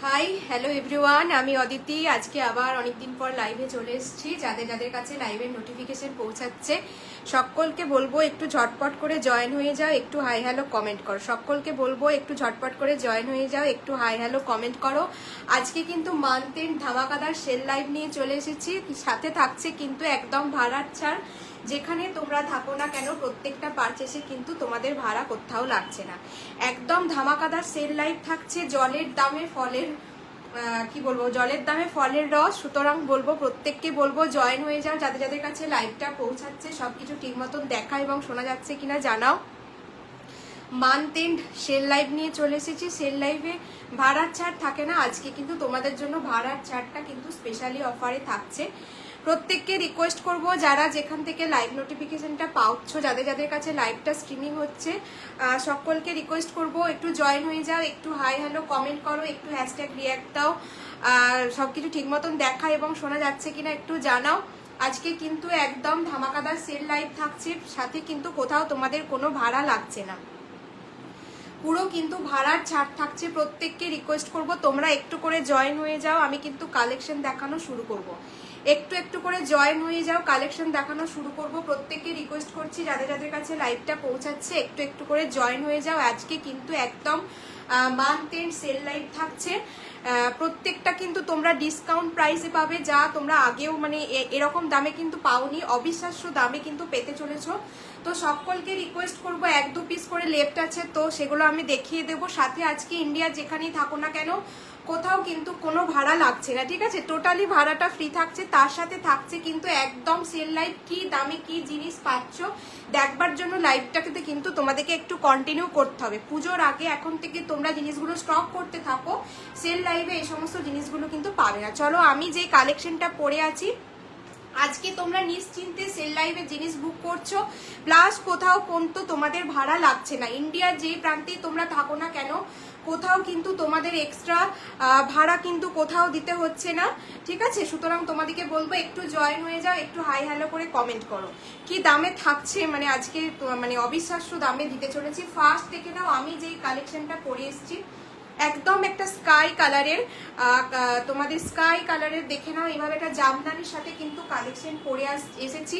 Hi hello everyone, আমি অদিতি। আজকে আবার অনেকদিন পর লাইভে চলে এসেছি। যাদের যাদের কাছে লাইভের নোটিফিকেশন পৌঁছাচ্ছে সকলকে বলবো একটু ঝটপট করে জয়েন হয়ে যাও, একটু হাই হ্যালো কমেন্ট করো। সকলকে বলবো একটু ঝটপট করে জয়েন হয়ে যাও, একটু হাই হ্যালো কমেন্ট করো। আজকে কিন্তু মান্থ এন্ড ধামাকাদার সেল লাইভ নিয়ে চলে এসেছি। সাথে থাকছে কিন্তু একদম ভাড়ার ছাড়। যেখানে তোমরা থাকো না কেন প্রত্যেকটা পারচেসে কিন্তু তোমাদের ভাড়া কোথাও লাগছে না। একদম ধামাকাদার সেল লাইভ থাকছে। জলের দামে ফলের কি বলবো, জলের দামে ফলের রস। সুতরাং বলবো প্রত্যেককে বলবো জয়েন হয়ে যাও। যাদের যাদের কাছে লাইভটা পৌঁছাচ্ছে সবকিছু ঠিক মতন দেখা এবং শোনা যাচ্ছে কিনা জানাও। মান্থ এন্ড সেল লাইভ নিয়ে চলে এসেছি। সেল লাইভে ভাড়ার ছাড় থাকে না, আজকে কিন্তু তোমাদের জন্য ভাড়ার ছাড়টা কিন্তু স্পেশালি অফারে থাকছে। প্রত্যেককে রিকোয়েস্ট করব, যারা যেখান থেকে লাইভ নোটিফিকেশনটা পাচ্ছ, যাদের যাদের কাছে লাইভটা স্ট্রিমিং হচ্ছে, সকলকে রিকোয়েস্ট করব একটু জয়েন হয়ে যাও, একটু হাই হ্যালো কমেন্ট করো, একটু হ্যাশট্যাগ রিয়াক্ট দাও। সব কিছু ঠিক মতন দেখা এবং শোনা যাচ্ছে কিনা একটু জানাও। আজকে কিন্তু একদম ধামাকাদার সেল লাইভ থাকছে, সাথে কিন্তু কোথাও তোমাদের কোনো ভাড়া লাগছে না, পুরো কিন্তু ভাড়ার ছাড় থাকছে। প্রত্যেককে রিকোয়েস্ট করব তোমরা একটু করে জয়েন হয়ে যাও। আমি কিন্তু কালেকশন দেখানো শুরু করব, একটু একটু করে জয়েন হয়ে যাও, কালেকশন দেখানো শুরু করব। প্রত্যেককে রিকোয়েস্ট করছি যাদের যাদের কাছে লাইভটা পৌঁছাচ্ছে একটু একটু করে জয়েন হয়ে যাও। আজকে কিন্তু একদম মান্থ এন্ড সেল লাইভ থাকছে। প্রত্যেকটা কিন্তু তোমরা ডিসকাউন্ট প্রাইসে পাবে, যা তোমরা আগেও মানে এরকম দামে কিন্তু পাওনি, অবিশ্বাস্য দামে কিন্তু পেতে চলেছো। তো সকলকে রিকোয়েস্ট করব, 1-2 পিস করে লেফট আছে, তো সেগুলো আমি দেখিয়ে দেবো। সাথে আজকে ইন্ডিয়ার যেখানেই থাকো না কেন কোথাও কিন্তু কোনো ভাড়া লাগছে না, ঠিক আছে? টোটালি ভাড়াটা ফ্রি থাকছে। তার সাথে থাকছে কিন্তু একদম সেল লাইভ, কি দামে কি জিনিস পাচ্ছ দেখবার জন্য লাইভটাকে কিন্তু তোমাদেরকে একটু কন্টিনিউ করতে হবে। পুজোর আগে এখন থেকে তোমরা জিনিসগুলো স্টক করতে থাকো, সেল লাইভে এই সমস্ত জিনিসগুলো কিন্তু পাবে না। চলো, আমি যে কালেকশনটা পরে আছি আজকে তোমরা নিশ্চিন্তে সেল লাইভে জিনিস বুক করছো, প্লাস কোথাও কিন্তু তোমাদের ভাড়া লাগছে না। ইন্ডিয়ার যেই প্রান্তেই তোমরা থাকো না কেন কোথাও কিন্তু তোমাদের এক্সট্রা ভাড়া কিন্তু কোথাও দিতে হচ্ছে না, ঠিক আছে? সুতরাং তোমাদেরকে বলবো একটু জয়েন হয়ে যাও, একটু হাই হ্যালো করে কমেন্ট করো। কি দামে থাকছে মানে আজকে মানে অবিশ্বাস্য দামে দিতে চলেছি। ফার্স্ট দেখে নাও আমি যেই কালেকশনটা পরে এসেছি, একদম একটা স্কাই কালারের, তোমাদের স্কাই কালারের দেখে নাও। এইভাবে একটা জামদানির সাথে কিন্তু কালেকশন পরে এসেছি।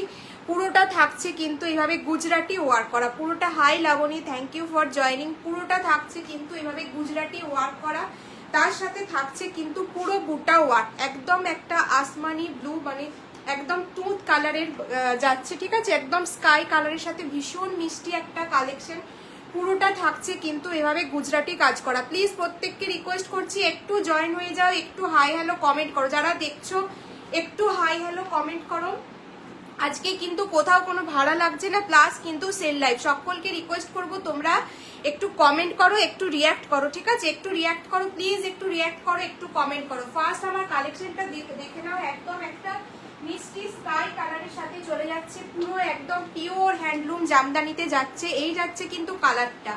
পুরোটা থাকছে কিন্তু এইভাবে গুজরাটি ওয়ার্ক করা, পুরোটা hi Labani, thank you for joining. পুরোটা থাকছে কিন্তু এইভাবে গুজরাটি ওয়ার্ক করা, তার সাথে থাকছে কিন্তু পুরো বুটা ওয়ার্ক, একদম একটা আসমানি ব্লু মানে একদম টুথ কালারের যাচ্ছে, ঠিক আছে? একদম স্কাই কালারের সাথে ভীষণ মিষ্টি একটা কালেকশন। পুরোটা থাকছে কিন্তু এভাবে গুজরাটি কাজ করা। প্লিজ প্রত্যেককে রিকোয়েস্ট করছি একটু জয়েন হয়ে যাও, একটু হাই হ্যালো কমেন্ট করো। যারা দেখছো একটু হাই হ্যালো কমেন্ট করো। আজকে কিন্তু কোথাও কোনো ভাড়া লাগছে না, প্লাস কিন্তু সেল লাইভ। সকলকে রিকোয়েস্ট করব তোমরা একটু কমেন্ট করো, একটু রিয়াক্ট করো, ঠিক আছে? একটু রিয়াক্ট করো প্লিজ, একটু রিয়াক্ট করো, একটু কমেন্ট করো। ফার্স্ট আমার কালেকশনটা দেখে নাও, একদম একটা মিষ্টি স্কাই কালারের সাথে চলে যাচ্ছে, পুরো একদম পিওর হ্যান্ডলুম জামদানিতে যাচ্ছে। এই যাচ্ছে কিন্তু কালারটা।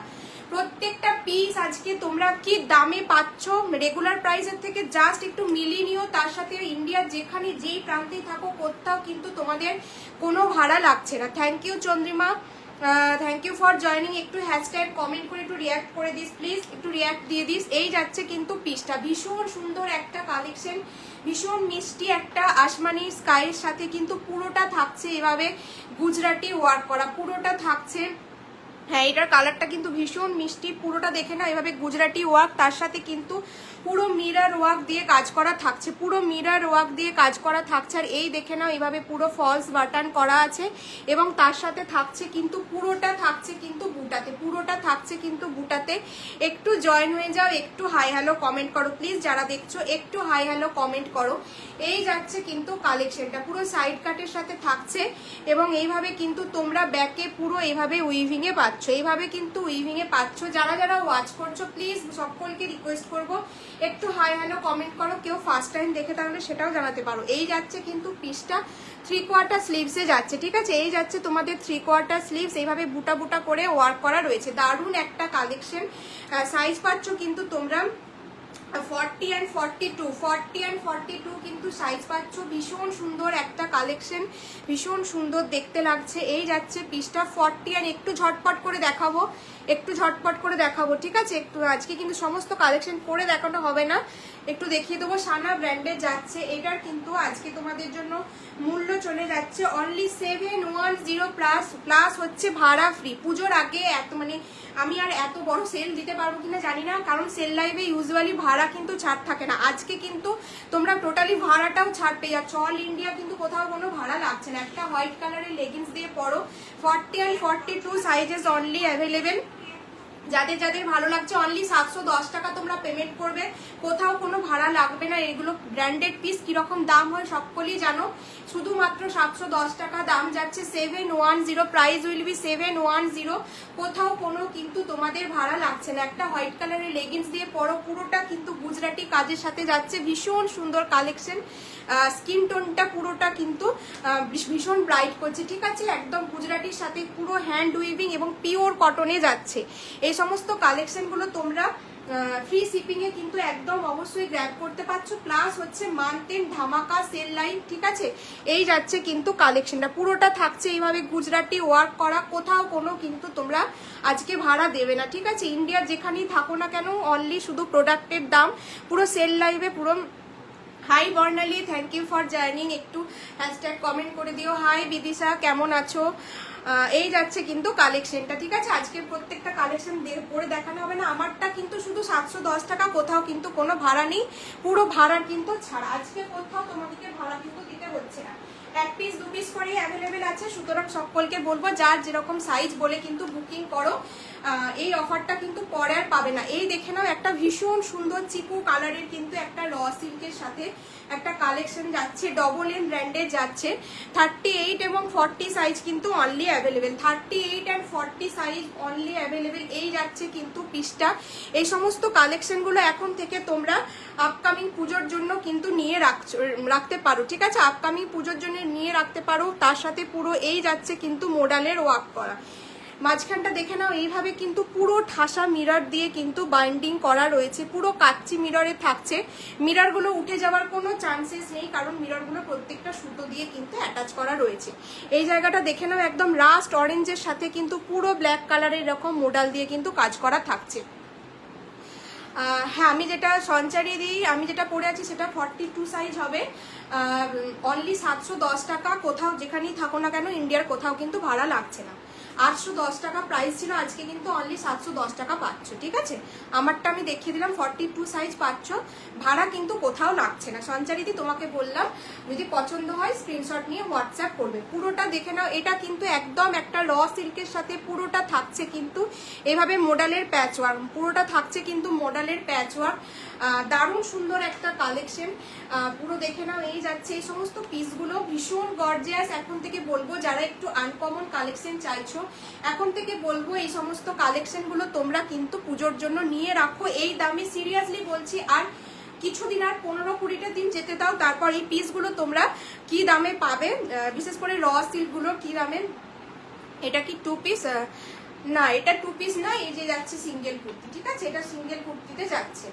প্রত্যেকটা পিস আজকে তোমরা কি দামে পাচ্ছ রেগুলার প্রাইসের থেকে জাস্ট একটু মিলিয়ে নিও। তার সাথে ইন্ডিয়ার যেখানে যেই প্রান্তেই থাকো কোথাও কিন্তু তোমাদের কোনো ভাড়া লাগছে না। Thank you Chandrima, thank you for joining. একটু হ্যাশট্যাগ কমেন্ট করে একটু রিয়াক্ট করে দিস প্লিজ, একটু রিয়াক্ট দিয়ে দিস। এই যাচ্ছে কিন্তু পিসটা, ভীষণ সুন্দর একটা কালেকশন, ভীষণ মিষ্টি একটা আসমানি স্কাইয়ের সাথে কিন্তু পুরোটা থাকছে এভাবে গুজরাটি ওয়ার্ক করা, পুরোটা থাকছে। হ্যাঁ, এটার কালারটা কিন্তু ভীষণ মিষ্টি, পুরোটা দেখে না এভাবে গুজরাটি ওয়ার্ক, তার সাথে কিন্তু পুরো মিরর ওয়ার্ক দিয়ে কাজ করা থাকছে, পুরো মিরর ওয়ার্ক দিয়ে কাজ করা থাকছে। আর এই দেখে নাও এইভাবে পুরো ফলস বাটন করা আছে এবং তার সাথে থাকছে কিন্তু পুরোটা থাকছে কিন্তু বুটাতে, পুরোটা থাকছে কিন্তু বুটাতে। একটু জয়েন হয়ে যাও, একটু হাই হ্যালো কমেন্ট করো প্লিজ। যারা দেখছো একটু হাই হ্যালো কমেন্ট করো। এই যাচ্ছে কিন্তু কালেকশনটা, পুরো সাইড কাটের সাথে থাকছে এবং এইভাবে কিন্তু তোমরা ব্যাকে পুরো এইভাবে উইভিং এ পাচ্ছ, এইভাবে কিন্তু উইভিং এ পাচ্ছ। যারা যারা ওয়াচ করছো প্লিজ সকলকে রিকোয়েস্ট করব একটু হাই হ্যালো কমেন্ট করো। কেউ ফার্স্ট টাইম দেখে তাহলে সেটাও জানাতে পারো। এই যাচ্ছে কিন্তু পিসটা 3/4 স্লিভসে যাচ্ছে, ঠিক আছে? এই যাচ্ছে তোমাদের 3/4 স্লিভস, এইভাবে বুটা বুটা করে ওয়ার্ক করা রয়েছে। দারুণ একটা কালেকশন। সাইজ পাচ্ছ কিন্তু তোমরা 40 and 42, 40 and 42 কিন্তু সাইজ পাচ্ছ। ভীষণ সুন্দর একটা কালেকশন, ভীষণ সুন্দর দেখতে লাগছে। এই যাচ্ছে পিসটা 40 and একটু ঝটপট করে দেখাবো, একটু ঝটপট করে দেখাবো, ঠিক আছে? একটু আজকে কিন্তু সমস্ত কালেকশন করে দেখানো হবে না, একটু দেখিয়ে দেবো। সানা ব্র্যান্ডের যাচ্ছে, এটার কিন্তু আজকে তোমাদের জন্য মূল্য চলে যাচ্ছে অনলি 710 প্লাস, প্লাস হচ্ছে ভাড়া ফ্রি। পুজোর আগে এত মানে আমি আর এত বড় সেল দিতে পারবো কিনা জানি না, কারণ সেল লাইভে ইউজুয়ালি ভাড়া কিন্তু ছাড় থাকে না। আজকে কিন্তু তোমরা টোটালি ভাড়াটাও ছাড় পেয়ে যাচ্ছ। অল ইন্ডিয়া কিন্তু কোথাও কোনো ভাড়া লাগছে না। একটা হোয়াইট কালারের লেগিংস দিয়ে পরো, 40 and 42 সাইজেস অনলি অ্যাভেলেবেল। যাদের যাদের ভালো লাগছে অনলি 710 টাকা তোমরা পেমেন্ট করবে, কোথাও কোনো ভাড়া লাগবে না। এগুলো ব্র্যান্ডেড পিস, কিরকম দাম হয় সকলেই জানো, শুধুমাত্র 710 টাকা দাম যাচ্ছে। 710, প্রাইস উইল বি 710, কোথাও কোনো কিন্তু তোমাদের ভাড়া লাগছে না। একটা হোয়াইট কালারের লেগিংস দিয়ে পরো, পুরোটা কিন্তু গুজরাটি কাজের সাথে যাচ্ছে, ভীষণ সুন্দর কালেকশন। স্কিন টোনটা পুরোটা কিন্তু ভীষণ ব্রাইট করছে, ঠিক আছে? একদম গুজরাটির সাথে পুরো হ্যান্ড উইভিং এবং পিওর কটনে যাচ্ছে। এই সমস্ত কালেকশনগুলো তোমরা ফ্রি শিপিং এ কিন্তু একদম অবশ্যই গ্র্যাব করতে পারছো। প্লাস হচ্ছে মান্থ এন্ড ধামাকা সেল লাইন, ঠিক আছে? এই যাচ্ছে কিন্তু কালেকশনটা, পুরোটা থাকছে এইভাবে গুজরাটি ওয়ার্ক করা, কোথাও কোনো কিন্তু তোমরা আজকে ভাড়া দেবে না, ঠিক আছে? ইন্ডিয়ার যেখানেই থাকো না কেন, অনলি শুধু প্রোডাক্টের দাম। পুরো সেল লাইভে পুরো hi Barnali, thank you for joining, একটু হ্যাশট্যাগ কমেন্ট করে দিও। হাই বিদিশা, কেমন আছো? এই যাচ্ছে কিন্তু কালেকশনটা, ঠিক আছে? আজকের প্রত্যেকটা কালেকশন পরে দেখানো হবে না। আমারটা কিন্তু শুধু 710 টাকা, কোথাও কিন্তু কোনো ভাড়া নেই, পুরো ভাড়ার কিন্তু ছাড়া। আজকে কোথাও তোমাদেরকে ভাড়া কিন্তু দিতে হচ্ছে না। এক পিস দু পিস করে অ্যাভেলেবেল আছে, সুতরাং সকলকে বলবো যার যেরকম সাইজ বলে কিন্তু বুকিং করো। এই অফারটা কিন্তু পরে আর পাবে না। এই দেখে নাও, একটা ভীষণ সুন্দর চিকু কালারের কিন্তু একটা র সিল্কের সাথে একটা কালেকশন যাচ্ছে, ডবল এন ব্র্যান্ডের যাচ্ছে। 38 এবং 40 সাইজ কিন্তু only available, 38 and 40 size only available. এই যাচ্ছে কিন্তু পিসটা। এই সমস্ত কালেকশনগুলো এখন থেকে তোমরা আপকামিং পুজোর জন্য কিন্তু নিয়ে রাখতে পারো, ঠিক আছে? আপকামিং পুজোর জন্য নিয়ে রাখতে পারো। তার সাথে পুরো এই যাচ্ছে কিন্তু মোডালের ওয়ার্ক করা। মাঝখানটা দেখে নাও, এইভাবে কিন্তু পুরো ঠাসা মিরর দিয়ে কিন্তু বাইন্ডিং করা রয়েছে, পুরো কাচ্চি মিররে থাকছে। মিররগুলো উঠে যাওয়ার কোনো চান্সেস নেই, কারণ মিররগুলো প্রত্যেকটা সুতো দিয়ে কিন্তু অ্যাটাচ করা রয়েছে। এই জায়গাটা দেখে নাও, একদম রাস্ট অরেঞ্জের সাথে কিন্তু পুরো ব্ল্যাক কালারের এরকম মোডাল দিয়ে কিন্তু কাজ করা থাকছে। হ্যাঁ, আমি যেটা সঞ্চারি দিই, আমি যেটা পরে আছি সেটা 42 সাইজ হবে। অনলি 710 টাকা, কোথাও যেখানেই থাকো না কেন ইন্ডিয়ার কোথাও কিন্তু ভাড়া লাগছে না। 810 টাকা প্রাইস ছিল, আজকে কিন্তু অনলি 710 টাকা পাচ্ছ, ঠিক আছে? আমারটা আমি দেখিয়ে দিলাম, 42 সাইজ পাচ্ছ, ভাড়া কিন্তু কোথাও লাগছে না। সঞ্চারিদি তোমাকে বললাম, যদি পছন্দ হয় স্ক্রিনশট নিয়ে হোয়াটসঅ্যাপ করবে। পুরোটা দেখে নাও, এটা কিন্তু একদম একটা র সিল্কের সাথে পুরোটা থাকছে কিন্তু এভাবে মোডালের প্যাচ ওয়ার্ক, পুরোটা থাকছে কিন্তু মোডালের প্যাচ ওয়ার্ক। দারুণ সুন্দর একটা কালেকশন, পুরো দেখে নাও। এই যাচ্ছে, এই সমস্ত পিসগুলো ভীষণ গর্জিয়াস। এখন থেকে বলবো যারা একটু আনকমন কালেকশন চাইছো, এখন থেকে বলবো এই সমস্ত কালেকশনগুলো তোমরা কিন্তু পুজোর জন্য নিয়ে রাখো এই দামে, সিরিয়াসলি বলছি। আর কিছুদিন, আর 15-20টা দিন যেতে দাও, তারপর এই পিসগুলো তোমরা কি দামে পাবে, বিশেষ করে র সিল্কগুলো কি দামে। এটা কি 2 পিস? না, এটা 2 পিস না, এই যে যাচ্ছে সিঙ্গেল কুর্তি, ঠিক আছে? এটা সিঙ্গেল কুর্তিতে যাচ্ছে,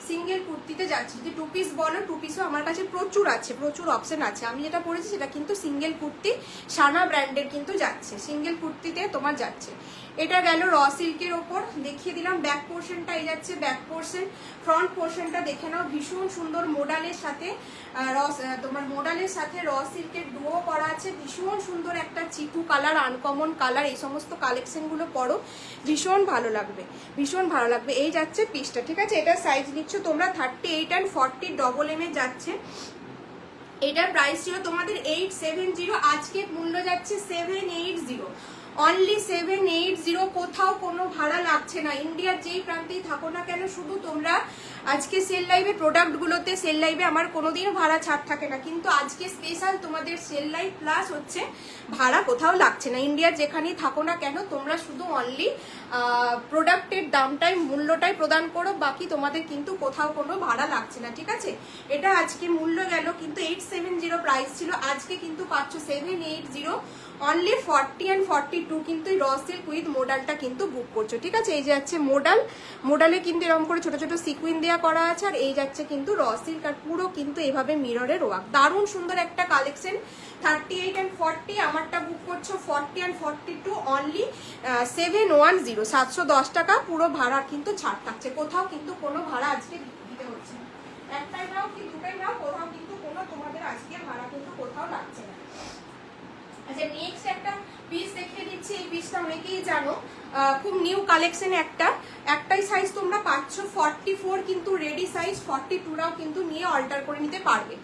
সিঙ্গেল কুর্তিতে যাচ্ছে। যদি 2 পিস বলো, 2 পিসও আমার কাছে প্রচুর আছে, প্রচুর অপশন আছে। আমি যেটা পরেছি সেটা কিন্তু সিঙ্গেল কুর্তি, সানা ব্র্যান্ডের কিন্তু যাচ্ছে, সিঙ্গেল কুর্তিতে তোমার যাচ্ছে। এটা গেল র সিল্কের ওপর, দেখিয়ে দিলাম। ব্যাক পোর্শনটা এই যাচ্ছে ব্যাক পোর্শন। ফ্রন্ট পোর্শনটা দেখে নাও, ভীষণ সুন্দর মোডালের সাথে তোমার মোডালের সাথে র সিল্কের ডুও করা আছে, ভীষণ সুন্দর একটা চিকু কালার, আনকমন কালার। এই সমস্ত কালেকশনগুলো পরো, ভীষণ ভালো লাগবে, ভীষণ ভালো লাগবে। এই যাচ্ছে পিসটা, ঠিক আছে? এটা সাইজ নিচ্ছ তোমরা 38 and 40 ডবল এম এ যাচ্ছে। এটার প্রাইস ছিল তোমাদের 870, আজকে মূল্য যাচ্ছে 780, অনলি 780। কোথাও কোনো ভাড়া লাগছে না, ইন্ডিয়ার যেই প্রান্তেই থাকো না কেন। শুধু তোমরা আজকে সেল লাইভে প্রোডাক্টগুলোতে, সেল লাইভে আমার কোনোদিনও ভাড়া ছাড় থাকে না, কিন্তু আজকে স্পেশাল তোমাদের সেল লাইভ প্লাস হচ্ছে ভাড়া কোথাও লাগছে না। ইন্ডিয়ার যেখানেই থাকো না কেন তোমরা শুধু অনলি প্রোডাক্টের দামটাই, মূল্যটাই প্রদান করো, বাকি তোমাদের কিন্তু কোথাও কোনো ভাড়া লাগছে না, ঠিক আছে? এটা আজকে মূল্য গেল কিন্তু 870 প্রাইস ছিল, আজকে কিন্তু পাচ্ছ 780, অনলি 40 অ্যান্ড 42 কিন্তু র সিল্ক উইথ মোডালটা কিন্তু বুক করছো, ঠিক আছে। এই যে যাচ্ছে মোডালে কিন্তু এরকম করে ছোট ছোট সিকুইন দেওয়া করা আছে, আর এই যাচ্ছে কিন্তু র সিল্ক, আর পুরো কিন্তু এভাবে মিররের ওয়ার্ক। দারুণ সুন্দর একটা কালেকশন। 38 অ্যান্ড 40, আমারটা বুক করছো 40 অ্যান্ড 42 অনলি 710, 710 টাকা। পুরো ভাড়া কিন্তু ছাড় থাকছে, কোথাও কিন্তু কোনো ভাড়া আজকে দিতে হচ্ছে না। একটাই নাও কি দুটাই নাও, কোথাও কিন্তু কোনো তোমাদের আজকে ভাড়া কিন্তু কোথাও লাগছে না। আচ্ছা, নেক্সট একটা পিস দেখিয়ে দিচ্ছি। এই পিসটা অনেকেই জানো, খুব নিউ কালেকশন একটাই সাইজ তোমরা পাচ্ছ 44, কিন্তু রেডি সাইজ 42রাও কিন্তু নিয়ে অল্টার করে নিতে পারবে।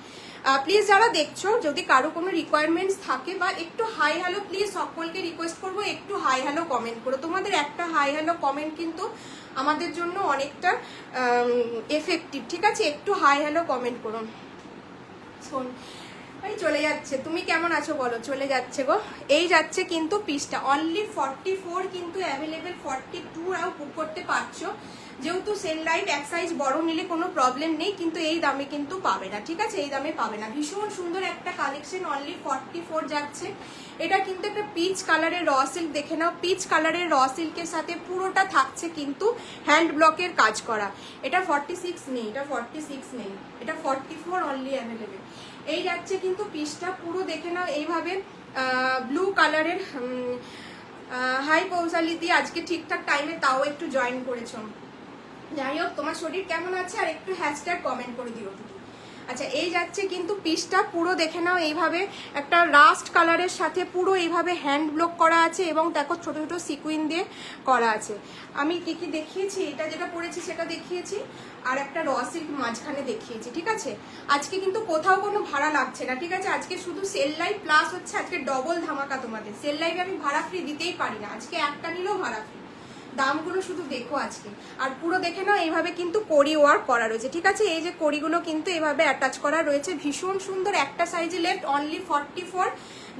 প্লিজ যারা দেখছো, যদি কারো কোনো রিকোয়ারমেন্টস থাকে বা একটু হাই হ্যালো, প্লিজ সকলকে রিকোয়েস্ট করবো একটু হাই হ্যালো কমেন্ট করো। তোমাদের একটা হাই হ্যালো কমেন্ট কিন্তু আমাদের জন্য অনেকটা এফেক্টিভ, ঠিক আছে। একটু হাই হ্যালো কমেন্ট করো। শোন ভাই চলে যাচ্ছে, তুমি কেমন আছো বলো? চলে যাচ্ছে গো। এই যাচ্ছে কিন্তু পিসটা অনলি 44, কিন্তু অ্যাভেলেবেল 42রাও বুক করতে পারছো। যেহেতু সেল লাইভ, এক সাইজ বড় নিলে কোনো প্রবলেম নেই, কিন্তু এই দামে কিন্তু পাবে না, ঠিক আছে। এই দামে পাবে না। ভীষণ সুন্দর একটা কালেকশন, অনলি 44 যাচ্ছে। এটা কিন্তু একটা পিচ কালারের র সিল্ক, দেখে নাও। পিচ কালারের র সিল্কের সাথে পুরোটা থাকছে কিন্তু হ্যান্ড ব্লকের কাজ করা। এটা 46 নেই, এটা 46 নেই, এটা 44 অনলি অ্যাভেলেবেল। এই যাচ্ছে কিন্তু পিসটা পুরো, দেখে নাও এইভাবে ব্লু কালারের। হাই পৌঁছালিতি, আজকে ঠিকঠাক টাইমে তাও একটু জয়েন করেছো। যাই হোক, তোমার শরীর কেমন আছে, আর একটু হ্যাশট্যাগ কমেন্ট করে দিও। আচ্ছা, এই যাচ্ছে কিন্তু পিসটা পুরো, দেখে নাও এইভাবে একটা রাস্ট কালারের সাথে পুরো এইভাবে হ্যান্ড ব্লক করা আছে, এবং দেখো ছোট ছোট সিকুইন দিয়ে করা আছে। আমি কি কি দেখিয়েছি, এটা যেটা পরেছি সেটা দেখিয়েছি, আর একটা র সিল্ক মাঝখানে দেখিয়েছি, ঠিক আছে। আজকে কিন্তু কোথাও কোনো ভাড়া লাগছে না, ঠিক আছে। আজকে শুধু সেল লাইভ প্লাস হচ্ছে আজকে ডবল ধামাকা তোমাদের। সেল লাইভে আমি ভাড়া ফ্রি দিতেই পারি না, আজকে একটা নিলেও ভাড়া ফ্রি। দামগুলো শুধু দেখো আজকে। আর পুরো দেখে নাও এইভাবে কিন্তু কড়ি ওয়ার্ক করা রয়েছে, ঠিক আছে। এই যে কড়িগুলো কিন্তু এইভাবে অ্যাটাচ করা রয়েছে, ভীষণ সুন্দর। একটা সাইজে লেফট, অনলি 44।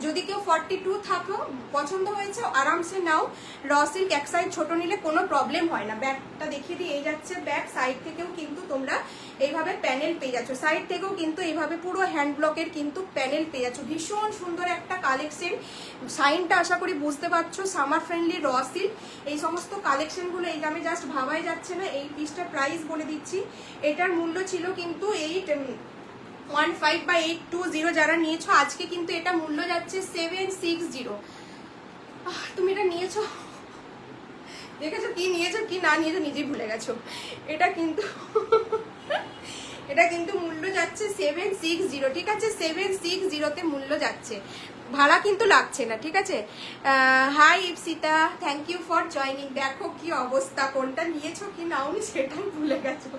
যদি কেউ 42 থাকো, পছন্দ হয়েছে আরামসে নাও। র সিল্ক এক সাইজ ছোট নিলে কোনো প্রবলেম হয় না। ব্যাকটা দেখিয়ে দিয়ে, এই যাচ্ছে ব্যাক। সাইড থেকেও কিন্তু তোমরা এইভাবে প্যানেল পেয়ে যাচ্ছ, সাইড থেকেও কিন্তু এইভাবে পুরো হ্যান্ড ব্লকের কিন্তু প্যানেল পেয়ে যাচ্ছ। ভীষণ সুন্দর একটা কালেকশন। সাইনটা আশা করি বুঝতে পারছো, সামার ফ্রেন্ডলি র সিল্ক। এই সমস্ত কালেকশনগুলো এই দামে জাস্ট ভাবাই যাচ্ছে না। এই পিসটার প্রাইস বলে দিচ্ছি, এটার মূল্য ছিল কিন্তু 815 বা 820। যারা নিয়েছো আজকে কিন্তু এটা মূল্য যাচ্ছে 760। তুমি এটা নিয়েছো, দেখেছো কি নিয়েছো কি না নিয়েছো নিজেই ভুলে গেছো। এটা কিন্তু এটা কিন্তু মূল্য যাচ্ছে 760, ঠিক আছে। 760তে মূল্য যাচ্ছে, ভাড়া কিন্তু লাগছে না, ঠিক আছে। Hi Ipsita, thank you for joining. দেখো কি অবস্থা, কোনটা নিয়েছো কি নাও নি সেটাই ভুলে গেছো।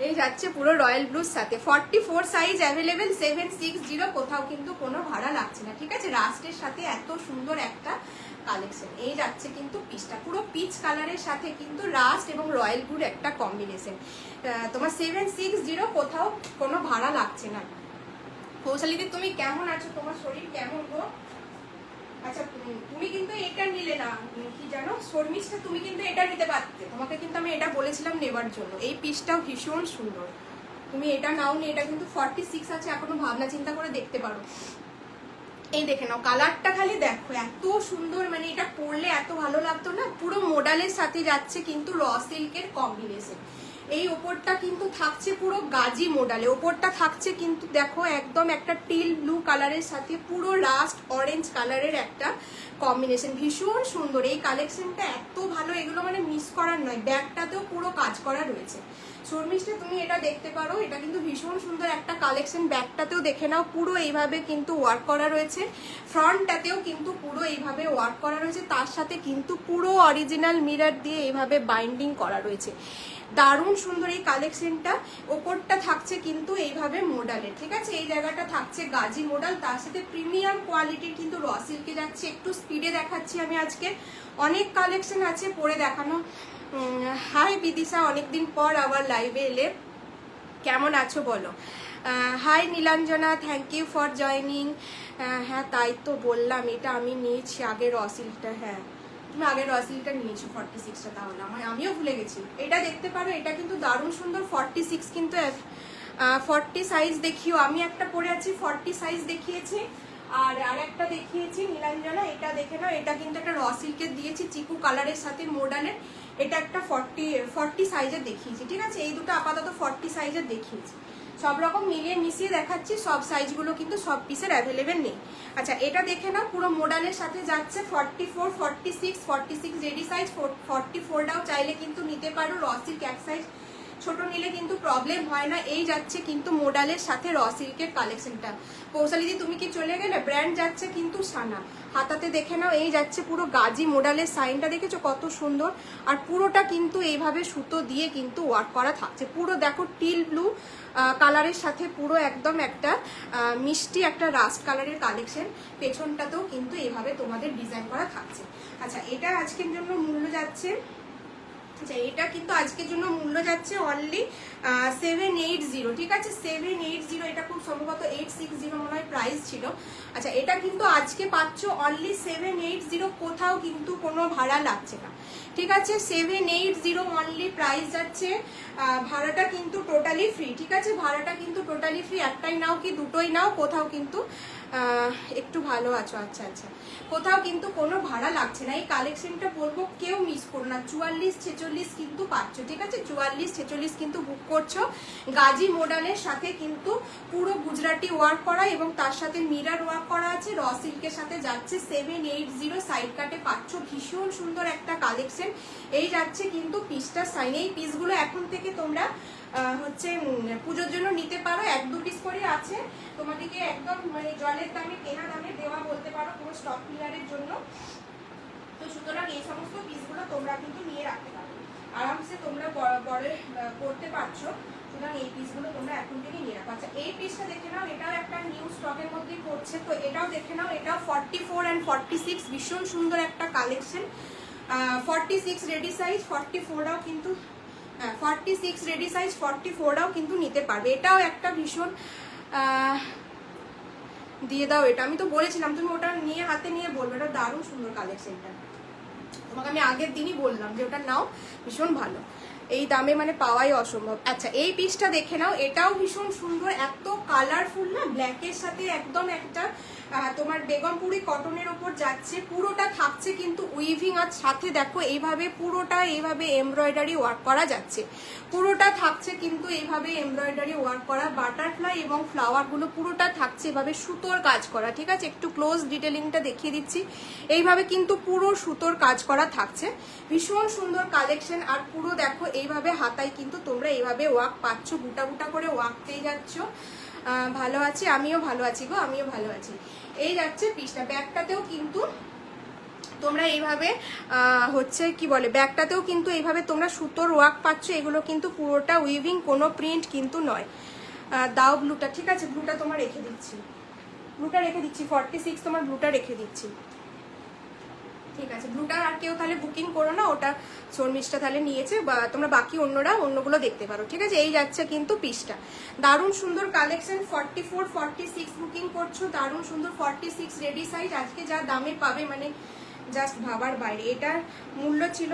এই যাচ্ছে পুরো রয়্যাল ব্লুর সাথে 44 সাইজ অ্যাভেলেবেল, 760, কোথাও কিন্তু কোনো ভাড়া লাগছে না, ঠিক আছে। রাস্টের সাথে এত সুন্দর একটা কালেকশন। এই যাচ্ছে কিন্তু পিসটা পুরো পিচ কালারের সাথে কিন্তু রাস্ট এবং রয়্যাল ব্লুর একটা কম্বিনেশন। তোমার 760, কোথাও কোনো ভাড়া লাগছে না। কৌশালীদি তুমি কেমন আছো, তোমার শরীর কেমন গো? আচ্ছা, তুমি কিন্তু এটা নিলে না, কি জানো শর্মিষ্ঠা, তুমি কিন্তু এটা নিতে পারতে। তোমাকে কিন্তু আমি এটা বলেছিলাম নেবার জন্য। এই পিসটাও ভীষণ সুন্দর, তুমি এটা নাও নি। এটা কিন্তু 46 আছে, এখনো ভাবনা চিন্তা করে দেখতে পারো। এই দেখে নাও, কালারটা খালি দেখো এত সুন্দর, মানে এটা পরলে এত ভালো লাগতো না। পুরো মোডালের সাথে যাচ্ছে কিন্তু র সিল্কের কম্বিনেশন। এই ওপরটা কিন্তু থাকছে পুরো গাজি মোডালে, ওপরটা থাকছে কিন্তু দেখো একদম একটা টিল ব্লু কালারের সাথে পুরো রাস্ট অরেঞ্জ কালারের একটা কম্বিনেশন। ভীষণ সুন্দর এই কালেকশনটা, এত ভালো, এগুলো মানে মিস করার নয়। ব্যাগটাতেও পুরো কাজ করা রয়েছে। শর্মিষ্ঠা তুমি এটা দেখতে পারো, এটা কিন্তু ভীষণ সুন্দর একটা কালেকশন। ব্যাগটাতেও দেখে নাও পুরো এইভাবে কিন্তু ওয়ার্ক করা রয়েছে, ফ্রন্টটাতেও কিন্তু পুরো এইভাবে ওয়ার্ক করা রয়েছে, তার সাথে কিন্তু পুরো অরিজিনাল মিরর দিয়ে এইভাবে বাইন্ডিং করা রয়েছে। দারুণ সুন্দর এই কালেকশনটা। ওপরটা থাকছে কিন্তু এইভাবে মোডালের, ঠিক আছে। এই জায়গাটা থাকছে গাজি মোডাল, তার সাথে প্রিমিয়াম কোয়ালিটির কিন্তু র সিল্কে যাচ্ছে। একটু স্পিডে দেখাচ্ছি আমি, আজকে অনেক কালেকশন আছে পরে দেখানো। হাই বিদিশা, অনেকদিন পর আবার লাইভে এলে, কেমন আছো বলো? Hi Nilanjana, thank you for joining. হ্যাঁ তাই তো বললাম, এটা আমি নিয়েছি আগের র সিল্কটা। হ্যাঁ তুমি আগের র সিল্কটা নিয়েছো 46টা, তাহলে আমিও ভুলে গেছি। এটা দেখতে পারো, এটা কিন্তু দারুণ সুন্দর। 46 কিন্তু 40 সাইজ দেখিও, আমি একটা পরে আছি 40 সাইজ দেখিয়েছি। আর আরেকটা দেখিয়েছি নীলাঞ্জনা, এটা দেখে নাও, এটা কিন্তু একটা র সিল্কের দিয়েছি চিকু কালারের সাথে মডার্নের, এটা একটা 40 সাইজের দেখিয়েছি, ঠিক আছে। এই দুটো আপাতত 40 সাইজের দেখিয়েছি, সব রকম মিলিয়ে মিশিয়ে দেখাচ্ছি, সব সাইজগুলো কিন্তু সব পিসের অ্যাভেলেবেল নেই। আচ্ছা এটা দেখে নাও, পুরো মডার্নের সাথে যাচ্ছে 44, 46 রেডি সাইজ, 44টাও চাইলে কিন্তু নিতে পারো। র সিল্ক এক সাইজ ছোট নিলে কিন্তু প্রবলেম হয় না। এই যাচ্ছে কিন্তু মোডালের সাথে র সিল্কের কালেকশনটা। পৌশালিদি তুমি কি চলে গেলে? ব্র্যান্ড যাচ্ছে কিন্তু সানা, হাতাতে দেখে নাও, এই যাচ্ছে পুরো গাজি মোডালের সাইনটা দেখেছো কত সুন্দর, আর পুরোটা কিন্তু এইভাবে সুতো দিয়ে কিন্তু ওয়ার্ক করা থাকছে। পুরো দেখো টিল ব্লু কালারের সাথে পুরো একদম একটা মিষ্টি একটা রাস্ট কালারের কালেকশন, পেছনটাতেও কিন্তু এইভাবে তোমাদের ডিজাইন করা থাকছে। আচ্ছা এটা আজকের জন্য মূল্য যাচ্ছে, আচ্ছা এটা কিন্তু আজকের জন্য মূল্য যাচ্ছে অনলি 780, ঠিক আছে 780, এটা খুব সম্ভবত 860 মনে হয় প্রাইস ছিল। আচ্ছা এটা কিন্তু আজকে পাচ্ছ অনলি 780, কোথাও কিন্তু কোনো ভাড়া লাগছে না, ঠিক আছে 780 অনলি প্রাইস যাচ্ছে। ভাড়াটা কিন্তু টোটালি ফ্রি, ঠিক আছে ভাড়াটা কিন্তু টোটালি ফ্রি, একটাই নাও কি দুটোই নাও, কোথাও কিন্তু একটু ভালো আছো, আচ্ছা আচ্ছা, কোথাও কিন্তু কোনো ভাড়া লাগছে না। এই কালেকশনটা বলবো কেউ মিস করো না, 44-46 কিন্তু পাচ্ছ, ঠিক আছে 44-46 কিন্তু বুক করছো। গাজি মডার্নের সাথে কিন্তু পুরো গুজরাটি ওয়ার্ক করা এবং তার সাথে মিরার ওয়ার্ক করা আছে, র সিল্কের সাথে যাচ্ছে 780, সাইড কাটে পাচ্ছ, ভীষণ সুন্দর একটা কালেকশন। এই যাচ্ছে কিন্তু পিসটার সাইন, এই পিসগুলো এখন থেকে তোমরা হচ্ছে পুজোর জন্য নিতে পারো, 1-2 পিস করে আছে তোমাদেরকে, একদম মানে জলের দামে কেনা দামে দেওয়া বলতে পারো, পুরো স্টক ক্লিয়ারের জন্য। তো সুতরাং এই সমস্ত পিসগুলো তোমরা কিন্তু নিয়ে রাখতে পারো, আরামসে তোমরা পরে করতে পারছো, সুতরাং এই পিসগুলো তোমরা এখন থেকে নিয়ে রাখো। আচ্ছা এই পিসটা দেখে নাও, এটাও একটা নিউ স্টকের মধ্যে পড়ছে, তো এটাও দেখে নাও, এটাও 44 and 46 ভীষণ সুন্দর একটা কালেকশন। 46 রেডি সাইজ, 44টাও কিন্তু 46 রেডি সাইজ, 44টাও কিন্তু নিতে পারবে। এটাও একটা ভীষণ দিয়ে দাও, এটা আমি তো বলেছিলাম তুমি ওটা নিয়ে হাতে নিয়ে বলবে, এটা দারুণ সুন্দর কালেকশনটা, তোমাকে আমি আগের দিনই বললাম যে ওটা নাও, ভীষণ ভালো, এই দামে মানে পাওয়াই অসম্ভব। আচ্ছা এই পিসটা দেখে নাও, এটাও ভীষণ সুন্দর, এত কালারফুল না, ব্ল্যাকের সাথে একদম একটা তোমার বেগমপুরি কটনের ওপর যাচ্ছে, পুরোটা থাকছে কিন্তু উইভিং, আর সাথে দেখো এইভাবে পুরোটা এইভাবে এমব্রয়ডারি ওয়ার্ক করা যাচ্ছে, পুরোটা থাকছে কিন্তু এইভাবে এমব্রয়ডারি ওয়ার্ক করা, বাটারফ্লাই এবং ফ্লাওয়ারগুলো পুরোটা থাকছে এভাবে সুতোর কাজ করা, ঠিক আছে একটু ক্লোজ ডিটেলিংটা দেখিয়ে দিচ্ছি, এইভাবে কিন্তু পুরো সুতোর কাজ করা থাকছে, ভীষণ সুন্দর কালেকশন। আর পুরো দেখো এইভাবে হাতায় কিন্তু তোমরা এইভাবে ওয়ার্ক পাচ্ছ, বুটা বুটা করে ওয়ার্ক পেয়ে যাচ্ছ। ভালো আছি, আমিও ভালো আছি গো, আমিও ভালো আছি। এই যাচ্ছে পিসটা, ব্যাগটাতেও কিন্তু তোমরা এইভাবে হচ্ছে কি বলে, ব্যাগটাতেও কিন্তু এইভাবে তোমরা সুতোর ওয়ার্ক পাচ্ছ, এগুলো কিন্তু পুরোটা উইভিং, কোনো প্রিন্ট কিন্তু নয়। দাও ব্লুটা, ঠিক আছে ব্লুটা তোমার রেখে দিচ্ছি, ব্লুটা রেখে দিচ্ছি 46 তোমার ব্লুটা রেখে দিচ্ছি, ঠিক আছে ব্লুটা আর কেউ তাহলে বুকিং করো না, ওটা শর্মিষ্ঠা তাহলে নিয়েছে, বা তোমরা বাকি অন্যগুলো দেখতে পারো, ঠিক আছে। এই যাচ্ছে কিন্তু পিসটা, দারুণ সুন্দর কালেকশন, 44-46 বুকিং করছো, দারুণ সুন্দর 46 রেডি সাইজ, আজকে যা দামে পাবে মানে জাস্ট ভাবার বাইরে। এটার মূল্য ছিল,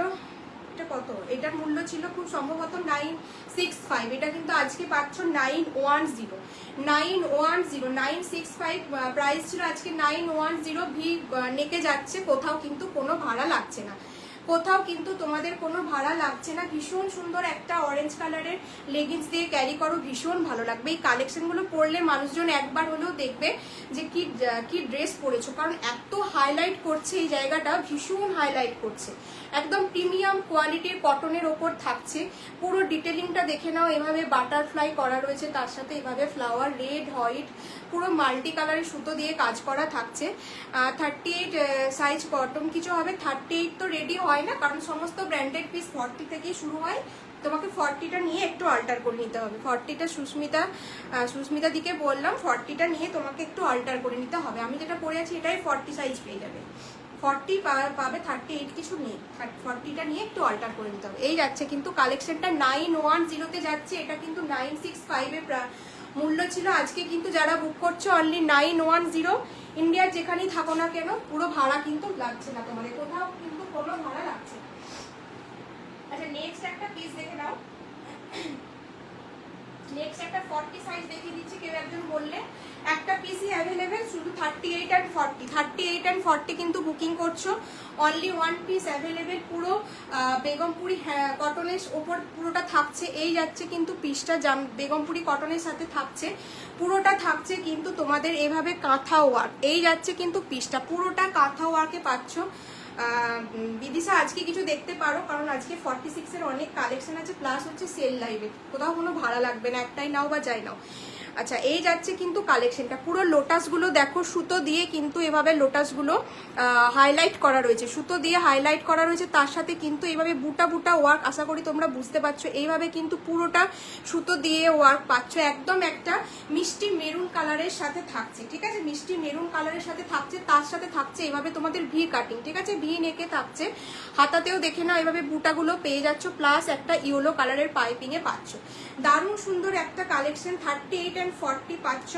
এটা কত, এটার মূল্য ছিল খুব সম্ভবত 965, এটা কিন্তু আজকে পাচ্ছ 910, 965 প্রাইস ছিল আজকে 910, ভি নেকে যাচ্ছে, কোথাও কিন্তু কোনো ভাড়া লাগছে না, কোথাও কিন্তু তোমাদের কোনো ভাড়া লাগছে না। ভীষণ সুন্দর একটা অরেঞ্জ কালারের লেগিংস দিয়ে ক্যারি করো, ভীষণ ভালো লাগবে। এই কালেকশনগুলো পরলে মানুষজন একবার হলেও দেখবে যে কি ড্রেস পরেছো, কারণ এত হাইলাইট করছে এই জায়গাটা, ভীষণ হাইলাইট করছে, একদম প্রিমিয়াম কোয়ালিটির কটনের ওপর থাকছে। পুরো ডিটেলিংটা দেখে নাও, এভাবে বাটারফ্লাই করা রয়েছে, তার সাথে এভাবে ফ্লাওয়ার, রেড হোয়াইট পুরো মাল্টি কালারের সুতো দিয়ে কাজ করা থাকছে। 38 সাইজ কটন কিছু হবে, 38 তো রেডি হয় না, কারণ সমস্ত ব্র্যান্ডেড পিস 40 থেকেই শুরু হয়, তোমাকে 40টা নিয়ে একটু আল্টার করে নিতে হবে। 40টা সুস্মিতা দিকে বললাম 40টা নিয়ে তোমাকে একটু আল্টার করে নিতে হবে। আমি যেটা পরে আছি এটাই 40 সাইজ পেয়ে যাবে, 40 পাবে, 38 কিছু নেই, 40টা নিয়ে একটু আল্টার করে নিতে হবে। এই যাচ্ছে কিন্তু কালেকশনটা 910-তে যাচ্ছে, এটা কিন্তু 965 এর মূল্য ছিল, আজকে কিন্তু যারা বুক করছো অনলি 910, ইন্ডিয়ার যেখানেই থাকো না কেন পুরো ভাড়া কিন্তু লাগছে না তোমাদের, কোথাও কিন্তু কোনো ভাড়া লাগছে না। আচ্ছা নেক্সট একটা পিস দেখে নাও, নেক্সট একটা 40 সাইজ দেখিয়ে দিচ্ছি। কেউ একজন বললে একটা পিসই অ্যাভেলেবেল, শুধু 38 অ্যান্ড 40, 38 অ্যান্ড 40 কিন্তু বুকিং করছো। অনলি ওয়ান পিস অ্যাভেলেবেল, পুরো বেগমপুরি কটনের ওপর পুরোটা থাকছে। এই যাচ্ছে কিন্তু পিসটা বেগমপুরি কটনের সাথে থাকছে, পুরোটা থাকছে কিন্তু তোমাদের এভাবে কাঁথা ওয়ার্ক। এই যাচ্ছে কিন্তু পিসটা পুরোটা কাঁথা ওয়ার্কে পাচ্ছ। বিদিশা আজকে কিছু দেখতে পারো, কারণ আজকে 46 এর অনেক কালেকশন আছে, প্লাস হচ্ছে সেল লাইভে, কোথাও কোনো ভাড়া লাগবে না, একটাই নাও বা যাই নাও। আচ্ছা, এই যাচ্ছে কিন্তু কালেকশনটা, পুরো লোটাসগুলো দেখো সুতো দিয়ে কিন্তু এভাবে লোটাসগুলো হাইলাইট করা রয়েছে, সুতো দিয়ে হাইলাইট করা রয়েছে, তার সাথে কিন্তু এইভাবে বুটা বুটা ওয়ার্ক। আশা করি তোমরা বুঝতে পারছো, এইভাবে কিন্তু পুরোটা সুতো দিয়ে ওয়ার্ক পাচ্ছ। একদম একটা মিষ্টি মেরুন কালারের সাথে থাকছে, ঠিক আছে, মিষ্টি মেরুন কালারের সাথে থাকছে, তার সাথে থাকছে এইভাবে তোমাদের ভি কাটিং, ঠিক আছে, ভি নেকে থাকছে। হাতাতেও দেখে নাও এভাবে বুটাগুলো পেয়ে যাচ্ছ, প্লাস একটা ইয়েলো কালারের পাইপিং এ পাচ্ছ। দারুণ সুন্দর একটা কালেকশন, 38 অ্যান্ড 40 পাচ্ছ।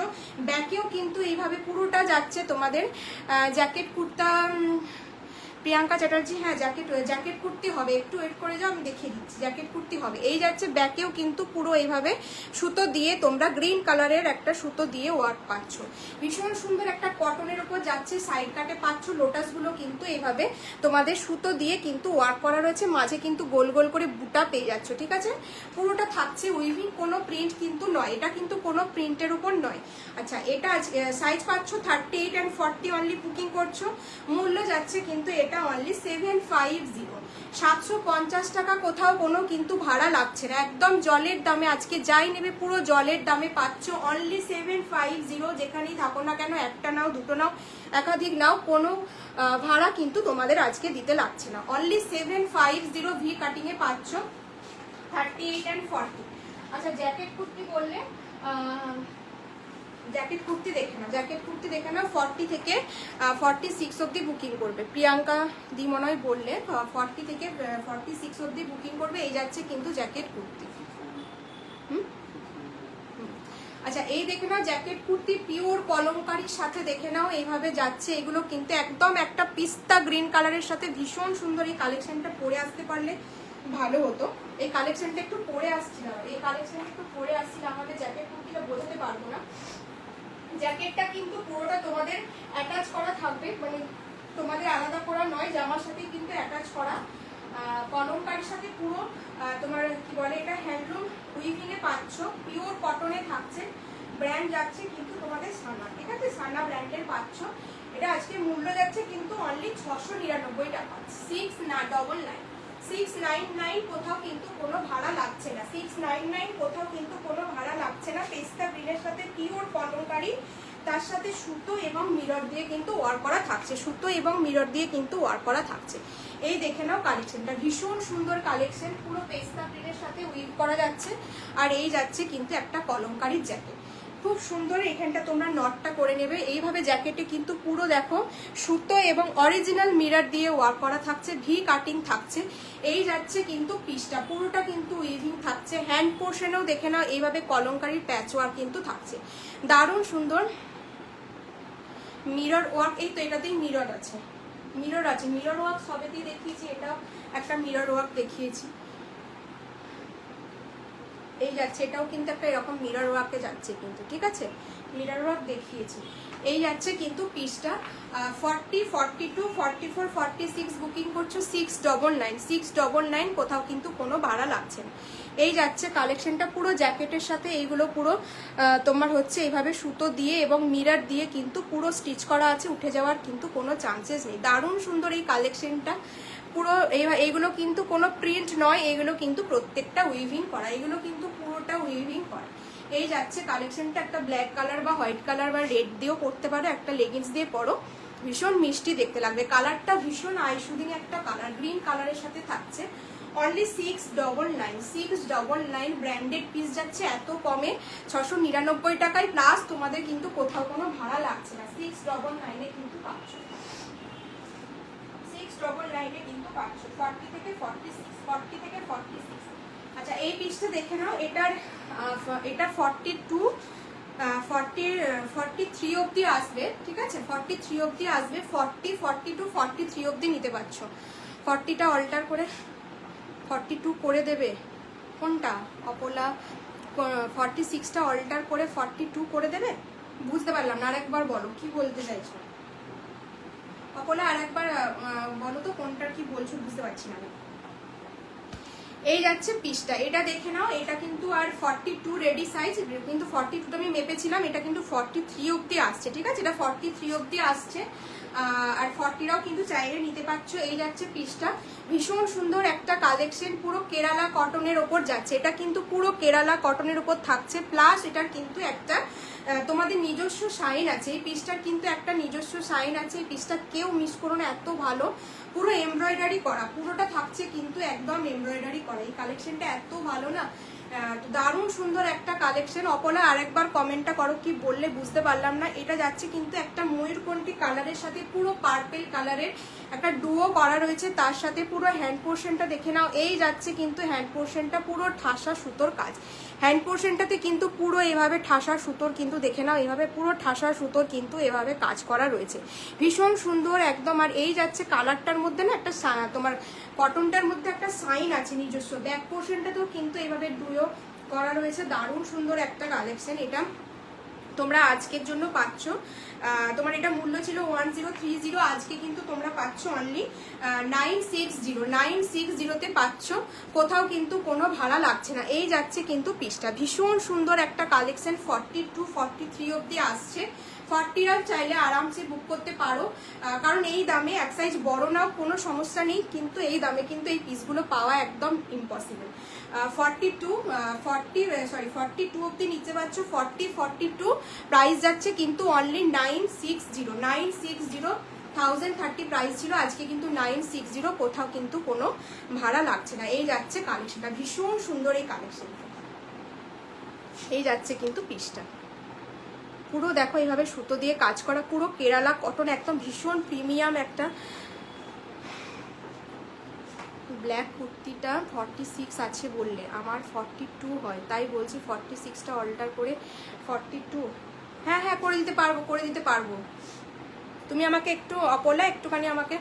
ব্যাকেও কিন্তু এইভাবে পুরোটা যাচ্ছে তোমাদের জ্যাকেট কুর্তা। প্রিয়াঙ্কা চ্যাটার্জি, হ্যাঁ জ্যাকেট কুর্তি হবে, একটু ওয়েট করে যাও, আমি দেখিয়ে দিচ্ছি, জ্যাকেট কুর্তি হবে। এই যাচ্ছে ব্যাকেও কিন্তু পুরো এইভাবে সুতো দিয়ে তোমরা গ্রিন কালারের একটা সুতো দিয়ে ওয়ার্ক পাচ্ছ। ভীষণ সুন্দর একটা কটনের উপর যাচ্ছে, সাইড কাটে পাচ্ছ। লোটাসগুলো কিন্তু এইভাবে তোমাদের সুতো দিয়ে কিন্তু ওয়ার্ক করা রয়েছে, মাঝে কিন্তু গোল গোল করে বুটা পেয়ে যাচ্ছ, ঠিক আছে। পুরোটা থাকছে উইভিং, কোনো প্রিন্ট কিন্তু নয়, এটা কিন্তু কোনো প্রিন্টের উপর নয়। আচ্ছা, এটা সাইজ পাচ্ছ 38 অ্যান্ড 40, অনলি বুকিং করছো। মূল্য যাচ্ছে কিন্তু এটা অনলি 750, 750 টাকা, কোথাও কোনো কিন্তু ভাড়া লাগছে না, একদম জলের দামে। আজকে যাই নেবে পুরো জলের দামে পাচ্ছ, অনলি 750। যেখানেই থাকো না কেন, একটা নাও, দুটো নাও, একাধিক নাও, কোনো ভাড়া কিন্তু তোমাদের আজকে দিতে লাগছে না, অনলি 750 ভি কাটিং এ পাচ্ছ 38 অ্যান্ড 40। আচ্ছা, জ্যাকেট কুর্তি বললে জ্যাকেট কুর্তি দেখে নাও, জ্যাকেট কুর্তি দেখে নাও, 40 থেকে 46 অব্দি বুকিং করবে। প্রিয়াঙ্কা দি মনে হয় বললে 40 থেকে 46 অব্দি বুকিং করবে। এই যাচ্ছে কিন্তু জ্যাকেট কুর্তি। আচ্ছা, এই দেখে নাও জ্যাকেট কুর্তি পিওর কলমকারীর সাথে দেখে নাও, এইভাবে যাচ্ছে। এগুলো কিন্তু একদম একটা পিস্তা গ্রিন কালারের সাথে ভীষণ সুন্দর। এই কালেকশনটা পরে আসতে পারলে ভালো হতো, এই কালেকশনটা একটু পরে আসছিলাম, এই কালেকশনটা একটু পরে আসছিলাম, আমাদের জ্যাকেট কুর্তিটা বোঝাতে পারবো না। জ্যাকেটটা কিন্তু পুরোটা তোমাদের অ্যাটাচ করা থাকবে, মানে তোমাদের আলাদা করা নয়, জামার সাথে কিন্তু অ্যাটাচ করা। কলমকারীর সাথে পুরো তোমার কি বলে এটা হ্যান্ডলুম উইভিং এ পাচ্ছ, পিওর কটনে থাকছে। ব্র্যান্ড যাচ্ছে কিন্তু তোমাদের সানা, ঠিক আছে, সানা ব্র্যান্ডের পাচ্ছ। এটা আজকে মূল্য যাচ্ছে কিন্তু অনলি 699 টাকা, 699, 699, কোথাও কিন্তু কোনো ভাড়া লাগছে না, 699 কোথাও কিন্তু কোনো ভাড়া লাগছে না। পেস্তা গ্রিনের সাথে পিওর কলমকারী, তার সাথে সুতো এবং মিরর দিয়ে কিন্তু ওয়ার্ক করা থাকছে, সুতো এবং মিরর দিয়ে কিন্তু ওয়ার্ক করা থাকছে। এই দেখে নাও কালেকশনটা, ভীষণ সুন্দর কালেকশন, পুরো পেস্তা গ্রিনের সাথে উইভ করা যাচ্ছে। আর এই যাচ্ছে কিন্তু একটা কলমকারীর জ্যাকেট, খুব সুন্দর। এখানটা তোমরা নটটা করে নেবে এইভাবে। জ্যাকেটে কিন্তু পুরো দেখো সুতো এবং অরিজিনাল মিরর দিয়ে ওয়ার্ক করা থাকছে, ভি কাটিং থাকছে। এই যাচ্ছে কিন্তু পিসটা, পুরোটা কিন্তু উইভিং থাকছে। হ্যান্ড পোর্শনেও দেখে নাও এইভাবে কলমকারীর প্যাচ ওয়ার্ক কিন্তু থাকছে, দারুণ সুন্দর। মিরর ওয়ার্ক, এই তো এটাতেই মিরর আছে, মিরর আছে, মিরর ওয়ার্ক সবেতেই দেখিয়েছি, এটাও একটা মিরর ওয়ার্ক দেখিয়েছি। এই যাচ্ছে, এটাও কিন্তু একটা এরকম মিরর ওয়ার্কে যাচ্ছে কিন্তু, ঠিক আছে, মিরর ওয়ার্ক দেখিয়েছি। এই যাচ্ছে কিন্তু পিসটা 40, 42, 44, 46 বুকিং করছো 699, 699, কোথাও কিন্তু কোনো ভাড়া লাগছে না। এই যাচ্ছে কালেকশনটা পুরো জ্যাকেটের সাথে, এইগুলো পুরো তোমার হচ্ছে এইভাবে সুতো দিয়ে এবং মিরর দিয়ে কিন্তু পুরো স্টিচ করা আছে, উঠে যাওয়ার কিন্তু কোনো চান্সেস নেই। দারুণ সুন্দর এই কালেকশনটা পুরো। এইগুলো কিন্তু কোনো প্রিন্ট নয়, এগুলো কিন্তু প্রত্যেকটা উইভিং করা, এগুলো কিন্তু পুরোটা উইভিং করা। এই যাচ্ছে কালেকশনটা, একটা ব্ল্যাক কালার বা হোয়াইট কালার বা রেড দিয়েও পরতে পারো, একটা লেগিংস দিয়ে পরো, ভীষণ মিষ্টি দেখতে লাগবে। কালারটা ভীষণ আইশুদিন একটা কালার, গ্রিন কালারের সাথে থাকছে। অনলি 699, 699 ব্র্যান্ডেড পিস যাচ্ছে এত কমে, 699 টাকায়, প্লাস তোমাদের কিন্তু কোথাও কোনো ভাড়া লাগছে না। 699 কিন্তু পাচ্ছ, 699 কিন্তু পাচ্ছ, 40 থেকে 46, 40 থেকে 46। আচ্ছা, এই পিসটা দেখে নাও, এটা 42, 43 অব্দি আসবে, ঠিক আছে, 43 অব্দি আসবে, 40, 42, 43 অব্দি নিতে পারছো। 40টা অল্টার করে 42 করে দেবে, কোনটা অপলা 46টা অল্টার করে 42 করে দেবে? বুঝতে পারলাম না, আরেকবার বলো কি বলতে চাইছো অপলা, আরেকবার বলো তো কোনটার কি বলছো, বুঝতে পারছি না। এই যাচ্ছে পিসটা, এটা দেখে নাও। এটা কিন্তু আর 42 রেডি সাইজ, কিন্তু 42টা আমি মেপেছিলাম, এটা কিন্তু 43 অবধি আসছে, ঠিক আছে? এটা 43 অবধি আসছে, আর 40রাও কিন্তু চাইলে নিতে পারছো। এই যাচ্ছে পিসটা, ভীষণ সুন্দর একটা কালেকশন, পুরো কেরালা কটনের ওপর যাচ্ছে। এটা কিন্তু পুরো কেরালা কটনের ওপর থাকছে, প্লাস এটার কিন্তু একটা তোমাদের নিজস্ব শাইন আছে। এই পিসটার কিন্তু একটা নিজস্ব শাইন আছে, এই পিসটা কেউ মিস করো না, এত ভালো। পুরো এমব্রয়ডারি করা, পুরোটা থাকছে কিন্তু একদম এমব্রয়ডারি করা। এই কালেকশনটা এত ভালো না, দারুণ সুন্দর একটা কালেকশন। অপলা আরেকবার কমেন্টটা করো, কি বললে বুঝতে পারলাম না। এটা যাচ্ছে কিন্তু একটা ময়ূরকণ্ঠী কালারের সাথে পুরো পার্পেল কালারের একটা ডুও করা রয়েছে, তার সাথে পুরো হ্যান্ড পোর্শনটা দেখে নাও। এই যাচ্ছে কিন্তু হ্যান্ড পোর্শনটা পুরো ঠাসা সুতোর কাজ, হ্যান্ড পোর্শনটাতে কিন্তু পুরো এভাবে ঠাসা সুতোর কিন্তু দেখে নাও, এভাবে পুরো ঠাসা সুতোর কিন্তু এভাবে কাজ করা রয়েছে, ভীষণ সুন্দর একদম। আর এই যাচ্ছে কালারটার মধ্যে না একটা তোমার কটনটার মধ্যে একটা সাইন আছে নিজস্ব। ব্যাক পোর্শনটাতেও কিন্তু এইভাবে ডুয়ো করা রয়েছে, দারুণ সুন্দর একটা কালেকশন। এটা তোমরা আজকের জন্য পাচ্ছ, তোমার এটা মূল্য ছিল 1030, আজকে কিন্তু তোমরা পাচ্ছ অনলি 960তে পাচ্ছ, কোথাও কিন্তু কোনো ভাড়া লাগছে না। এই যাচ্ছে কিন্তু পিসটা, ভীষণ সুন্দর একটা কালেকশন, 42 43 অবধি আসছে। 40রাও চাইলে আরামসে বুক করতে পারো, কারণ এই দামে এক সাইজ বড় নাও কোনো সমস্যা নেই, কিন্তু এই দামে কিন্তু এই পিসগুলো পাওয়া একদম ইম্পসিবল। 42 অবধি নিচে পাচ্ছ, 42 প্রাইস যাচ্ছে কিন্তু অনলি 960 1030 প্রাইস ছিল, আজকে কিন্তু 960, কোথাও কিন্তু কোনো ভাড়া লাগছে না। এই যাচ্ছে কালেকশনটা, ভীষণ সুন্দর এই কালেকশনটা। এই যাচ্ছে কিন্তু পিসটা, পুরো দেখো এইভাবে সুতো দিয়ে কাজ করা, পুরো কেরালা কটন, একদম ভীষণ প্রিমিয়াম একটা। ব্ল্যাক কুর্তিটা 46 আছে বললে, আমার 42 হয়, তাই বলছি 46টা অল্টার করে 42। হ্যাঁ হ্যাঁ করে দিতে পারবো, করে দিতে পারবো। তুমি আমাকে একটু অপলা একটুখানি আমাকে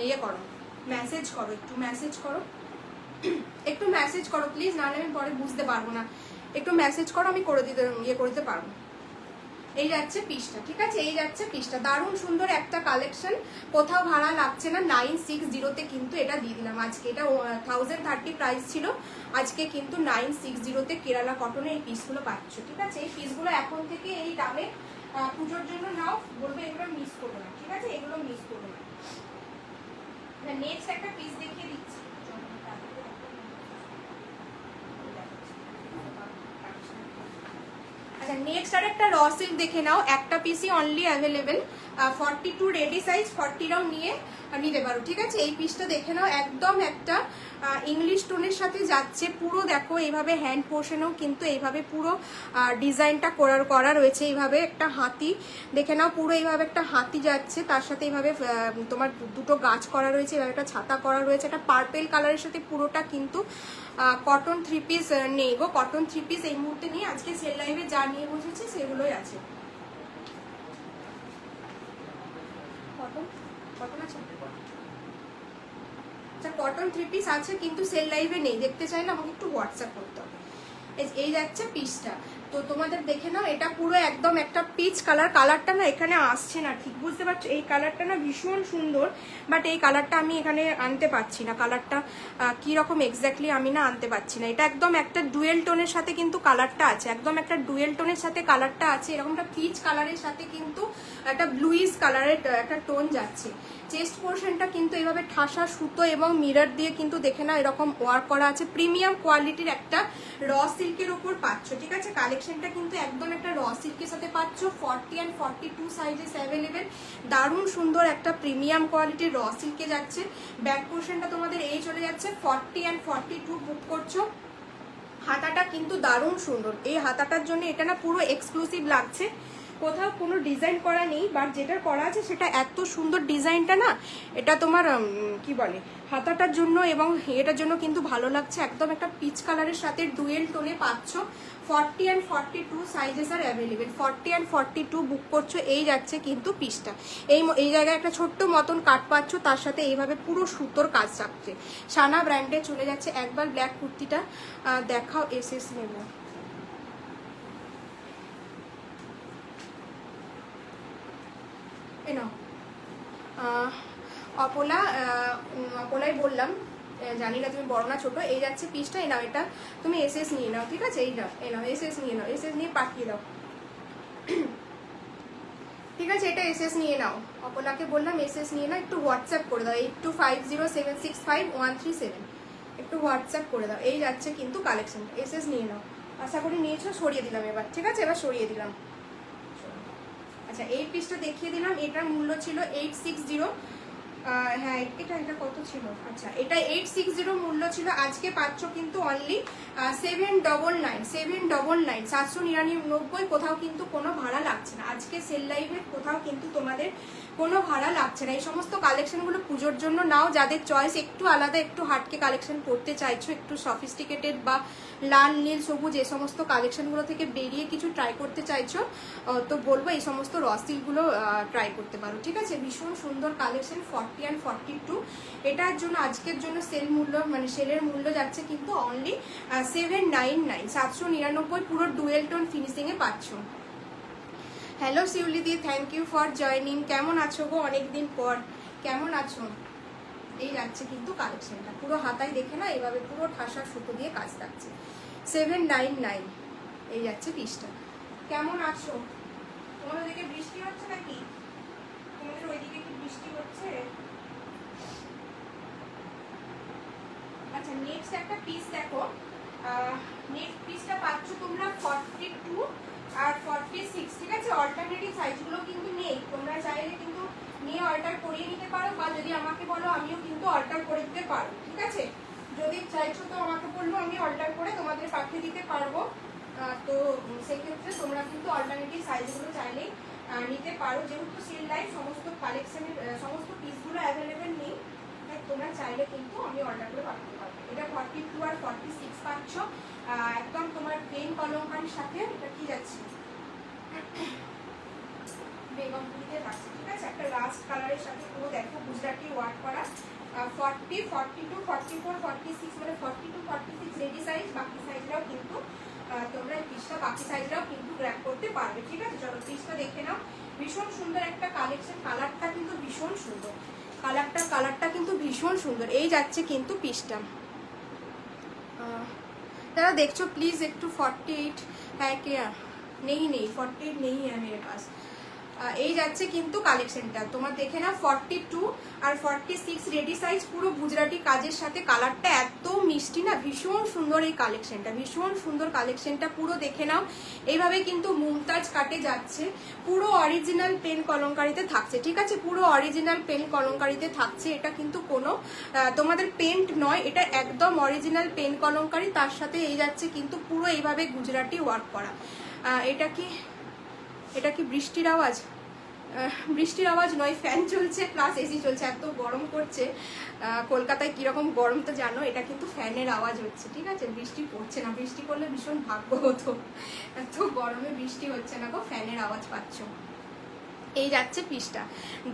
ইয়ে করো, মেসেজ করো, একটু মেসেজ করো, একটু মেসেজ করো প্লিজ, নাহলে আমি পরে বুঝতে পারবো না। একটু মেসেজ করো, আমি করে দিতে ইয়ে করে দিতে পারবো। এই যাচ্ছে পিসটা, ঠিক আছে? এই যাচ্ছে পিসটা, দারুণ সুন্দর একটা কালেকশন, কোথাও ভাড়া লাগছে না। 960তে কিন্তু এটা দিয়ে দিলাম আজকে। এটা 1030 প্রাইস ছিল, আজকে কিন্তু 960তে কেরালা কটনে এই পিসগুলো পাচ্ছ, ঠিক আছে? এই পিসগুলো এখন থেকে এই দামে পুজোর জন্য নাও, বলবে এগুলো মিস করবো না, ঠিক আছে? এগুলো মিস করবো না। নেক্সট একটা পিস দেখিয়ে দিচ্ছি। আচ্ছা, নেক্সট আর একটা র সিল্ক দেখে নাও, একটা পিসই অনলি অ্যাভেলেবেল, 42 রেডি সাইজ, 40রাও নিতে পারো, ঠিক আছে? এই পিসটা দেখে নাও, একদম একটা ইংলিশ টোনের সাথে যাচ্ছে, পুরো দেখো এইভাবে হ্যান্ড পোর্শনেও কিন্তু এইভাবে পুরো ডিজাইনটা করা রয়েছে, এইভাবে একটা হাতি দেখে নাও, পুরো এইভাবে একটা হাতি যাচ্ছে, তার সাথে এইভাবে তোমার দুটো গাছ করা রয়েছে, এইভাবে একটা ছাতা করা রয়েছে, একটা পার্পেল কালারের সাথে পুরোটা কিন্তু কটন 3 পিস নেই গো, কটন 3 পিস এই মুহূর্তে নিয়ে, আজকে সেল লাইভে যা নিয়ে বসেছি সেগুলোই আছে। কটন আছে, আচ্ছা কটন 3 পিস আছে, কিন্তু সেল লাইভে নেই, দেখতে চাইলে আমাকে একটু হোয়াটসঅ্যাপ করতে হবে। এই যাচ্ছে পিসটা, তো তোমাদের দেখে নাও, এটা পুরো একদম একটা পিচ কালার, কালারটা না এখানে আসছে না, ঠিক বুঝতে পারছো? এই কালারটা না ভীষণ সুন্দর, বাট এই কালারটা আমি এখানে আনতে পারছি না, কালারটা কীরকম এক্স্যাক্টলি আমি না আনতে পারছি না। এটা একদম একটা ডুয়েল টোনের সাথে কিন্তু কালারটা আছে, একদম একটা ডুয়েল টোনের সাথে কালারটা আছে, এরকমটা পিচ কালারের সাথে কিন্তু একটা ব্লুইশ কালারের একটা টোন যাচ্ছে। চেস্ট পোর্শনটা কিন্তু এইভাবে ঠাসা সুতো এবং মিরর দিয়ে কিন্তু দেখে না এরকম ওয়ার্ক করা আছে, প্রিমিয়াম কোয়ালিটির একটা র সিল্কের উপর পাচ্ছ, ঠিক আছে? কালেকশনটা কিন্তু একদম একটা র সিল্কের সাথে পাচ্ছ, 40 and 42 সাইজেস অ্যাভেলেবেল, দারুণ সুন্দর একটা প্রিমিয়াম কোয়ালিটির র সিল্কে যাচ্ছে। ব্যাক পোর্শনটা তোমাদের এই চলে যাচ্ছে, 40 and 42 বুক করছো। হাতাটা কিন্তু দারুণ সুন্দর, এই হাতাটার জন্য এটা না পুরো এক্সক্লুসিভ লাগছে, কোথাও কোনো ডিজাইন করা নেই, বাট যেটা করা আছে সেটা এত সুন্দর, ডিজাইনটা না এটা তোমার কি বলে হাতাটার জন্য এবং এটার জন্য কিন্তু ভালো লাগছে, একদম একটা পিচ কালারের সাথে ডুয়েল টোনে পাচ্ছ। 40 and 42 sizes R available, 40 and 42 বুক করছো। এই যাচ্ছে কিন্তু পিসটা, এই জায়গায় একটা ছোট্ট মতন কাট পাচ্ছ, তার সাথে এইভাবে পুরো সুতোর কাজ থাকছে, সানা ব্র্যান্ডে চলে যাচ্ছে। একবার ব্ল্যাক কুর্তিটা দেখাও, এসএস নেব, এ নাও অপলা, অপলাই বললাম, জানি না তুমি বড় না ছোট। এই যাচ্ছে পিসটা, এই নাও, এটা তুমি এসএস নিয়ে নাও, ঠিক আছে? এই নাও, এই নাও এসএস নিয়ে নাও, এসএস নিয়ে পাঠিয়ে দাও, ঠিক আছে? এটা এসএস নিয়ে নাও, অপলাকে বললাম এসএস নিয়ে নাও, একটু হোয়াটসঅ্যাপ করে দাও 8250765137, একটু হোয়াটসঅ্যাপ করে দাও। এই যাচ্ছে কিন্তু কালেকশনটা, এসএস নিয়ে নাও। আশা করি নিয়েছো, সরিয়ে দিলাম এবার, ঠিক আছে? এবার সরিয়ে দিলাম। আচ্ছা, এই পিসটা দেখিয়ে দিলাম, এটার মূল্য ছিল 860। হ্যাঁ, এটা কত ছিল? আচ্ছা, এটা 860 মূল্য ছিল, আজকে পাচ্ছ কিন্তু অনলি 799, 799, কোথাও কিন্তু কোনো ভাড়া লাগছে না। আজকে সেল লাইভের কোথাও কিন্তু তোমাদের কোনো ভাড়া লাগছে না। এই সমস্ত কালেকশনগুলো পুজোর জন্য নাও, যাদের চয়েস একটু আলাদা, একটু হাটকে কালেকশন করতে চাইছো, একটু সফিস্টিকেটেড বা লাল নীল সবুজ এই সমস্ত কালেকশনগুলো থেকে বেরিয়ে কিছু ট্রাই করতে চাইছো, তো বলবো এই সমস্ত র সিল্কগুলো ট্রাই করতে পারো, ঠিক আছে? ভীষণ সুন্দর কালেকশন, 40 and 42। এটার জন্য আজকের জন্য সেল মূল্য, মানে সেলের মূল্য যাচ্ছে কিন্তু অনলি 799, 799, পুরো ডুয়েল টোন ফিনিশিংয়ে পাচ্ছ। হ্যালো শিউলিদি, থ্যাংক ইউ ফর জয়নিং। কেমন আছো গো? অনেকদিন পর, কেমন আছো? এই যাচ্ছে কিন্তু কালেকশনটা, পুরো হাতায় দেখে না, এভাবে পুরো ঠাসা সুতো দিয়ে কাজ থাকছে, 799। এই যাচ্ছে পিসটা। কেমন আছো? তোমাদের ওদিকে বৃষ্টি হচ্ছে নাকি? তোমাদের ওইদিকে কি বৃষ্টি হচ্ছে? আচ্ছা, নেক্সট একটা পিস দেখো, নেক্সট পিসটা পাচ্ছ তোমরা 42 আর 46, ঠিক আছে? অল্টারনেটিভ সাইজগুলো কিন্তু নেই, তোমরা চাইলে কিন্তু নিয়ে অল্টার করিয়ে নিতে পারো, বা যদি আমাকে বলো আমিও কিন্তু অল্টার করে দিতে পারবো, ঠিক আছে? যদি চাইছো তো আমাকে বলবো, আমি অল্টার করে তোমাদের পাঠিয়ে দিতে পারবো। তো সেক্ষেত্রে তোমরা কিন্তু অল্টারনেটিভ সাইজগুলো চাইলেই নিতে পারো, যেহেতু সেল লাইভ সমস্ত কালেকশনের সমস্ত পিসগুলো অ্যাভেলেবেল নেই, তাই তোমরা চাইলে কিন্তু আমি অর্ডার করে পাঠাতে পারবো। এটা 42 আর 46 পাচ্ছ, একদম তোমার প্লেন কলমকারির সাথে। এটা কি যাচ্ছে? বেগমপুরিতে থাকছে, ঠিক আছে? একটা রাস্ট কালারের সাথে পুরো দেখো গুজরাটি ওয়ার্ক করা, 40, 42, 44, 46, মানে 42, 46 রেডি সাইজ, বাকি সাইজটাও কিন্তু তোমরা এই পিসটা বাকি সাইজটাও কিন্তু গ্র্যাব করতে পারবে, ঠিক আছে? চলো পিসটা দেখে নাও, ভীষণ সুন্দর একটা কালেকশন, কালারটা কিন্তু ভীষণ সুন্দর, কালারটা কিন্তু ভীষণ সুন্দর। এই যাচ্ছে কিন্তু পিসটা, যারা দেখছো প্লিজ একটু 48, হ্যাঁ কে নেই 48 নেই মেরে পাস। এই যাচ্ছে কিন্তু কালেকশনটা, তোমার দেখে নাও 42 আর 46 রেডি সাইজ, পুরো গুজরাটি কাজের সাথে, কালারটা এত মিষ্টি না, ভীষণ সুন্দর এই কালেকশনটা, ভীষণ সুন্দর কালেকশনটা, পুরো দেখে নাও। এইভাবে কিন্তু মুমতাজ কাটে যাচ্ছে, পুরো অরিজিনাল পেন কলমকারিতে থাকছে, ঠিক আছে? পুরো অরিজিনাল পেন কলমকারিতে থাকছে, এটা কিন্তু কোনো তোমাদের পেন্ট নয়, এটা একদম অরিজিনাল পেন কলমকারি, তার সাথে এই যাচ্ছে কিন্তু পুরো এইভাবে গুজরাটি ওয়ার্ক করা। এটা কি বৃষ্টির আওয়াজ? বৃষ্টির আওয়াজ নয়, ফ্যান চলছে প্লাস এসি চলছে, এত গরম করছে। কলকাতায় কিরকম গরম তো জানো, এটা কিন্তু ফ্যানের আওয়াজ হচ্ছে, ঠিক আছে? বৃষ্টি পড়ছে না, বৃষ্টি পড়লে ভীষণ ভাগ্য হতো, এত গরমে বৃষ্টি হচ্ছে না গো, ফ্যানের আওয়াজ পাচ্ছ। এই যাচ্ছে পিসটা,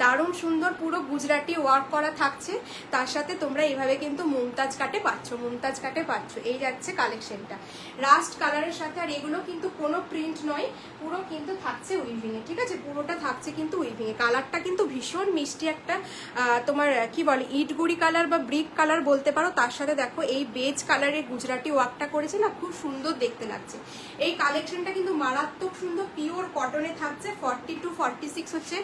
দারুণ সুন্দর, পুরো গুজরাটি ওয়ার্ক করা থাকছে, তার সাথে তোমরা এইভাবে কিন্তু মুমতাজ কাটে পাচ্ছ। এই যাচ্ছে কালেকশনটা রাস্ট কালারের সাথে, আর এগুলো কিন্তু কোনো প্রিন্ট নয়, পুরো কিন্তু থাকছে উইভিংয়ে, ঠিক আছে? পুরোটা থাকছে কিন্তু উইভিংয়ে। কালারটা কিন্তু ভীষণ মিষ্টি একটা, তোমার কি বলে, ইটগুড়ি কালার বা ব্রিক কালার বলতে পারো, তার সাথে দেখো এই বেজ কালারের গুজরাটি ওয়ার্কটা করেছে না, খুব সুন্দর দেখতে লাগছে। এই কালেকশনটা কিন্তু মারাত্মক সুন্দর, পিওর কটনে থাকছে, 42, 46 হচ্ছে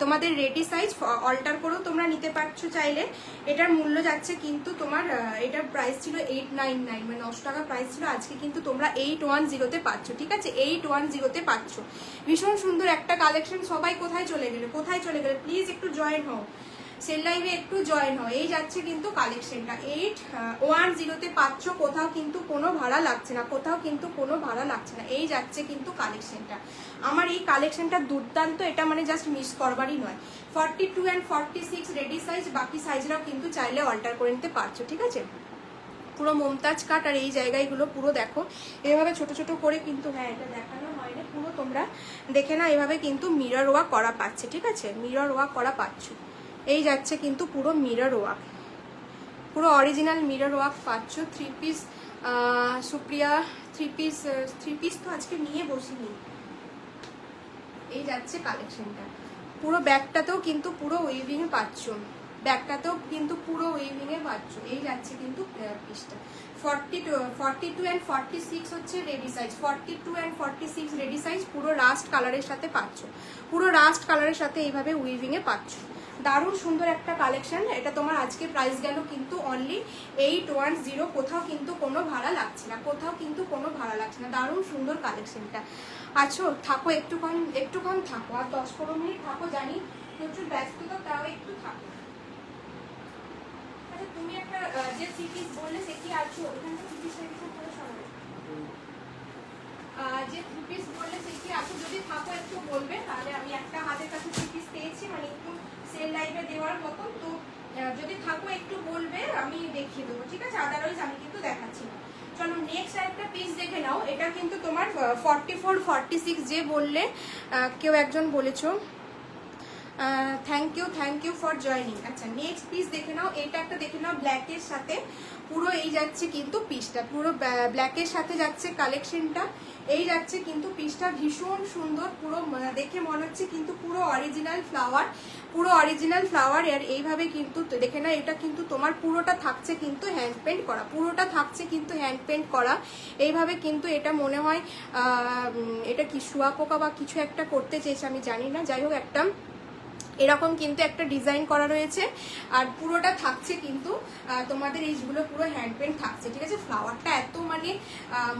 তোমাদের রেডি সাইজ, অল্টার করেও তোমরা নিতে পারছো চাইলে। এটার মূল্য যাচ্ছে কিন্তু তোমার, এটার প্রাইস ছিল 899, মানে 9 টাকা প্রাইস ছিল, আজকে কিন্তু তোমরা 810-তে পাচ্ছ, ঠিক আছে? 810-তে পাচ্ছ। ভীষণ সুন্দর একটা কালেকশন। সবাই কোথায় চলে গেলে প্লিজ একটু জয়েন হও, সেল লাইভে একটু জয়েন হয়। এই যাচ্ছে কিন্তু কালেকশনটা, 810-তে পাচ্ছ, কোথাও কিন্তু কোনো ভাড়া লাগছে না, এই যাচ্ছে কিন্তু কালেকশনটা। আমার এই কালেকশনটা দুর্দান্ত, এটা মানে জাস্ট মিস করবারই নয়। 42 and 46 রেডি সাইজ, বাকি সাইজরাও কিন্তু চাইলে অল্টার করে নিতে পারছো, ঠিক আছে? পুরো মমতাজ কাট, আর এই জায়গাগুলো পুরো দেখো এভাবে ছোট ছোট করে কিন্তু, হ্যাঁ এটা দেখানো হয় না, পুরো তোমরা দেখে না, এভাবে কিন্তু মিরর ওয়ার্ক করা পাচ্ছে, ঠিক আছে? মিরর ওয়ার্ক করা পাচ্ছ। এই যাচ্ছে কিন্তু পুরো মিরর ওয়ার্ক, পুরো অরিজিনাল মিরর ওয়ার্ক পাচ্ছ। 3 পিস সুপ্রিয়া, 3 পিস তো আজকে নিয়ে বসিনি। এই যাচ্ছে কালেকশনটা, পুরো ব্যাগটাতেও কিন্তু পুরো উইভিংয়ে পাচ্ছ, ব্যাগটাতেও কিন্তু পুরো উইভিংয়ে পাচ্ছ। এই যাচ্ছে কিন্তু পিসটা 42 অ্যান্ড 46 হচ্ছে ready size, 42 and 46 ready size, পুরো রাস্ট কালারের সাথে পাচ্ছ, পুরো রাস্ট কালারের সাথে এইভাবে উইভিংয়ে পাচ্ছ। দারুণ সুন্দর একটা কালেকশন। এটা তোমার আজকে প্রাইস গেল কিন্তু অনলি 810, কোথাও কিন্তু কোনো ভাড়া লাগছে না, কোথাও কিন্তু কোনো ভাড়া লাগছে না। দারুণ সুন্দর কালেকশনটা। আচ্ছা থাকো একটুক্ষণ থাকো, আর 10-15 মিনিট থাকো, জানি প্রচুর ব্যস্ততা, তাও একটু থাকো। আচ্ছা তুমি একটা যে 3 পিস বললে সে কি আছো এখানে? 3 পিস করে সরাবে, যে 3 পিস বললে সে কি আছো? যদি থাকো একটু বলবে, তাহলে আমি একটা হাতের কাছে 3 পিস পেয়েছি, মানে একটু সেল লাইভে দেওয়ার মতন, তো যদি থাকো একটু বলবে, আমি দেখিয়ে দেবো, ঠিক আছে? আদারওয়াইজ আমি কিন্তু দেখাচ্ছি না। চলো নেক্সট আরেকটা পিস দেখে নাও। এটা কিন্তু তোমার 44-46 যে বললে কেউ একজন বলেছো, থ্যাংক ইউ ফর জয়নিং। আচ্ছা নেক্সট পিস দেখে নাও, এটা একটা দেখে নাও ব্ল্যাকের সাথে, পুরো এই যাচ্ছে কিন্তু পিসটা, পুরো ব্ল্যাকের সাথে যাচ্ছে কালেকশনটা, এই যাচ্ছে কিন্তু পিসটা ভীষণ সুন্দর, পুরো দেখে মনে হচ্ছে কিন্তু পুরো অরিজিনাল ফ্লাওয়ার, পুরো অরিজিনাল ফ্লাওয়ার। আর এইভাবে কিন্তু দেখে না, এটা কিন্তু তোমার পুরোটা থাকছে কিন্তু হ্যান্ড পেন্ট করা, পুরোটা থাকছে কিন্তু হ্যান্ড পেন্ট করা। এইভাবে কিন্তু এটা মনে হয় এটা কি শুয়াপোকা বা কিছু একটা করতে চেয়েছে, আমি জানি না, যাই হোক একটা এরকম কিন্তু একটা ডিজাইন করা রয়েছে, আর পুরোটা থাকছে কিন্তু তোমাদের এইগুলো পুরো হ্যান্ড পেন্ট থাকছে, ঠিক আছে? ফ্লাওয়ারটা এত মানে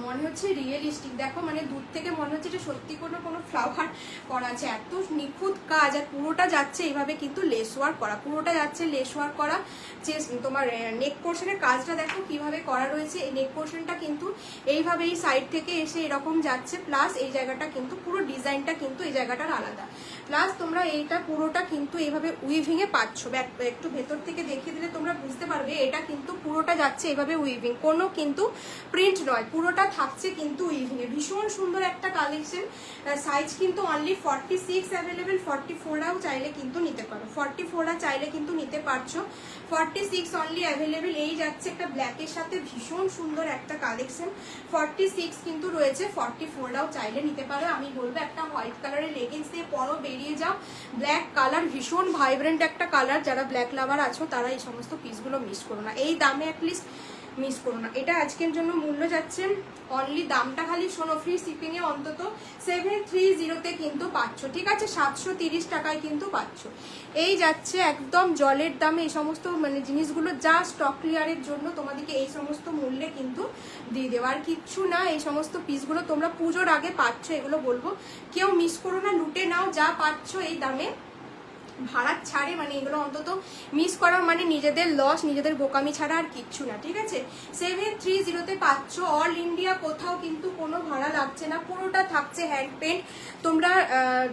মনে হচ্ছে রিয়েলিস্টিক, দেখো মানে দূর থেকে মনে হচ্ছে যে সত্যি কোনো ফ্লাওয়ার করা আছে, এত নিখুঁত কাজ। আর পুরোটা যাচ্ছে এইভাবে কিন্তু লেস ওয়ার্ক করা, পুরোটা যাচ্ছে লেস ওয়ার্ক করা। তোমার নেক পোর্শনের কাজটা দেখো কিভাবে করা রয়েছে, এই নেক পোর্শনটা কিন্তু এইভাবে এই সাইড থেকে এসে এরকম যাচ্ছে, প্লাস এই জায়গাটা কিন্তু পুরো ডিজাইনটা কিন্তু এই জায়গাটার আলাদা, প্লাস তোমরা এইটা পুরোটা কিন্তু এইভাবে উইভিংয়ে পাচ্ছ। একটু ভেতর থেকে দেখিয়ে দিলে তোমরা বুঝতে পারবে, এটা কিন্তু পুরোটা যাচ্ছে এইভাবে উইভিং, কোনো কিন্তু প্রিন্ট নয়, পুরোটা থাকছে কিন্তু উইভিংয়ে। ভীষণ সুন্দর একটা কালেকশন। সাইজ কিন্তু অনলি 46 অ্যাভেলেবেল, 44 চাইলে কিন্তু নিতে পারো, 44 চাইলে কিন্তু নিতে পারছো, 46 অনলি অ্যাভেলেবেল। এই যাচ্ছে একটা ব্ল্যাকের সাথে ভীষণ সুন্দর একটা কালেকশন, 46 কিন্তু রয়েছে, 44 চাইলে নিতে পারো। আমি বলবো একটা হোয়াইট কালারের লেগিংস দিয়ে পরো, বেরিয়ে যাও। ব্ল্যাক কালার ভীষণ ভাইব্রেন্ট একটা কালার, যারা ব্ল্যাক লাভার আছো তারা এই সমস্ত পিসগুলো মিস করো না, এই দামে অ্যাটলিস্ট মিস করো না। এটা আজকের জন্য মূল্য যাচ্ছে অনলি, দামটা খালি শোনো, ফ্রি শিপিং এ অন্তত 730 কিন্তু পাচ্ছ, ঠিক আছে? 730 টাকায় কিন্তু পাচ্ছ। এই যাচ্ছে একদম জলের দামে এই সমস্ত মানে জিনিসগুলো, যা স্টক ক্লিয়ারের জন্য তোমাদেরকে এই সমস্ত মূল্যে কিন্তু দিয়ে দেওয়া, আর কিচ্ছু না। এই সমস্ত পিসগুলো তোমরা পুজোর আগে পাচ্ছ, এগুলো বলবো কেউ মিস করো না, লুটে নাও যা পাচ্ছ এই দামে, ভাড়া ছাড়ে, মানে এগুলো অন্তত মিস করা মানে নিজেদের লস, নিজেদের বোকামি ছাড়া আর কিচ্ছু না, ঠিক আছে? 730 পাচ্ছ, অল ইন্ডিয়া, কোথাও কিন্তু কোনো ভাড়া লাগছে না, পুরোটা থাকছে হ্যান্ড পেন্ট। তোমরা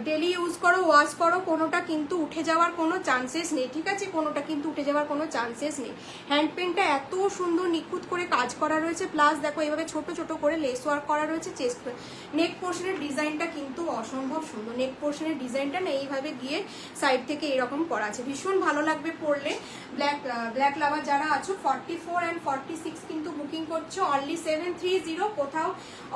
ডেলি ইউজ করো, ওয়াশ করো, কোনোটা কিন্তু উঠে যাওয়ার কোনো চান্সেস নেই, ঠিক আছে? কোনোটা কিন্তু উঠে যাওয়ার কোনো চান্সেস নেই। হ্যান্ড পেন্টটা এত সুন্দর নিখুঁত করে কাজ করা রয়েছে, প্লাস দেখো এইভাবে ছোট ছোট করে লেস ওয়ার্ক করা রয়েছে। চেস্ট নেক পোর্শনের ডিজাইনটা কিন্তু অসম্ভব সুন্দর, নেক পোর্শনের ডিজাইনটা না এইভাবে গিয়ে সাইড থেকে এরকম করা আছে, ভীষণ ভালো লাগবে পরলে। ব্ল্যাক লাভার যারা আছো 44 and 46 কিন্তু বুকিং করছো, অনলি 730, কোথাও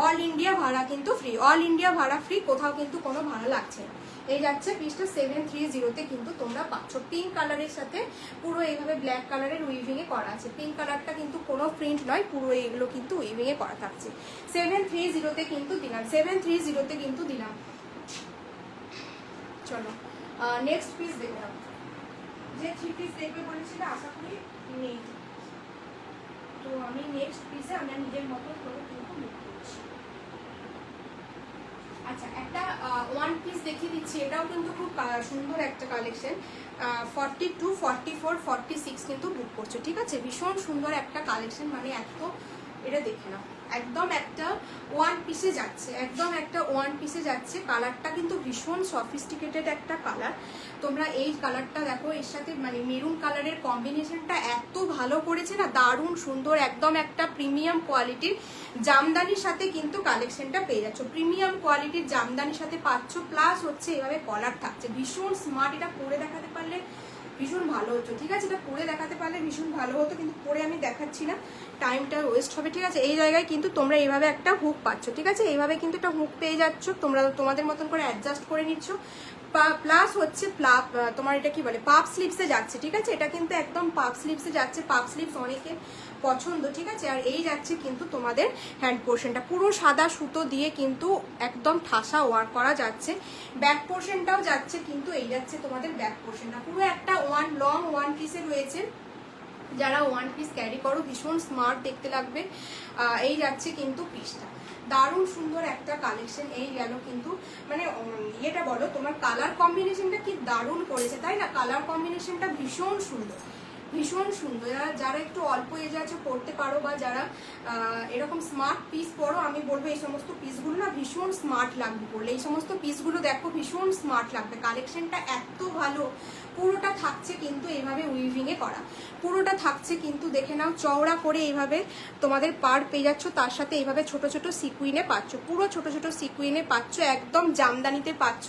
অল ইন্ডিয়া ভাড়া কিন্তু ফ্রি, অল ইন্ডিয়া ভাড়া ফ্রি, কোথাও কিন্তু কোনো ভাড়া লাগছে না। এই যাচ্ছে পিসটা 730 কিন্তু তোমরা পাচ্ছ, পিঙ্ক কালারের সাথে পুরো এইভাবে ব্ল্যাক কালারের উইভিং এ করা আছে। পিঙ্ক কালারটা কিন্তু কোনো প্রিন্ট নয়, পুরো এইগুলো কিন্তু উইভিং এ করা থাকছে। 730 কিন্তু দিলাম, 730 কিন্তু দিলাম। চলো নেক্সট পিস দেখলাম, যে 3 পিস দেখবে বলেছিল, আশা করি নেই, তো আমি নেক্সট পিসে আমরা নিজের মতো করে কিন্তু লুক করছি। আচ্ছা একটা ওয়ান পিস দেখিয়ে দিচ্ছি, এটাও কিন্তু খুব সুন্দর একটা কালেকশন, 42, 44, 46 কিন্তু বুক করছো, ঠিক আছে? ভীষণ সুন্দর একটা কালেকশন, মানে এত, এটা দেখে নাও, একদম একটা ওয়ান পিসে যাচ্ছে, একদম একটা ওয়ান পিসে যাচ্ছে। কালারটা কিন্তু ভীষণ সফিস্টিকেটেড একটা কালার, তোমরা এই কালারটা দেখো, এর সাথে মানে মেরুন কালারের কম্বিনেশনটা এত ভালো করেছে না, দারুণ সুন্দর, একদম একটা প্রিমিয়াম কোয়ালিটির জামদানির সাথে কিন্তু কালেকশনটা পেয়ে যাচ্ছ, প্রিমিয়াম কোয়ালিটির জামদানির সাথে পাচ্ছ, প্লাস হচ্ছে এভাবে কলার থাকছে, ভীষণ স্মার্ট। এটা পরে দেখাতে পারলে ভীষণ ভালো হতো, ঠিক আছে? এটা পরে দেখাতে পারলে ভীষণ ভালো হতো, কিন্তু পরে আমি দেখাচ্ছি না, টাইমটা ওয়েস্ট হবে, ঠিক আছে? এই জায়গায় কিন্তু তোমরা এইভাবে একটা হুক পাচ্ছ, ঠিক আছে? এইভাবে কিন্তু একটা হুক পেয়ে যাচ্ছ, তোমরা তোমাদের মতন করে অ্যাডজাস্ট করে নিচ্ছ, প্লাস হচ্ছে তোমার এটা কি বলে পাপ স্লিপসে যাচ্ছে, ঠিক আছে? এটা কিন্তু একদম পাপ স্লিপসে যাচ্ছে, পাপ স্লিপস অনেকের পছন্দ, ঠিক আছে? আর এই যাচ্ছে কিন্তু তোমাদের হ্যান্ড পোর্শনটা পুরো সাদা সুতো দিয়ে কিন্তু একদম ঠাসা ওয়ার্ক করা যাচ্ছে। ব্যাক পোর্শনটাও যাচ্ছে কিন্তু এই যাচ্ছে তোমাদের ব্যাক পোর্শনটা পুরো একটা ওয়ান পিসে রয়েছে। যারা ওয়ান পিস ক্যারি করো ভীষণ স্মার্ট দেখতে লাগবে। এই যাচ্ছে কিন্তু পিসটা, দারুণ সুন্দর একটা কালেকশন। এই গেল কিন্তু মানে ইয়েটা বলো, তোমার কালার কম্বিনেশনটা কি দারুণ করেছে, তাই না? কালার কম্বিনেশনটা ভীষণ সুন্দর, ভীষণ সুন্দর। যারা একটু অল্প এজে আছে পড়তে পারো, বা যারা এরকম স্মার্ট পিস পরো, আমি বলবো এই সমস্ত পিসগুলো না ভীষণ স্মার্ট লাগবে পরলে। এই সমস্ত পিসগুলো দেখো ভীষণ স্মার্ট লাগবে। কালেকশনটা এত ভালো, পুরোটা থাকছে কিন্তু এইভাবে উইভিংয়ে করা, পুরোটা থাকছে কিন্তু দেখে নাও চওড়া করে এইভাবে তোমাদের পার পেয়ে যাচ্ছ, তার সাথে এইভাবে ছোট ছোট সিকুইনে পাচ্ছ, পুরো ছোট ছোট সিকুইনে পাচ্ছ, একদম জামদানিতে পাচ্ছ।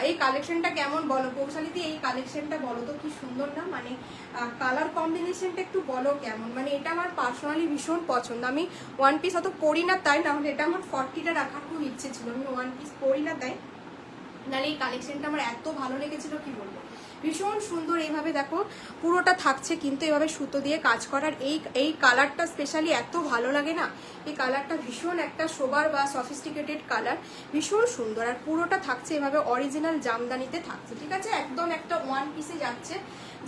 এই কালেকশনটা কেমন বলো পৌশালিদি? এই কালেকশনটা বলো তো কি সুন্দর না? মানে কালার কম্বিনেশনটা একটু বলো কেমন? মানে এটা আমার পার্সোনালি ভীষণ পছন্দ। আমি ওয়ান পিস অত পরি না, তাই না? এটা আমার 40টা রাখার খুব ইচ্ছে ছিল, আমি ওয়ান পিস পরি না তাই, নাহলে এই কালেকশনটা আমার এত ভালো লেগেছিল কি বলবো। ভীষণ সুন্দর এইভাবে দেখো পুরোটা থাকছে কিন্তু এভাবে সুতো দিয়ে কাজ করার। এই কালারটা স্পেশালি এত ভালো লাগে না, এই কালারটা ভীষণ একটা সোবার বা সফিস্টিকেটেড কালার, ভীষণ সুন্দর। আর পুরোটা থাকছে এভাবে অরিজিনাল জামদানিতে থাকছে, ঠিক আছে? একদম একটা ওয়ান পিসে যাচ্ছে।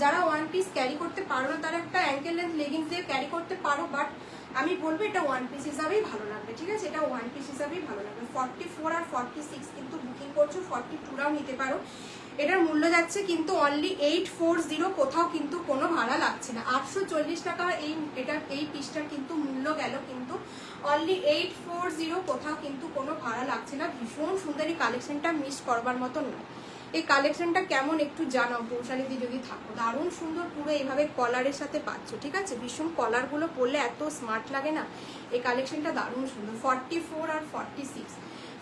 যারা ওয়ান পিস ক্যারি করতে পারো না তারা একটা অ্যাঙ্কেল লেন্থ লেগিংস দিয়ে ক্যারি করতে পারো, বাট আমি বলবো এটা ওয়ান পিস হিসাবেই ভালো লাগবে, ঠিক আছে? এটা ওয়ান পিস হিসাবেই ভালো লাগবে। 44 আর 46 কিন্তু বুকিং করছো, 42টাও নিতে পারো। এটার মূল্য যাচ্ছে কিন্তু অনলি 840, কোথাও কিন্তু কোনো ভাড়া লাগছে না। 840 টাকা এই পিসটার কিন্তু মূল্য গেল কিন্তু অনলি 840, কোথাও কিন্তু কোনো ভাড়া লাগছে না। ভীষণ সুন্দর এই কালেকশনটা, মিস করবার মতন না। এই কালেকশনটা কেমন একটু জানাও পৌশালিদি যদি থাকো। দারুণ সুন্দর, পুরো এইভাবে কলারের সাথে পাচ্ছ, ঠিক আছে? ভীষণ কলারগুলো পরলে এত স্মার্ট লাগে না। এই কালেকশনটা দারুণ সুন্দর। 44 আর 46,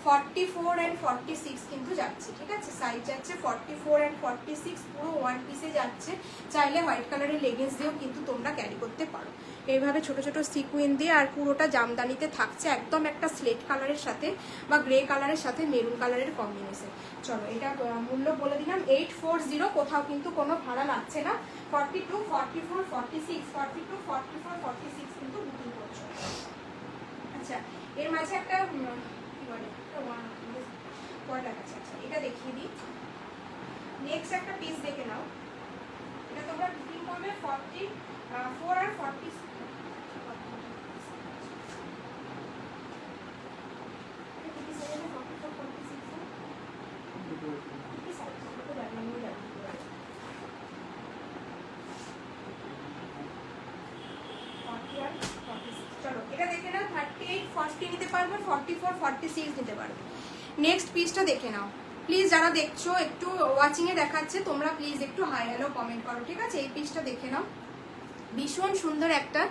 44 and 46 কিন্তু যাচ্ছে, ঠিক আছে? সাইজ যাচ্ছে 44 and 46, পুরো ওয়ান পিসে যাচ্ছে। চাইলে হোয়াইট কালারের লেগিংস দিয়েও কিন্তু তোমরা ক্যারি করতে পারো, এইভাবে ছোট ছোট সিকুইন দিয়ে। আর পুরোটা জামদানিতে থাকছে, একদম একটা স্লেট কালারের সাথে বা গ্রে কালারের সাথে মেরুন কালারের কম্বিনেশন। চলো এটা মূল্য বলে দিলাম 840, কোথাও কিন্তু কোনো ভাড়া লাগছে না। 42, 44, 46, 42, 44, 46 কিন্তু বুকিং করছো। আচ্ছা, এর মাঝে একটা এটা দেখিয়ে দিই। নেক্সট একটা পিস দেখে নাও, এটা তোমরা বুকিং করবে 44 আর 46। চলো এটা দেখে নাও, 38, 40 নিতে পারবে, 44, 46 নিতে পারবে। নেক্সট পিসটা দেখে নাও প্লিজ। যারা দেখছো একটু ওয়াচিংয়ে দেখাচ্ছে, তোমরা প্লিজ একটু হাই হ্যালো কমেন্ট করো, ঠিক আছে? এই পিসটা দেখে নাও, ভীষণ সুন্দর একটা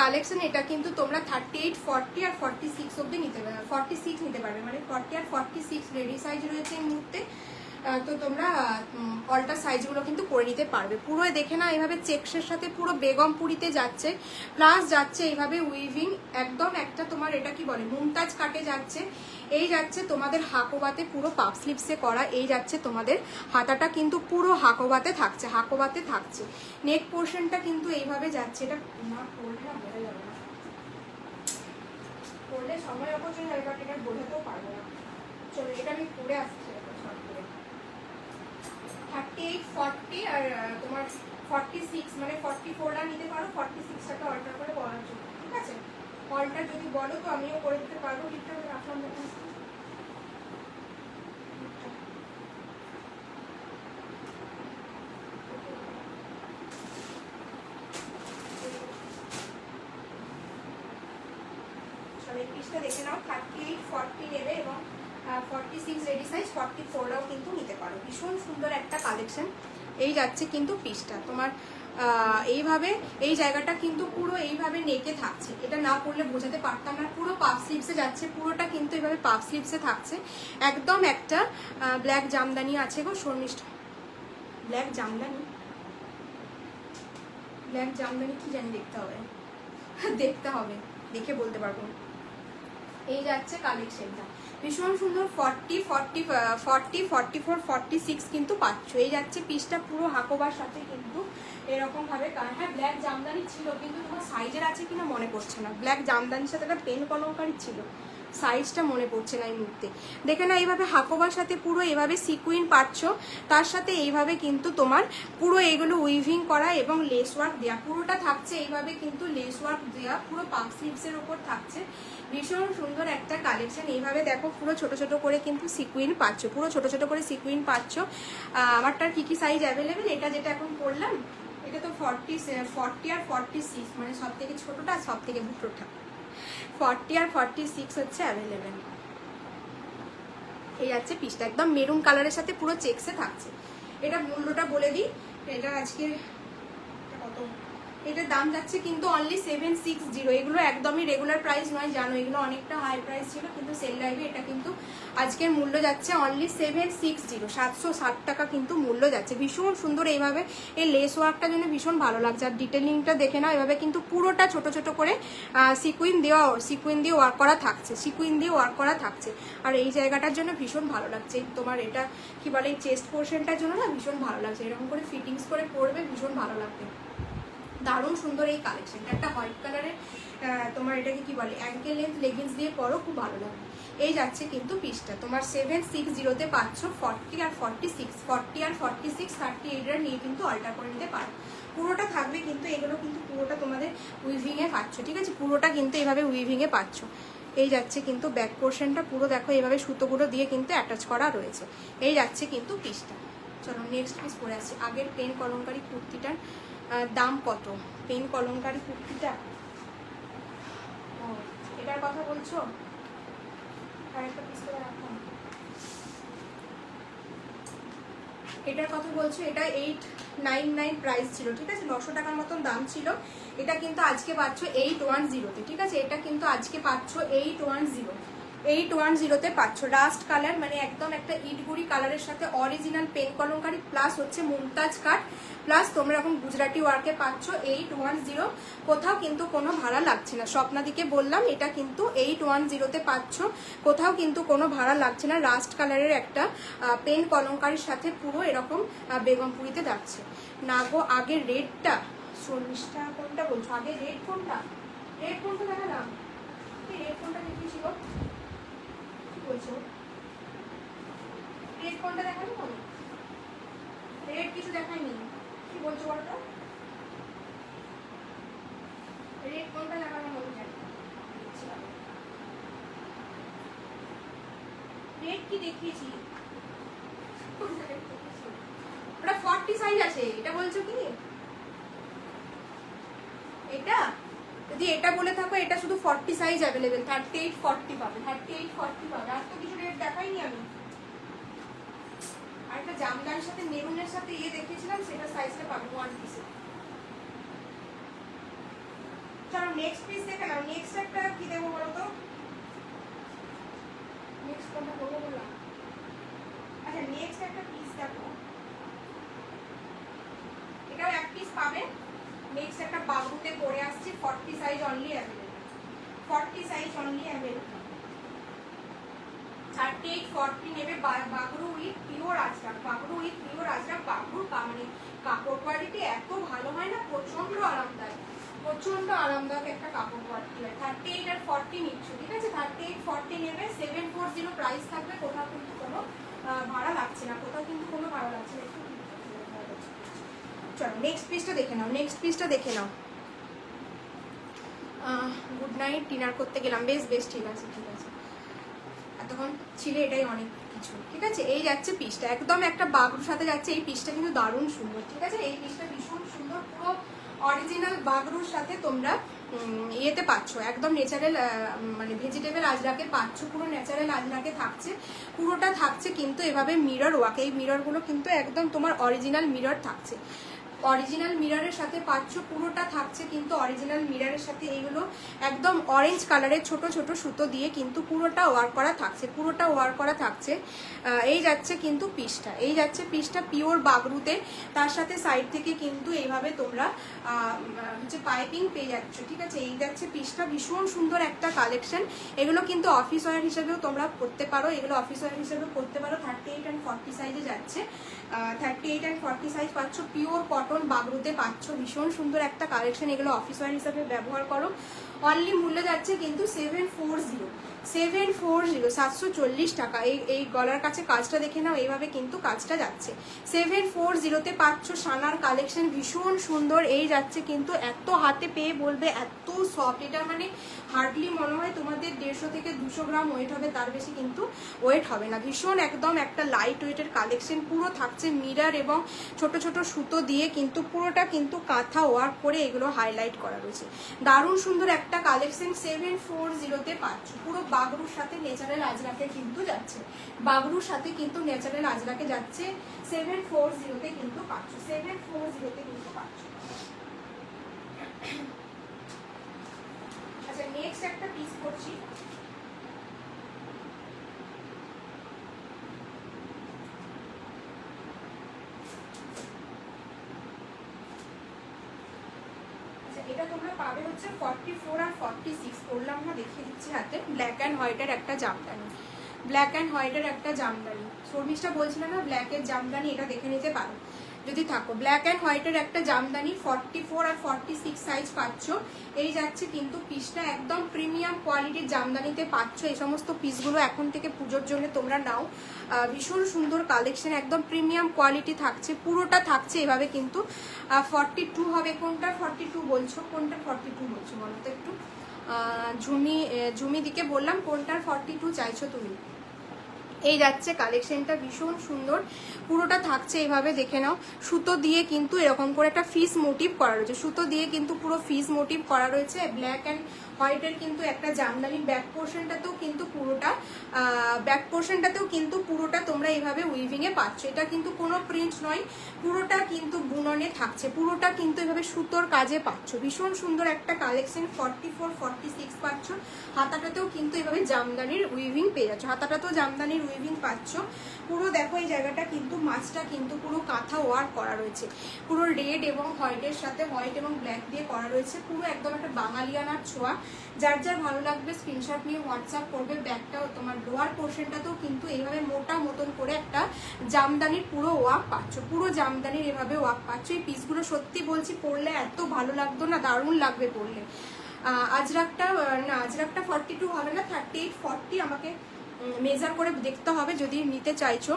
কালেকশন। এটা কিন্তু তোমরা 38, 40 আর 46 অব্দি নিতে পারবে, 46 নিতে পারবে, মানে 40 আর 46 রেডি সাইজ রয়েছে এই মুহূর্তে। তো তোমরা অল্টার সাইজগুলো কিন্তু করে নিতে পারবে। পুরো দেখে না এইভাবে চেক্সের সাথে পুরো বেগমপুরিতে যাচ্ছে, প্লাস যাচ্ছে এইভাবে উইভিং, একদম একটা তোমার এটা কি বলে মুমতাজ কাটে যাচ্ছে। এই যাচ্ছে তোমাদের হাকোবাতে পুরো পাপ স্লিপসে করা। এই যাচ্ছে তোমাদের হাতাটা কিন্তু পুরো হাকোবাতে থাকছে, হাকোবাতে থাকছে। নেক পোর্শনটা কিন্তু এইভাবে যাচ্ছে। এটা না করলে না বোঝা যাবে না, করলে সময় অপচয় হয়, বাট এটা বোঝাতেও পারবো না। চলো এটা আমি করে আসছি। 38, 40 আর তোমার 46, মানে 44টা নিতে পারো, 46টাকে অল্টার করে বলার জন্য, ঠিক আছে? অল্টার যদি বলো তো আমিও করে দিতে পারবো। ঠিকঠাক রাখলাম দেখুন, এই পিসটা দেখে নাও। 38, 40 নেবে এবং 46 রেডি সাইজ, 44টাও কিন্তু নিতে পারো। ভীষণ সুন্দর একটা কালেকশন। এই যাচ্ছে কিন্তু পিসটা তোমার এইভাবে, এই জায়গাটা কিন্তু পুরো এইভাবে নেকে থাকছে। এটা না পরলে বোঝাতে পারতাম না। পুরো পাফ স্লিভসে যাচ্ছে, পুরোটা কিন্তু এইভাবে পাফ স্লিভসে থাকছে। একদম একটা ব্ল্যাক জামদানি আছে গো, শর্মিষ্ঠ ব্ল্যাক জামদানি, ব্ল্যাক জামদানি কি জানি, দেখতে হবে দেখতে হবে, দেখে বলতে পারবো। এই যাচ্ছে কালেকশনটা, ভীষণ সুন্দর। 40, 40, 40, 44, 46 কিন্তু পাচ্ছ। এই যাচ্ছে পিসটা পুরো হাকোবার সাথে কিন্তু এরকম ভাবে। হ্যাঁ ব্ল্যাক জামদানি ছিল, কিন্তু তোমার সাইজের আছে কিনা মনে পড়ছে না। ব্ল্যাক জামদানির সাথে একটা পেন কলমকারি ছিল, সাইজটা মনে পড়ছে না এই মুহূর্তে। দেখে না এইভাবে হাকোবার সাথে পুরো এভাবে সিকুইন পাচ্ছ, তার সাথে এইভাবে কিন্তু তোমার পুরো এগুলো উইভিং করা এবং লেস ওয়ার্ক দেওয়া, পুরোটা থাকছে এইভাবে কিন্তু লেস ওয়ার্ক দেওয়া, পুরো পাফ স্লিভসের উপর থাকছে। ভীষণ সুন্দর একটা কালেকশন। এইভাবে দেখো পুরো ছোট ছোট করে কিন্তু সিকুইন পাচ্ছ, পুরো ছোট ছোট করে সিকুইন পাচ্ছ। আমারটার কি কি সাইজ অ্যাভেলেবেল, এটা যেটা এখন পরলাম এটা তো 40 আর 46, মানে সব থেকে ছোটটা সব থেকে বুটোটা। 40 আর 46 হচ্ছে অ্যাভেলেবেল। এই যাচ্ছে পিসটা একদম মেরুন কালারের সাথে পুরো চেকসে থাকছে। এটা মূল্যটা বলে দিই, এটা আজকে কত, এটার দাম যাচ্ছে কিন্তু অনলি 760। এগুলো একদমই রেগুলার প্রাইস নয়, জানো এগুলো অনেকটা হাই প্রাইস ছিল, কিন্তু সেল লাইভে এটা কিন্তু আজকের মূল্য যাচ্ছে অনলি 760, 760 টাকা কিন্তু মূল্য যাচ্ছে। ভীষণ সুন্দর এইভাবে এই লেস ওয়ার্কটার জন্য ভীষণ ভালো লাগছে। আর ডিটেলিংটা দেখে নাও, এভাবে কিন্তু পুরোটা ছোট ছোট করে সিকুইন দিয়ে ওয়ার্ক করা থাকছে, সিকুইন দিয়ে ওয়ার্ক করা থাকছে। আর এই জায়গাটার জন্য ভীষণ ভালো লাগছে, তোমার এটা কি বলে এই চেস্ট পোর্শনটার জন্য না ভীষণ ভালো লাগছে। এরকম করে ফিটিংস করে পরবে ভীষণ ভালো লাগবে। দারুণ সুন্দর এই কালেকশনটা, একটা হোয়াইট কালারের তোমার এটাকে কি বলে অ্যাঙ্কেল লেন্থ লেগিংস দিয়ে পরো, খুব ভালো লাগবে। এই যাচ্ছে কিন্তু পিসটা তোমার 760-তে পাচ্ছ 40 আর 46, 40 আর 46, 38 নিয়ে কিন্তু অল্টার করে নিতে পারো। পুরোটা থাকবে কিন্তু, এগুলো কিন্তু পুরোটা তোমাদের উইভিংয়ে পাচ্ছ, ঠিক আছে, পুরোটা কিন্তু এইভাবে উইভিংয়ে পাচ্ছ। এই যাচ্ছে কিন্তু ব্যাক পোর্শনটা পুরো দেখো এইভাবে সুতোগুলো দিয়ে কিন্তু অ্যাটাচ করা রয়েছে। এই যাচ্ছে কিন্তু পিসটা। চলো নেক্সট পিস পরে আসছি। আগের পেন কলমকারি কুর্তিটার দাম কত? পেন কলমকারি কুর্তিটা, এটার কথা বলছো? আরেকটা পিস করে রাখো। এটার কথা বলছো? এটা 899 প্রাইস ছিল, ঠিক আছে, 900 টাকার মতন দাম ছিল। এটা কিন্তু আজকে পাচ্ছ 810-তে, ঠিক আছে, এটা কিন্তু আজকে পাচ্ছ 810-তে পাচ্ছ। রাস্ট কালার, মানে একদম একটা ইটগুড়ি কালারের সাথে অরিজিনাল পেন কলমকারি প্লাস হচ্ছে মুমতাজ কাট প্লাস তোমরা এখন গুজরাটি ওয়ার্কে পাচ্ছ 810। কোথাও কিন্তু কোনো ভাড়া লাগছে না। স্বপ্নাদিকে বললাম এটা কিন্তু 810-তে পাচ্ছ, কোথাও কিন্তু কোনো ভাড়া লাগছে না। রাস্ট কালারের একটা পেন কলমকারির সাথে পুরো এরকম বেগমপুরিতে যাচ্ছে না গো। আগের রেডটা 40টা, কোনটা বলছো? আগে রেড কোনটা? রেড কোনটা দেখালাম? রেড কোনটা দেখিয়েছিল? কি বলছো? রেড কোনটা দেখালি? রেড কিছু দেখায়নি। কি বলছো বলতো? রেড কোনটা দেখানো মনে যায়? রেড কি দেখিয়েছি? ওটা 40 সাইজ আছে, এটা বলছো কি? এটা যদি এটা বলে থাকো, এটা শুধু 40 সাইজ অ্যাভেলেবেল, 38, 40 পাবে, 38, 40 পাবে। আর তো কিছু রেট দেখাইনি আমি। আর একটা জামদানির সাথে মেরুনের সাথে দেখিয়েছিলাম, সেটা সাইজটা পাবে 1 পিসে। চলো নেক্সট পিস দেখে নাও। নেক্সট একটা কি দেবো বলো তো? নেক্সট কোনটা করবো বললাম? আচ্ছা নেক্সট একটা পিস দেখো, এটাও এক পিস পাবে। নেক্সট একটা বাবুতে পরে আসছি, 40 size only available, 40 size only available. 38, 40 নেবে। Bagru with pure Ajrak, Bagru with pure Ajrak. বাগরুর মানে কাপড় কোয়ালিটি এত ভালো হয় না, প্রচন্ড আরামদায়ক, প্রচন্ড আরামদায়ক একটা কাপড় কোয়ালিটি হয়। 38 আর 40 নিচ্ছ, ঠিক আছে, 38, 40 নেবে। 740 প্রাইস থাকবে। কোথাও কিন্তু কোনো ভাড়া লাগছে না, কোথাও কিন্তু কোনো ভাড়া লাগছে না। চলো নেক্সট পিসটা দেখে নাও, নেক্সট পিসটা দেখে নাও। গুড নাইট, ডিনার করতে গেলাম। বেশ বেশ, ঠিক আছে ঠিক আছে, এতক্ষণ ছিল এটাই অনেক কিছু, ঠিক আছে। এই যাচ্ছে পিসটা, একদম একটা বাগরুর সাথে যাচ্ছে। এই পিসটা কিন্তু দারুণ সুন্দর, ঠিক আছে, এই পিসটা ভীষণ সুন্দর। পুরো অরিজিনাল বাগরুর সাথে তোমরা ইয়েতে পাচ্ছ, একদম ন্যাচারাল মানে ভেজিটেবল আজরাকে পাচ্ছ। পুরো ন্যাচারাল আজরাকে থাকছে, পুরোটা থাকছে কিন্তু এভাবে মিরর ওয়ার্ক। এই মিররগুলো কিন্তু একদম তোমার অরিজিনাল মিরর থাকছে। অরিজিনাল মিররের সাথে পাচ্ছ, পুরোটা থাকছে কিন্তু অরিজিনাল মিররের সাথে। এইগুলো একদম অরেঞ্জ কালারের ছোট ছোট সুতো দিয়ে কিন্তু পুরোটা ওয়ার করা থাকছে, পুরোটা ওয়ার করা থাকছে। এই যাচ্ছে কিন্তু পিসটা, এই যাচ্ছে পিসটা পিওর বাগরুতে। তার সাথে সাইড থেকে কিন্তু এইভাবে তোমরা হচ্ছে পাইপিং পেয়ে যাচ্ছ, ঠিক আছে। এই যাচ্ছে পিসটা, ভীষণ সুন্দর একটা কালেকশন। এগুলো কিন্তু অফিস ওয়্যার হিসেবেও তোমরা করতে পারো, এগুলো অফিস ওয়্যার হিসেবেও করতে পারো। 38 and 40 সাইজে যাচ্ছে, 38 and 40 সাইজ পাচ্ছ, পিওর কটন বাগরুতে পাচ্ছ। ভীষণ সুন্দর একটা কালেকশন, এগুলো অফিস ওয়্যার হিসেবে ব্যবহার করো। অনলি মূল্য যাচ্ছে কিন্তু 740, 740 টাকা। এই গলার কাছে কাজটা দেখে নাও, এইভাবে কিন্তু কাজটা যাচ্ছে। 740-তে পাচ্ছ সানার কালেকশন, ভীষণ সুন্দর। এই যাচ্ছে কিন্তু, এত হাতে পেয়ে বলবে এত সফট, এটা মানে হার্ডলি মনে হয় তোমাদের 150 থেকে 200 গ্রাম ওয়েট হবে, তার বেশি কিন্তু ওয়েট হবে না। ভীষণ একদম একটা লাইট ওয়েটের কালেকশন, পুরো থাকছে মিরর এবং ছোট ছোট সুতো দিয়ে কিন্তু পুরোটা কিন্তু কাঁথা ওয়ার্ক করে এগুলো হাইলাইট করা রয়েছে। দারুণ সুন্দর একটা কালেকশন 740-তে পাচ্ছ। পুরো বাগরুর সাথে ন্যাচারাল আজরাকে কিন্তু যাচ্ছে, বাগরুর সাথে কিন্তু ন্যাচারাল আজরাকে যাচ্ছে। 740-তে কিন্তু পাচ্ছ, 740-তে কিন্তু পাচ্ছ। আচ্ছা, নেক্সট একটা পিস করছি। এটা তোমরা পাবে হচ্ছে 44 আর 46, করলাম না, দেখিয়ে দিচ্ছি হাতে। ব্ল্যাক অ্যান্ড হোয়াইটের একটা জামদানি, ব্ল্যাক অ্যান্ড হোয়াইটের একটা জামদানি। শর্মিষ্ঠা বলছিল না ব্ল্যাকের জামদানি, এটা দেখে নিতে পারো যদি থাকো। ব্ল্যাক অ্যান্ড হোয়াইটের একটা জামদানি, 44 আর 46 সাইজ পাচ্ছ। এই যাচ্ছে কিন্তু পিসটা, একদম প্রিমিয়াম কোয়ালিটির জামদানিতে পাচ্ছ। এই সমস্ত পিসগুলো এখন থেকে পুজোর জন্য তোমরা নাও, ভীষণ সুন্দর কালেকশন, একদম প্রিমিয়াম কোয়ালিটি থাকছে, পুরোটা থাকছে এভাবে কিন্তু। 42 হবে, কোনটা 42 বলছো, কোনটা 42 বলছো বলো তো একটু। ঝুমি দিকে বললাম কোনটার 42 চাইছো তুমি। এই যাচ্ছে কালেকশনটা, ভীষণ সুন্দর, পুরোটা থাকছে এইভাবে দেখে নাও। সুতো দিয়ে কিন্তু এরকম করে একটা ফিস মোটিভ করা রয়েছে, সুতো দিয়ে কিন্তু পুরো ফিস মোটিভ করা রয়েছে। ব্ল্যাক অ্যান্ড হোয়াইটের কিন্তু একটা জামদানি, ব্যাক পোর্শনটাতেও কিন্তু পুরোটা, ব্যাক পোর্শনটাতেও কিন্তু পুরোটা তোমরা এইভাবে উইভিংয়ে পাচ্ছ। এটা কিন্তু কোনো প্রিন্ট নয়, পুরোটা কিন্তু বুননে থাকছে, পুরোটা কিন্তু এভাবে সুতোর কাজে পাচ্ছ। ভীষণ সুন্দর একটা কালেকশন, 44 46 পাচ্ছ। হাতাটাতেও কিন্তু এভাবে জামদানির উইভিং পেয়ে যাচ্ছ, হাতাটাতেও জামদানির উইভিং পাচ্ছ। পুরো দেখো এই জায়গাটা কিন্তু মাছটা কিন্তু পুরো কাঁথা ওয়ার্ক করা রয়েছে, পুরো রেড এবং হোয়াইটের সাথে, হোয়াইট এবং ব্ল্যাক দিয়ে করা রয়েছে। পুরো একদম একটা বাঙালিয়ানার ছোঁয়া। যার যার ভালো লাগবে স্ক্রিনশট নিয়ে হোয়াটসঅ্যাপ করবে। ব্যাগটাও তোমার লোয়ার পোর্শনটাতেও কিন্তু এইভাবে মোটা মতন করে একটা জামদানির পুরো ওয়ার্ক পাচ্ছ, পুরো জামদানির এভাবে ওয়ার্ক পাচ্ছ। এই পিসগুলো সত্যি বলছি পরলে এত ভালো লাগতো না, দারুণ লাগবে পরলে। আজরাকটা না, আজরাকটা 42 হবে না, 38 40 আমাকে মেজার করে দেখতে হবে যদি নিতে চাইছো।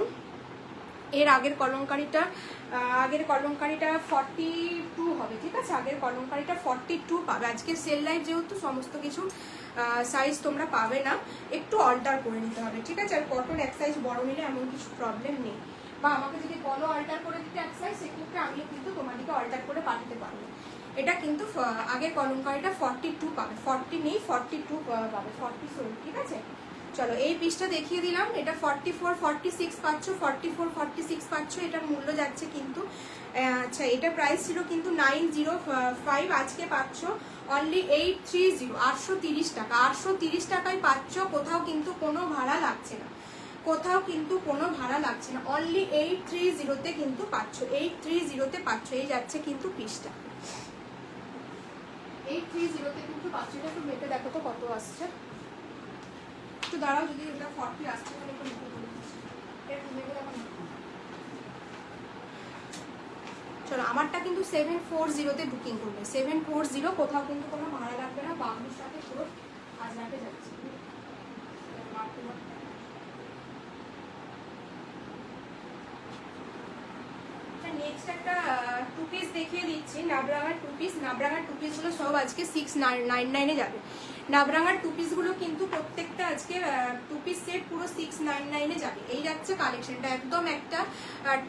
এর আগের কলমকারিটা 42 হবে, ঠিক আছে। আগের কলমকারিটা 42 পাবে। আজকে সেল লাইভ যেহেতু সমস্ত কিছু সাইজ তোমরা পাবে না, একটু অল্টার করে নিতে হবে, ঠিক আছে। আর কটন এক সাইজ বড় নিলে এমন কিছু প্রবলেম নেই, বা আমাকে যদি বলো অল্টার করে দিতে এক সাইজ, সেক্ষেত্রে আমিও কিন্তু তোমাদেরকে অল্টার করে পাঠাতে পারবো। এটা কিন্তু আগের কলমকারিটা 42 পাবে, 40 নেই, 42 পাবে, 40 ঠিক আছে। চলো এই পিসটা দেখিয়ে দিলাম, এটা 44 46 পাচ্ছ, 44 46 পাচ্ছ। এটার মূল্য যাচ্ছে কিন্তু, আচ্ছা এটা প্রাইস ছিল কিন্তু 905, আজকে পাচ্ছ অনলি 830, 830 টাকা। 830 টাকায় পাচ্ছ, কোথাও কিন্তু কোনো ভাড়া লাগছে না, কোথাও কিন্তু কোনো ভাড়া লাগছে না, অনলি 830-তে কিন্তু পাচ্ছ, 830-তে পাচ্ছ। এই যাচ্ছে কিন্তু পিসটা 830-তে কিন্তু পাচ্ছ। এটা একটু মেপে দেখো তো কত আসছে, একটু দাঁড়াও, যদি এটা 40 আসছে তাহলে একটু মেপে বলে দিচ্ছি। চলো আমারটা কিন্তু 740-তে বুকিং করবে, 740, কোথাও কিন্তু কোনো ভাড়া লাগবে না, বাংলার সাথে পুরো আজরাকে যাচ্ছে। নেক্সট একটা টু পিস দেখিয়ে দিচ্ছি, নাবরাঙার টু পিস। নাবরাঙার টু পিসগুলো সব আজকে 699-এ যাবে। নাবরাঙার টু পিসগুলো কিন্তু প্রত্যেকটা আজকে টু পিস সেট পুরো 699-এ যাবে। এই যাচ্ছে কালেকশনটা, একদম একটা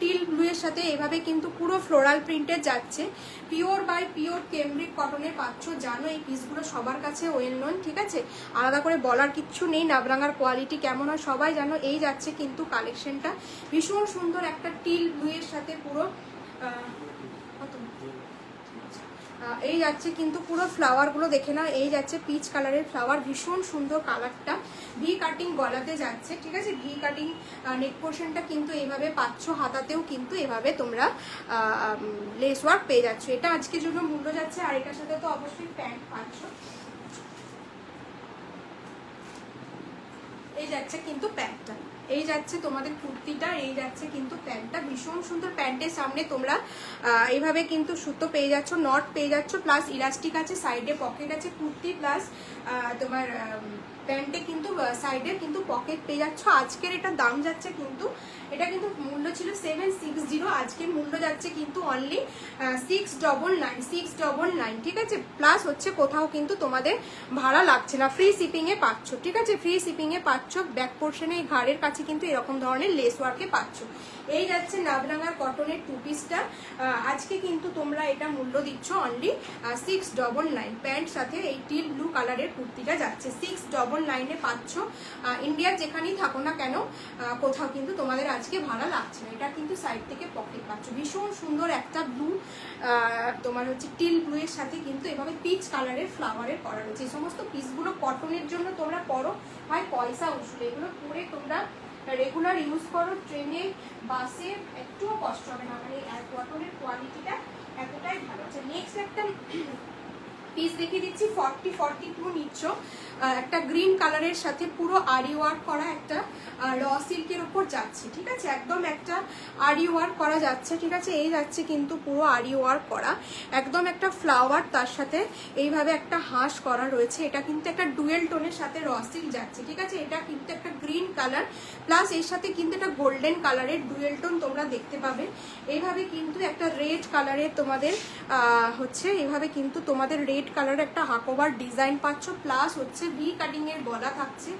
টিল ব্লুয়ের সাথে এভাবে কিন্তু পুরো ফ্লোরাল প্রিন্টের যাচ্ছে। পিওর বাই পিওর কেমব্রিক কটনের পাচ্ছ। জানো এই পিসগুলো সবার কাছে ওয়েল নোন, ঠিক আছে, আলাদা করে বলার কিচ্ছু নেই। নাবরাঙার কোয়ালিটি কেমন হয় সবাই জানো। এই যাচ্ছে কিন্তু কালেকশনটা, ভীষণ সুন্দর একটা টিল ব্লুয়ের সাথে পুরো কত এই যাচ্ছে কিন্তু পুরো ফ্লাওয়ারগুলো দেখে নাও, এই যাচ্ছে পিচ কালারের ফ্লাওয়ার, ভীষণ সুন্দর কালারটা। ভি কাটিং গলাতে যাচ্ছে, ঠিক আছে, ভি কাটিং নেক পোর্শনটা কিন্তু এইভাবে পাচ্ছ, হাতাতেও কিন্তু এভাবে তোমরা লেস ওয়ার্ক পেয়ে যাচ্ছ। এটা আজকের জন্য মূল্য যাচ্ছে, আর এটার সাথে তো অবশ্যই প্যান্ট পাচ্ছ। এই যাচ্ছে কিন্তু প্যান্টটা, এই যাচ্ছে তোমাদের কুর্তিটা, এই যাচ্ছে কিন্তু প্যান্টটা, ভীষণ সুন্দর। প্যান্টের সামনে তোমরা এইভাবে কিন্তু সুতো পেয়ে যাচ্ছ, নট পেয়ে যাচ্ছ, প্লাস ইলাস্টিক আছে, সাইডে পকেট আছে, কুর্তি প্লাস তোমার প্যান্টে কিন্তু সাইডে কিন্তু পকেট পেয়ে যাচ্ছ। আজকের এটা দাম যাচ্ছে কিন্তু, এটা কিন্তু মূল্য ছিল 760, আজকের মূল্য যাচ্ছে কিন্তু অনলি 699, ঠিক আছে। প্লাস হচ্ছে কোথাও কিন্তু তোমাদের ভাড়া লাগছে না, ফ্রি শিপিংয়ে পাচ্ছ, ঠিক আছে, ফ্রি শিপিংয়ে পাচ্ছ। ব্যাক পোর্শনে এই ঘাড়ের কাছে কিন্তু এরকম ধরনের লেস ওয়ার্কে পাচ্ছ। এই যাচ্ছে নাভরাঙ্গার কটনের 2 পিসটা, আজকে কিন্তু তোমরা এটা মূল্য দিচ্ছ অনলি 699। প্যান্ট সাথে এই টিল ব্লু কালারের কুর্তিটা যাচ্ছে 699-এ পাচ্ছ। ইন্ডিয়ার যেখানেই থাকো না কেন কোথাও কিন্তু তোমাদের আজকে ভাড়া লাগছে না। এটা কিন্তু সাইড থেকে পকেট পাচ্ছ, ভীষণ সুন্দর একটা ব্লু, তোমার হচ্ছে টিল ব্লু এর সাথে কিন্তু এভাবে পিচ কালারের ফ্লাওয়ারের করা রয়েছে। এই সমস্ত পিসগুলো কটনের জন্য তোমরা পরো, হয় পয়সা উসুল, এগুলো পরে তোমরা রেগুলার ইউজ করো, ট্রেনে বাসে একটুও কষ্ট হবে না, মানে কটনের কোয়ালিটিটা এতটাই ভালো আছে। নেক্সট একটা পিস দেখিয়ে দিচ্ছি, 40-42 নিচ্ছ, একটা গ্রিন কালারের সাথে পুরো আরি ওয়ার্ক করা একটা র সিল্কের উপর যাচ্ছে, ঠিক আছে, একদম একটা আরি ওয়ার্ক করা যাচ্ছে, ঠিক আছে। এই যাচ্ছে কিন্তু পুরো আরি ওয়ার্ক করা, একদম একটা ফ্লাওয়ার, তার সাথে এইভাবে একটা হাঁস করা রয়েছে। এটা কিন্তু একটা ডুয়েল টোনের সাথে র সিল্ক যাচ্ছে, ঠিক আছে। এটা কিন্তু একটা গ্রিন কালার, প্লাস এর সাথে কিন্তু একটা গোল্ডেন কালারের ডুয়েল টোন তোমরা দেখতে পাবে। এইভাবে কিন্তু একটা রেড কালারের তোমাদের হচ্ছে, এইভাবে কিন্তু তোমাদের রেড কালারের একটা হাকোভার ডিজাইন পাচ্ছ, প্লাস হচ্ছে ভি কাটিং এর গলা থাকছে।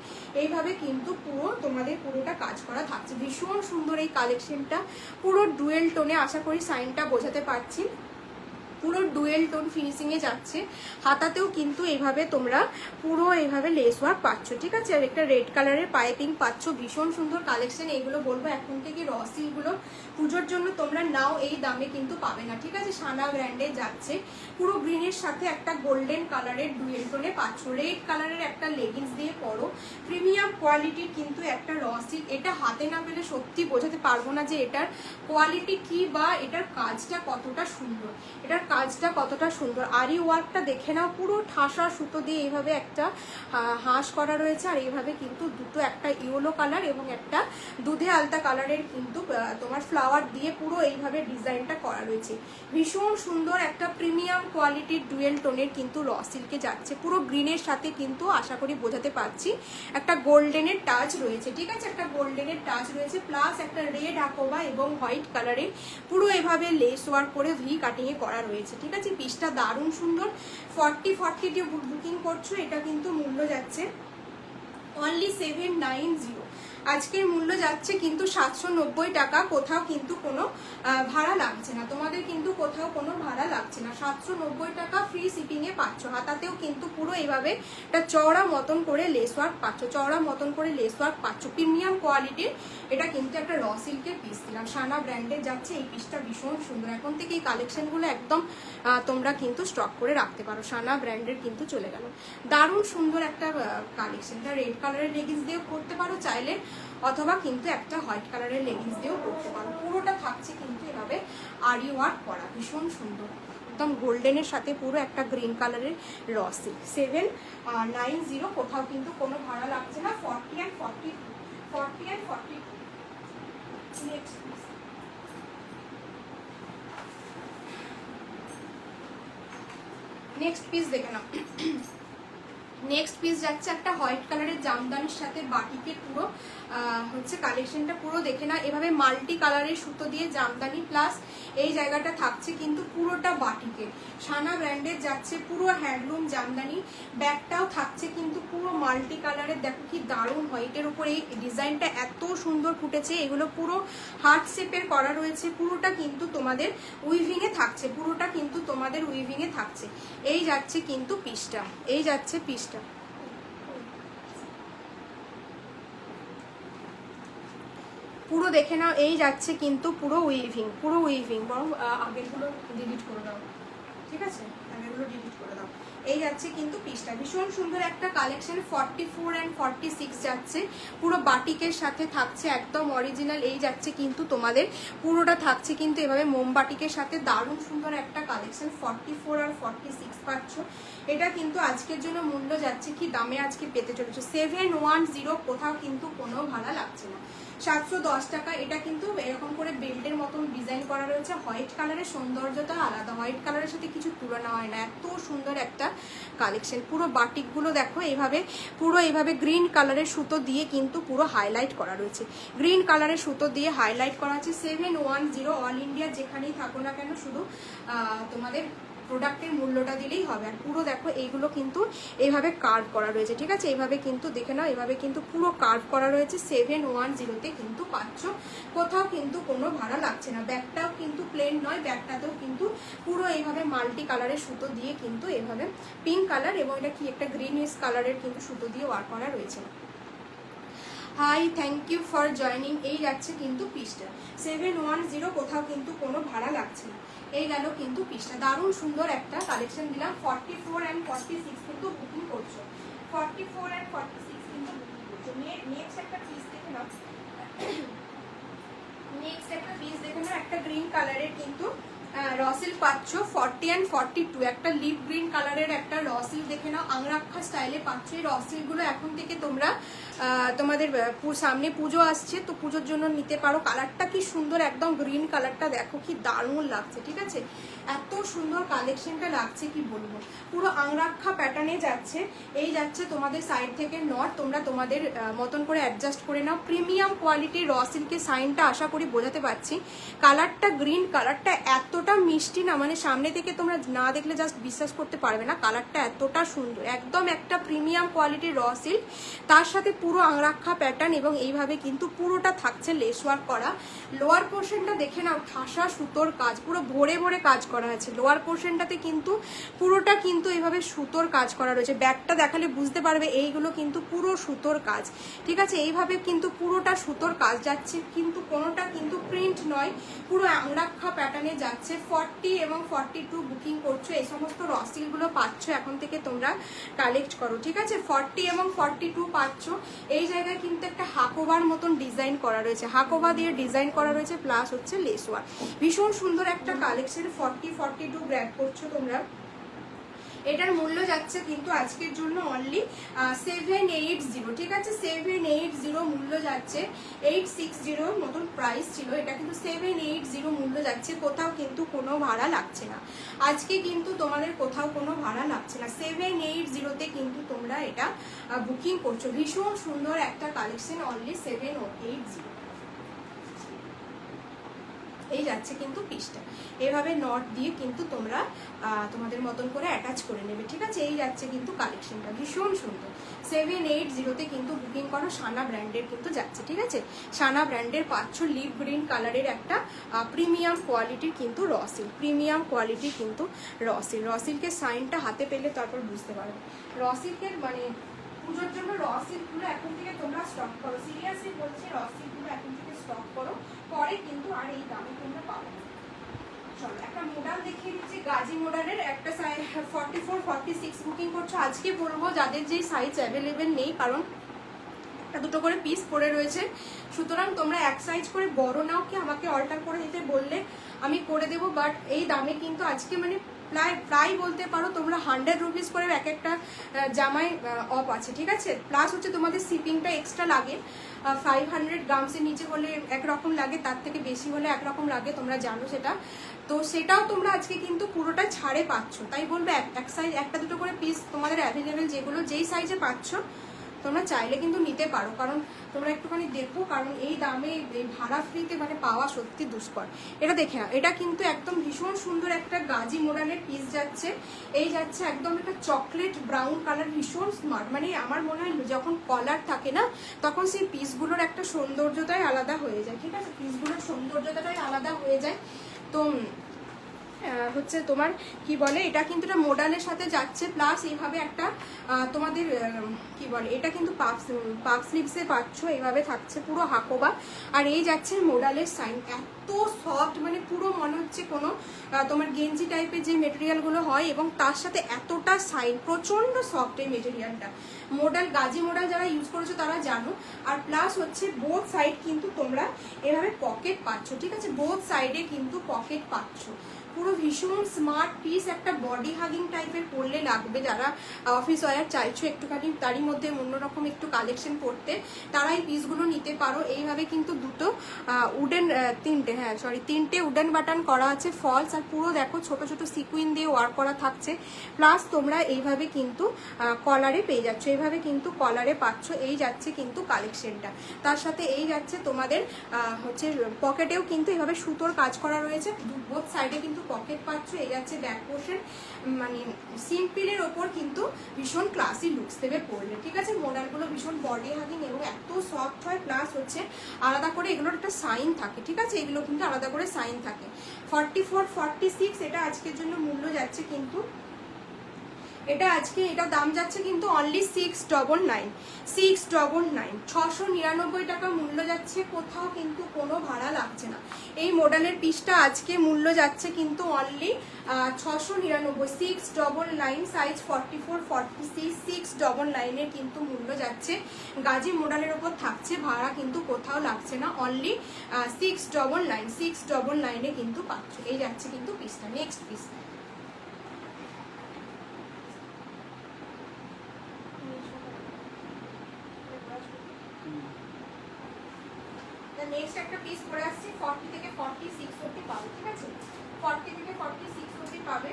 এইভাবে কিন্তু পুরো তোমাদের পুরোটা কাজ করা থাকছে, ভীষণ সুন্দর এই কালেকশনটা, পুরো ডুয়েল টোনে, আশা করি সাইনটা বোঝাতে পারছি, পুরো ডুয়েল টোন ফিনিশিং এ যাচ্ছে। হাতাতেও কিন্তু এইভাবে তোমরা পুরো এইভাবে লেস ওয়ার্ক পাচ্ছ, ঠিক আছে, আর একটা রেড কালারের পাইপিং পাচ্ছ, ভীষণ সুন্দর কালেকশন। এইগুলো বলবো এখন থেকে রসিগুলো পুজোর জন্য তোমরা নাও, এই দামে কিন্তু পাবে না, ঠিক আছে। সানা ব্র্যান্ডে যাচ্ছে, পুরো গ্রিনের সাথে একটা গোল্ডেন কালারের ডুয়েল টোনে পাচ্ছ, রেড কালারের একটা লেগিংস দিয়ে পরো, প্রিমিয়াম কোয়ালিটির কিন্তু একটা রসি। এটা হাতে না পেলে সত্যি বোঝাতে পারবো না যে এটার কোয়ালিটি কি বা এটার কাজটা কতটা সুন্দর, এটার কাজটা কতটা সুন্দর। আরি ওয়ার্কটা দেখে নাও, পুরো ঠাসা সুতো দিয়ে এইভাবে একটা হাঁস করা রয়েছে, আর এইভাবে কিন্তু দুটো, একটা ইয়েলো কালার এবং একটা দুধে আলতা কালারের কিন্তু তোমার ফ্লাওয়ার দিয়ে পুরো এইভাবে ডিজাইনটা করা রয়েছে। ভীষণ সুন্দর একটা প্রিমিয়াম কোয়ালিটির ডুয়েল টোনের কিন্তু র সিল্কে যাচ্ছে, পুরো গ্রিনের সাথে কিন্তু আশা করি বোঝাতে পারছি একটা গোল্ডেনের টাচ রয়েছে, ঠিক আছে, একটা গোল্ডেনের টাচ রয়েছে, প্লাস একটা রেড আকোবা এবং হোয়াইট কালারে পুরো এভাবে লেস ওয়ার্ক করে ভি কাটিং এ করা রয়েছে, ঠিক আছে। পিসটা দারুণ সুন্দর। 40 দিয়ে বুকিং করছো, এটা কিন্তু মূল্য যাচ্ছে অনলি 790। আজকের মূল্য যাচ্ছে কিন্তু 790 টাকা, কোথাও কিন্তু কোনো ভাড়া লাগছে না তোমাদের, কিন্তু কোথাও কোনো ভাড়া লাগছে না, 790 টাকা ফ্রি শিপিংয়ে পাচ্ছ। হাতাতেও কিন্তু পুরো এইভাবে একটা চওড়া মতন করে লেস ওয়ার্ক পাচ্ছ, চওড়া মতন করে লেস ওয়ার্ক পাচ্ছ, প্রিমিয়াম কোয়ালিটির। এটা কিন্তু একটা র সিল্কের পিস দিলাম, সানা ব্র্যান্ডের যাচ্ছে, এই পিসটা ভীষণ সুন্দর। এখন থেকে এই কালেকশনগুলো একদম তোমরা কিন্তু স্টক করে রাখতে পারো, সানা ব্র্যান্ডের কিন্তু চলে গেল, দারুণ সুন্দর একটা কালেকশন। এটা রেড কালারের লেগিংস দিয়েও করতে পারো চাইলে, অথবা কিন্তু একটা হোয়াইট কালারের লেগিংস দিয়েও করতে পারো। পুরোটা থাকছে কিন্তু এভাবে আরি ওয়ার্ক করা, ভীষণ সুন্দর, একদম গোল্ডেনের সাথে পুরো একটা গ্রিন কালারের র সিল্ক। 790, কোথাও কিন্তু কোনো ভাড়া লাগছে না। 40 and 42। নেক্সট পিস দেখে নাও। নেক্সট পিস যাচ্ছে একটা হোয়াইট কালারের জামদানির সাথে বাটিকের পুরো হচ্ছে কালেকশনটা পুরো দেখে না, এভাবে মাল্টি কালারের সুতো দিয়ে জামদানি, প্লাস এই জায়গাটা থাকছে কিন্তু পুরোটা বাটিকের, সানা ব্র্যান্ডের যাচ্ছে, পুরো হ্যান্ডলুম জামদানি। ব্যাগটাও থাকছে কিন্তু পুরো মাল্টি কালারের, দেখো কি দারুণ, হোয়াইটের উপরে এই ডিজাইনটা এত সুন্দর ফুটেছে। এগুলো পুরো হার্ট শেপের করা রয়েছে, পুরোটা কিন্তু তোমাদের উইভিং এ থাকছে, পুরোটা কিন্তু তোমাদের উইভিং এ থাকছে। এই যাচ্ছে কিন্তু পিসটা, এই যাচ্ছে পিসটা, পুরো দেখে নাও। এই যাচ্ছে কিন্তু পুরো উইভিং, পুরো উইভিং। বরং আগেরগুলো ডিলিট করে দাও, ঠিক আছে, এগুলো ডিলিট করে দাও। এই যাচ্ছে কিন্তু পিসটা, ভীষণ সুন্দর একটা কালেকশন। 44 অ্যান্ড 46 যাচ্ছে, পুরো বাটিকের সাথে থাকছে, একদম অরিজিনাল। এই যাচ্ছে কিন্তু তোমাদের পুরোটা থাকছে কিন্তু এভাবে মোমবাটিকের সাথে, দারুণ সুন্দর একটা কালেকশন। 44 আর 46 পাচ্ছ। এটা কিন্তু আজকের জন্য মূল্য যাচ্ছে কি দামে আজকে পেতে চলেছে, 710, কোথাও কিন্তু কোনো ভাড়া লাগছে না, 710 টাকা। এটা কিন্তু এরকম করে বেল্টের মতন ডিজাইন করা রয়েছে, হোয়াইট কালারের সৌন্দর্যতা আলাদা, হোয়াইট কালারের সাথে কিছু তুলনা হয় না, এত সুন্দর একটা কালেকশন। পুরো বাটিকগুলো দেখো এইভাবে, পুরো এইভাবে গ্রিন কালারের সুতো দিয়ে কিন্তু পুরো হাইলাইট করা রয়েছে, গ্রিন কালারের সুতো দিয়ে হাইলাইট করা আছে। 710, অল ইন্ডিয়া যেখানেই থাকো না কেন শুধু তোমাদের প্রোডাক্টের মূল্যটা দিলেই হবে। আর পুরো দেখো এইগুলো কিন্তু এইভাবে কার্ভ করা রয়েছে, ঠিক আছে, এইভাবে কিন্তু দেখে নাও, এইভাবে কিন্তু পুরো কার্ভ করা রয়েছে। 710-তে কিন্তু পাচ্ছ, কোথাও কিন্তু কোনো ভাড়া লাগছে না। ব্যাগটাও কিন্তু প্লেন নয়, ব্যাগটাতেও কিন্তু পুরো এইভাবে মাল্টি কালারের সুতো দিয়ে কিন্তু এইভাবে পিঙ্ক কালার এবং এটা কি একটা গ্রিনিশ কালারের কিন্তু সুতো দিয়ে ওয়ার্ক করা রয়েছে। Hi, thank you for joining. এই যাচ্ছে কিন্তু পিসটা 710, কোথাও কিন্তু কোনো ভাড়া লাগছে না। এই গেল কিন্তু পিসটা, দারুণ সুন্দর একটা কালেকশন দিলাম। 44 অ্যান্ড 46 কিন্তু বুকিং করছো, 44 অ্যান্ড 46 কিন্তু বুকিং করছো। নেক্সট একটা পিস দেখে নাও, নেক্সট একটা পিস দেখে নাও, একটা গ্রিন কালারের কিন্তু রসিল পাচ্ছ। 40 অ্যান্ড 42, একটা লিপ গ্রিন কালারের একটা রসিল দেখে নাও, আংরাক্ষা স্টাইলে পাচ্ছ। এই রসিলগুলো এখন থেকে তোমরা তোমাদের সামনে পুজো আসছে তো পুজোর জন্য নিতে পারো। কালারটা কি সুন্দর, একদম গ্রিন কালারটা দেখো কি দারুণ লাগছে, ঠিক আছে, এত সুন্দর কালেকশনটা লাগছে কি বলবো। পুরো আংরাক্ষা প্যাটার্নে যাচ্ছে। এই যাচ্ছে তোমাদের সাইড থেকে নট, তোমরা তোমাদের মতন করে অ্যাডজাস্ট করে নাও। প্রিমিয়াম কোয়ালিটির র সিল্কের সাইনটা আশা করি বোঝাতে পারছি। কালারটা গ্রিন, কালারটা এতটা মিষ্টি না, মানে সামনে থেকে তোমরা না দেখলে জাস্ট বিশ্বাস করতে পারবে না, কালারটা এতটা সুন্দর, একদম একটা প্রিমিয়াম কোয়ালিটির র সিল্ক, তার সাথে পুরো আংরাক্ষা প্যাটার্ন এবং এইভাবে কিন্তু পুরোটা থাকছে লেস ওয়ার্ক করা। লোয়ার পোর্শনটা দেখে নাও, ঠাসা সুতোর কাজ, পুরো ভরে ভরে কাজ করা আছে লোয়ার পোর্শনটাতে, কিন্তু পুরোটা কিন্তু এইভাবে সুতোর কাজ করা রয়েছে। ব্যাগটা দেখালে বুঝতে পারবে এইগুলো কিন্তু পুরো সুতোর কাজ, ঠিক আছে, এইভাবে কিন্তু পুরোটা সুতোর কাজ যাচ্ছে, কিন্তু কোনোটা কিন্তু প্রিন্ট নয়, পুরো আংরাক্ষা প্যাটার্নে যাচ্ছে। 40 এবং 42 বুকিং করছো, এই সমস্ত রসিলগুলো পাচ্ছ এখন থেকে তোমরা কালেক্ট করো, ঠিক আছে। 40 এবং 42 পাচ্ছ। এই জায়গায় কিন্তু একটা হাকোবার মতন ডিজাইন করা রয়েছে, হাকোবা দিয়ে ডিজাইন করা রয়েছে, প্লাস হচ্ছে লেস ওয়ার্ক, ভীষণ সুন্দর একটা কালেকশন। 40-42 গ্র্যাব করছো তোমরা। এটার মূল্য যাচ্ছে কিন্তু আজকের জন্য অনলি 780, ঠিক আছে, 780 মূল্য যাচ্ছে। 860 মতন প্রাইস ছিল, এটা কিন্তু 780 মূল্য যাচ্ছে, কোথাও কিন্তু কোনো ভাড়া লাগছে না আজকে, কিন্তু তোমাদের কোথাও কোনো ভাড়া লাগছে না। 780-তে কিন্তু তোমরা এটা বুকিং করছো, ভীষণ সুন্দর একটা কালেকশন, অনলি 780। এই যাচ্ছে কিন্তু পিসটা, এভাবে নট দিয়ে কিন্তু তোমরা তোমাদের মতন করে অ্যাটাচ করে নেবে, ঠিক আছে। এই যাচ্ছে কিন্তু কালেকশনটা, ভীষণ সুন্দর। 780-তে কিন্তু বুকিং করো। সানা ব্র্যান্ডের কিন্তু যাচ্ছে, ঠিক আছে, সানা ব্র্যান্ডের পাচ্ছ লিপ গ্রিন কালারের একটা প্রিমিয়াম কোয়ালিটির কিন্তু রসিল, প্রিমিয়াম কোয়ালিটির কিন্তু রসিল। রসিলকের সাইনটা হাতে পেলে তারপর বুঝতে পারবে। রসিলকের মানে পুজোর জন্য রসিলগুলো এখন থেকে তোমরা স্টক করো, সিরিয়াসলি বলছি, রসিলগুলো এখন থেকে স্টক করো, পরে কিন্তু আর এই দামে তোমরা পাবে না। চলো একটা মডেল দেখিয়ে দিচ্ছি, গাজি মডেলের একটা সাইজ 44-46 বুকিং করছো। আজকে বলবো যাদের যেই সাইজ অ্যাভেলেবেল নেই, কারণ একটা দুটো করে পিস পড়ে রয়েছে, সুতরাং তোমরা এক সাইজ করে বড় নাও, কি আমাকে অল্টার করে দিতে বললে আমি করে দেবো, বাট এই দামে কিন্তু আজকে মানে প্রায় বলতে পারো তোমরা 100 রুপিস করে এক একটা জামাই অফ আছে, ঠিক আছে, প্লাস হচ্ছে তোমাদের শিপিংটা এক্সট্রা লাগে। 500 গ্রামসের নিচে হলে একরকম লাগে, তার থেকে বেশি হলে একরকম লাগে, তোমরা জানো সেটা, তো সেটাও তোমরা আজকে কিন্তু পুরোটা ছাড়ে পাচ্ছ। তাই বলবে এক সাইজ একটা দুটো করে পিস তোমাদের অ্যাভেলেবেল যেগুলো যেই সাইজে পাচ্ছ তোমরা চাইলে কিন্তু নিতে পারো, কারণ তোমরা একটুখানি দেখো, কারণ এই দামে এই ভাড়া ফ্রিতে মানে পাওয়া সত্যি দুষ্কর। এটা দেখে না, এটা কিন্তু একদম ভীষণ সুন্দর একটা গাজি মডেলের পিস যাচ্ছে। এই যাচ্ছে একদম একটা চকলেট ব্রাউন কালার, ভীষণ স্মার্ট, মানে আমার মনে হয় যখন কলার থাকে না তখন সেই পিসগুলোর একটা সৌন্দর্যটাই আলাদা হয়ে যায়, ঠিক আছে, পিসগুলোর সৌন্দর্যটাই আলাদা হয়ে যায়। তো হচ্ছে তোমার কি বলে, এটা কিন্তু এটা মোডালের সাথে যাচ্ছে, প্লাস এইভাবে একটা তোমাদের কি বলে, এটা কিন্তু পাফ স্লিভসে পাচ্ছ, এইভাবে থাকছে পুরো হাকোবা। আর এই যাচ্ছে মোডালের সাইন, এত সফট, মানে পুরো মনে হচ্ছে কোনো তোমার গেঞ্জি টাইপের যে মেটেরিয়ালগুলো হয়, এবং তার সাথে এতটা সাইন, প্রচণ্ড সফট এই মেটেরিয়ালটা। মোডাল, গাজি মোডাল যারা ইউজ করেছো তারা জানো। আর প্লাস হচ্ছে বোথ সাইড কিন্তু তোমরা এভাবে পকেট পাচ্ছ, ঠিক আছে, বোথ সাইডে কিন্তু পকেট পাচ্ছ। পুরো ভীষণ স্মার্ট পিস, একটা বডি হাগিং টাইপের পরলে লাগবে, যারা অফিস ওয়্যার চাইছো একটুখানি তারই মধ্যে অন্যরকম একটু কালেকশন পড়তে, তারা এই পিসগুলো নিতে পারো। এইভাবে কিন্তু দুটো উডেন, তিনটে উডেন বাটন করা আছে, ফলস, আর পুরো দেখো ছোট ছোট সিকুইন দিয়ে ওয়ার্ক করা থাকছে। প্লাস তোমরা এইভাবে কিন্তু কলারে পেয়ে যাচ্ছ, এইভাবে কিন্তু কলারে পাচ্ছ। এই যাচ্ছে কিন্তু কালেকশনটা, তার সাথে এই যাচ্ছে তোমাদের হচ্ছে পকেটেও কিন্তু এইভাবে সুতোর কাজ করা রয়েছে, বোথ সাইডে কিন্তু পকেট পাচ্ছ। এই যাচ্ছে ব্যাক পোর্শন, মানে সিম্পলের ওপর কিন্তু ভীষণ ক্লাসি লুকস দেবে পরলে, ঠিক আছে। মডেলগুলো ভীষণ বডি হাগিং এবং এত সফট হয়, প্লাস হচ্ছে আলাদা করে এগুলোর একটা সাইন থাকে, ঠিক আছে, এগুলো কিন্তু আলাদা করে সাইন থাকে। 44, 46 এটা আজকের জন্য মূল্য যাচ্ছে কিন্তু, এটা আজকে এটা দাম যাচ্ছে কিন্তু অনলি 699, 699, 699 টাকা মূল্য যাচ্ছে, কোথাও কিন্তু কোনো ভাড়া লাগছে না। এই মডেলের পিসটা আজকে মূল্য যাচ্ছে কিন্তু অনলি 699, 699, সাইজ 44, 46, 699 এর কিন্তু মূল্য যাচ্ছে। গাজি মডেলের ওপর থাকছে, ভাড়া কিন্তু কোথাও লাগছে না, অনলি 699, 699 এ কিন্তু পাচ্ছ। এই যাচ্ছে কিন্তু পিসটা। নেক্সট পিস, নেক্সট একটা পিস পরে আসছি, 40 থেকে 46 অবধি পাবে, ঠিক আছে, 40 থেকে 46 অবধি পাবে।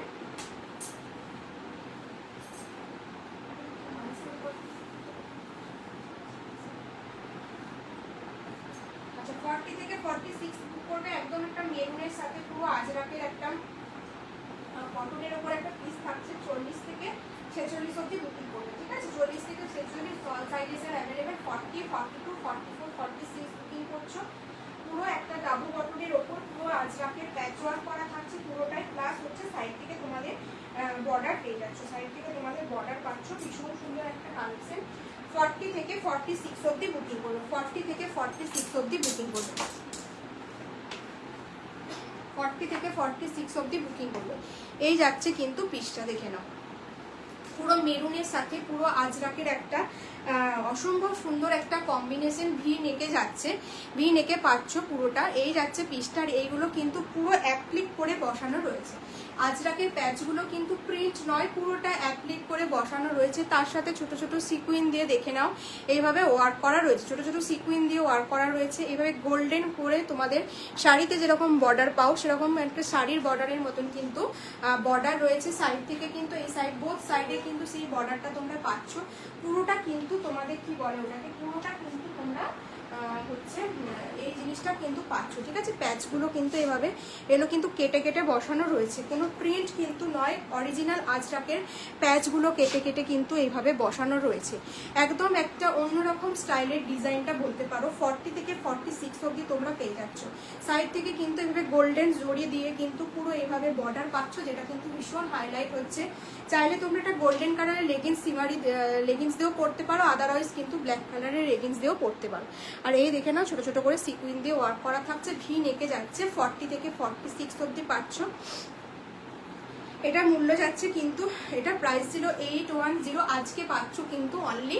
আচ্ছা, 40 থেকে 46 করবে, একদম একটা মেরুনের সাথে পুরো আজরাকের একটা কটনের উপর একটা পিস থাকছে, 40 থেকে 46 অবধি বুকিং করবে, ঠিক আছে, 40 থেকে 46 অল সাইজেস এর অ্যাভেলেবেল। 40, 42, 44, 46 বুকিং করছো। পুরো একটা ডাবু বটনের ওপর পুরো আজরাকের প্যাচ ওয়ার্ক করা থাকছে পুরোটাই, প্লাস হচ্ছে সাইড থেকে তোমাদের বর্ডার পেয়ে যাচ্ছ, সাইড থেকে তোমাদের বর্ডার পাচ্ছ, ভীষণ সুন্দর একটা কালেকশন। 40 থেকে 46 অবধি বুকিং করবে, 40 থেকে 46 অবধি বুকিং করবে, 40 থেকে 46 অবধি বুকিং করবে। এই যাচ্ছে কিন্তু পিসটা, দেখে নাও, পুরো মেরুনের সাথে পুরো আজরাকের একটা অসম্ভব সুন্দর একটা কম্বিনেশন, ভি নেকে যাচ্ছে, ভি নেকে পাচ্ছ পুরোটা। এই যাচ্ছে পিসটার, এইগুলো কিন্তু পুরো অ্যাপ্লিক করে বসানো রয়েছে, আজরাকের প্যাচগুলো কিন্তু প্রিন্ট নয়, পুরোটা অ্যাপ্লিক করে বসানো রয়েছে। তার সাথে ছোট ছোট সিকুইন দিয়ে, দেখে নাও, এইভাবে ওয়ার্ক করা রয়েছে, ছোট ছোট সিকুইন দিয়ে ওয়ার্ক করা রয়েছে। এইভাবে গোল্ডেন করে তোমাদের শাড়িতে যেরকম বর্ডার পাও সেরকম একটা শাড়ির বর্ডারের মতন কিন্তু বর্ডার রয়েছে সাইড থেকে, কিন্তু এই সাইড বোথ সাইডে কিন্তু সেই বর্ডারটা তোমরা পাচ্ছ। পুরোটা কিন্তু তোমাদের কি বলে ওটাকে, পুরোটা কিন্তু তোমরা হচ্ছে এই জিনিসটা কিন্তু পাচ্ছ, ঠিক আছে। প্যাচগুলো কিন্তু এভাবে এগুলো কিন্তু কেটে কেটে বসানো রয়েছে, কোনো প্রিন্ট কিন্তু নয়, অরিজিনাল আজরাকের প্যাচগুলো কেটে কেটে কিন্তু এইভাবে বসানো রয়েছে। একদম একটা অন্যরকম স্টাইলের ডিজাইনটা বলতে পারো। 40 থেকে 46 অবধি তোমরা পেয়ে যাচ্ছ। সাইড থেকে কিন্তু এভাবে গোল্ডেন জড়ি দিয়ে কিন্তু পুরো এইভাবে বর্ডার পাচ্ছ, যেটা কিন্তু ভীষণ হাইলাইট হচ্ছে। চাইলে তোমরা একটা গোল্ডেন কালারের লেগিংস, সিমারি লেগিংস দিয়েও পরতে পারো, আদারওয়াইজ কিন্তু ব্ল্যাক কালারের লেগিংস দিয়েও পরতে পারো। আর এই দেখে নাও, ছোট ছোট করে সিকুইন দিয়ে ওয়ার্ক করা থাকছে, ভি নেকে যাচ্ছে, 40 থেকে 46 অবধি পাচ্ছ। এটার মূল্য যাচ্ছে কিন্তু, এটা প্রাইস ছিল 810, আজকে পাচ্ছ কিন্তু অনলি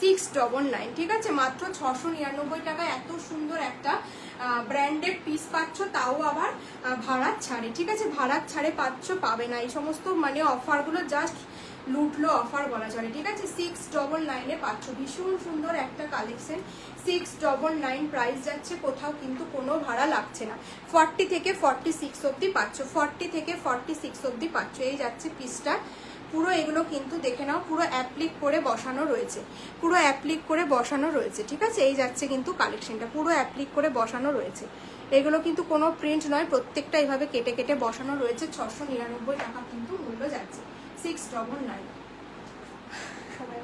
699, ঠিক আছে, মাত্র 699 টাকায় এত সুন্দর একটা ব্র্যান্ডেড পিস পাচ্ছ, তাও আবার ভাড়ার ছাড়ে, ঠিক আছে, ভাড়ার ছাড়ে পাচ্ছ, পাবে না এই সমস্ত মানে অফারগুলো, জাস্ট লুটলো অফার বলা চলে, ঠিক আছে। 699 পাচ্ছ, ভীষণ সুন্দর একটা কালেকশন, 699 প্রাইস যাচ্ছে, কোথাও কিন্তু কোনো ভাড়া লাগছে না। 40 থেকে 46 অবধি পাচ্ছ, 40 থেকে 46 অবধি পাচ্ছ। এই যাচ্ছে পিসটা, পুরো এগুলো কিন্তু দেখে নাও, পুরো অ্যাপ্লিক করে বসানো রয়েছে, পুরো অ্যাপ্লিক করে বসানো রয়েছে, ঠিক আছে। এই যাচ্ছে কিন্তু কালেকশনটা, পুরো অ্যাপ্লিক করে বসানো রয়েছে, এগুলো কিন্তু কোনো প্রিন্ট নয়, প্রত্যেকটা এইভাবে কেটে কেটে বসানো রয়েছে। 699 টাকা কিন্তু মূল্য যাচ্ছে, 699। সবাই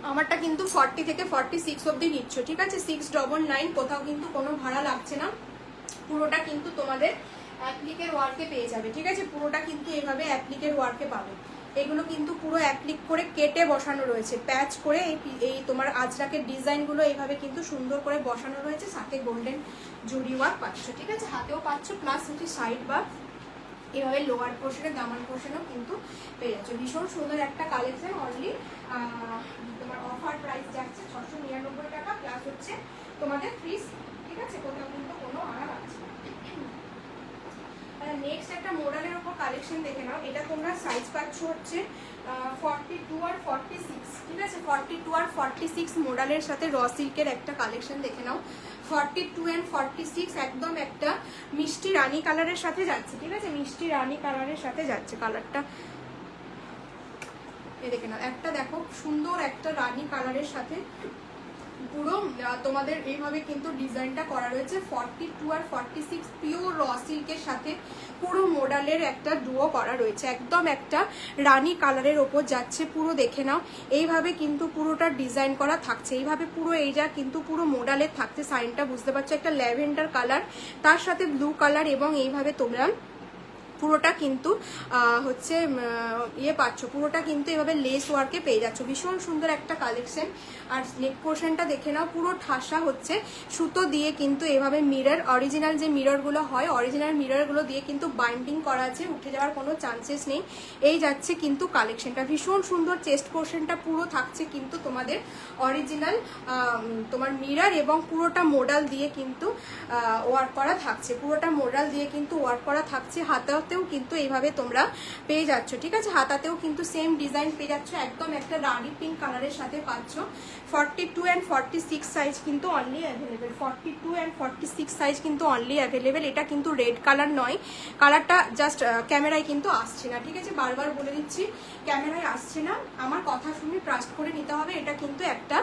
আমারটা কিন্তু 40 থেকে 46 অবধি নিচ্ছ, ঠিক আছে? 699, কোথাও কিন্তু কোনো ভাড়া লাগছে না। পুরোটা কিন্তু তোমাদের অ্যাপ্লিকের ওয়ার্কে পেয়ে যাবে, ঠিক আছে? পুরোটা কিন্তু এইভাবে অ্যাপ্লিকের ওয়ার্কে পাবে। এগুলো কিন্তু পুরো অ্যাপ্লিক করে কেটে বসানো রয়েছে, প্যাচ করে এই তোমার আজরাকের ডিজাইনগুলো এইভাবে কিন্তু সুন্দর করে বসানো রয়েছে, সাথে গোল্ডেন জুড়ি ওয়ার্ক পাচ্ছ, ঠিক আছে? হাতেও পাচ্ছ, প্লাস হচ্ছে সাইড বা এভাবে লোয়ার পোর্শনে দামান পোর্শনেও কিন্তু পেয়ে যাচ্ছে। ভীষণ সুন্দর একটা কালেকশন। অনলি তোমার অফার প্রাইস যাচ্ছে 699 টাকা, প্লাস হচ্ছে তোমাদের ফ্রিজ, ঠিক আছে? কোথাও কিন্তু কোনো আড়া আছে। নেক্সট একটা মডেলের উপর কালেকশন দেখে নাও। এটা তোমরা সাইজ পাচ্ছ হচ্ছে 42 আর 46, ঠিক আছে? 42 আর 46 মডেলের সাথে র সিল্কের একটা কালেকশন দেখে নাও। 42 অ্যান্ড 46 একদম একটা মিষ্টি রানী কালারের সাথে যাচ্ছে, ঠিক আছে? মিষ্টি রানী কালারের সাথে যাচ্ছে কালারটা, এই দেখে নাও। একটা দেখো সুন্দর একটা রানী কালারের সাথে পুরো তোমাদের এইভাবে কিন্তু ডিজাইনটা করা রয়েছে। 42 আর 46 পিওর র সিল্কের সাথে পুরো মডেলের একটা ডুও করা রয়েছে, একদম একটা রানী কালারের ওপর যাচ্ছে। পুরো দেখে নাও, এইভাবে কিন্তু পুরোটা ডিজাইন করা থাকছে, এইভাবে পুরো এইটা কিন্তু পুরো মডেলের থাকছে। সাইনটা বুঝতে পারছো, একটা ল্যাভেন্ডার কালার, তার সাথে ব্লু কালার, এবং এইভাবে তোমরা পুরোটা কিন্তু হচ্ছে ইয়ে পাচ্ছ, পুরোটা কিন্তু এভাবে লেস ওয়ার্কে পেয়ে যাচ্ছ। ভীষণ সুন্দর একটা কালেকশন। আর নেক পোর্শনটা দেখে নাও, পুরো ঠাসা হচ্ছে সুতো দিয়ে কিন্তু এভাবে মিরর, অরিজিনাল যে মিররগুলো হয়, অরিজিনাল মিররগুলো দিয়ে কিন্তু বাইন্ডিং করা আছে, উঠে যাওয়ার কোনো চান্সেস নেই। এই যাচ্ছে কিন্তু কালেকশনটা, ভীষণ সুন্দর। চেস্ট পোর্শনটা পুরো থাকছে কিন্তু তোমাদের অরিজিনাল তোমার মিরর, এবং পুরোটা মোডাল দিয়ে কিন্তু ওয়ার্ক করা থাকছে, পুরোটা মোডাল দিয়ে কিন্তু ওয়ার্ক করা থাকছে। হাতেও কিন্তু এইভাবে তোমরা পেয়ে যাচ্ছ, ঠিক আছে? হাতাতেও কিন্তু সেম ডিজাইন পেয়ে যাচ্ছ, একদম একটা রানি পিঙ্ক কালারের সাথে পাচ্ছ। 42 অ্যান্ড 46 সাইজ কিন্তু অনলি অ্যাভেলেবেল, 42 অ্যান্ড 46 সাইজ কিন্তু অনলি অ্যাভেলেবেল। এটা কিন্তু রেড কালার নয়, কালারটা জাস্ট ক্যামেরায় কিন্তু আসছে না, ঠিক আছে? বারবার বলে দিচ্ছি, ক্যামেরায় আসছে না, আমার কথা শুনে ট্রাস্ট করে নিতে হবে। এটা কিন্তু একটা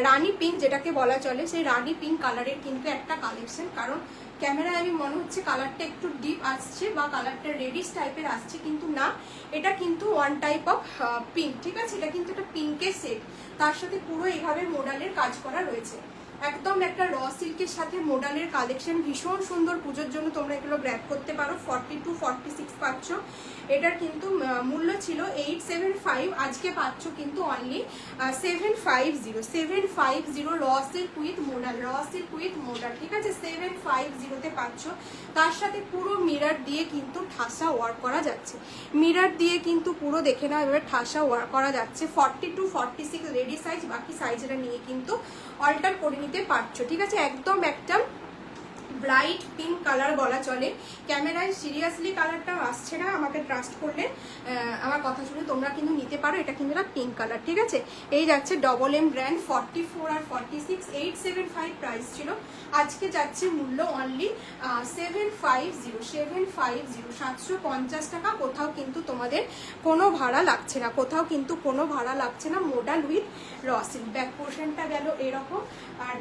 রানি পিঙ্ক যেটাকে বলা চলে, সেই রানি পিঙ্ক কালারের কিন্তু একটা কালেকশন। কারণ ক্যামেরায় আমি মনে হচ্ছে কালারটা একটু ডিপ আসছে বা কালারটা রেডিশ টাইপের আসছে, কিন্তু না, এটা কিন্তু ওয়ান টাইপ অফ পিঙ্ক, ঠিক আছে? এটা কিন্তু একটা পিঙ্কের সেট, তার সাথে পুরো এইভাবে মোডালের কাজ করা রয়েছে, একদম একটা র সিল্কের সাথে মোডালের কালেকশন। ভীষণ সুন্দর, পুজোর জন্য তোমরা এগুলো গ্র্যাব করতে পারো। 42 46 পাচ্ছ। এটার কিন্তু মূল্য ছিল 875, আজকে পাচ্ছ কিন্তু only 750 raw silk with modal, raw silk with modal, ঠিক আছে? 750-তে পাচ্ছ। তার সাথে পুরো মিরর দিয়ে কিন্তু ঠাসা ওয়ার্ক করা যাচ্ছে, মিরর দিয়ে কিন্তু পুরো দেখে নাও এভাবে ঠাসা ওয়ার্ক করা যাচ্ছে। 42 46 রেডি সাইজ, বাকি সাইজটা নিয়ে কিন্তু অল্টার করে নিতে পারছো, ঠিক আছে? একদম একটা ব্রাইট পিঙ্ক কালার বলা চলে। ক্যামেরায় সিরিয়াসলি কালারটা আসছে না, আমাকে ট্রাস্ট করলে আমার কথা শুনে তোমরা কিন্তু নিতে পারো। এটা কিন্তু একটা পিঙ্ক কালার, ঠিক আছে? এই যাচ্ছে ডবল এম ব্র্যান্ড। 44 আর 46 875 প্রাইস ছিল, আজকে যাচ্ছে মূল্য অনলি 750 টাকা। কোথাও কিন্তু তোমাদের কোনো ভাড়া লাগছে না, কোথাও কিন্তু কোনো ভাড়া লাগছে না। Modal with রসিল। ব্যাক পোর্শনটা গেল এরকম, আর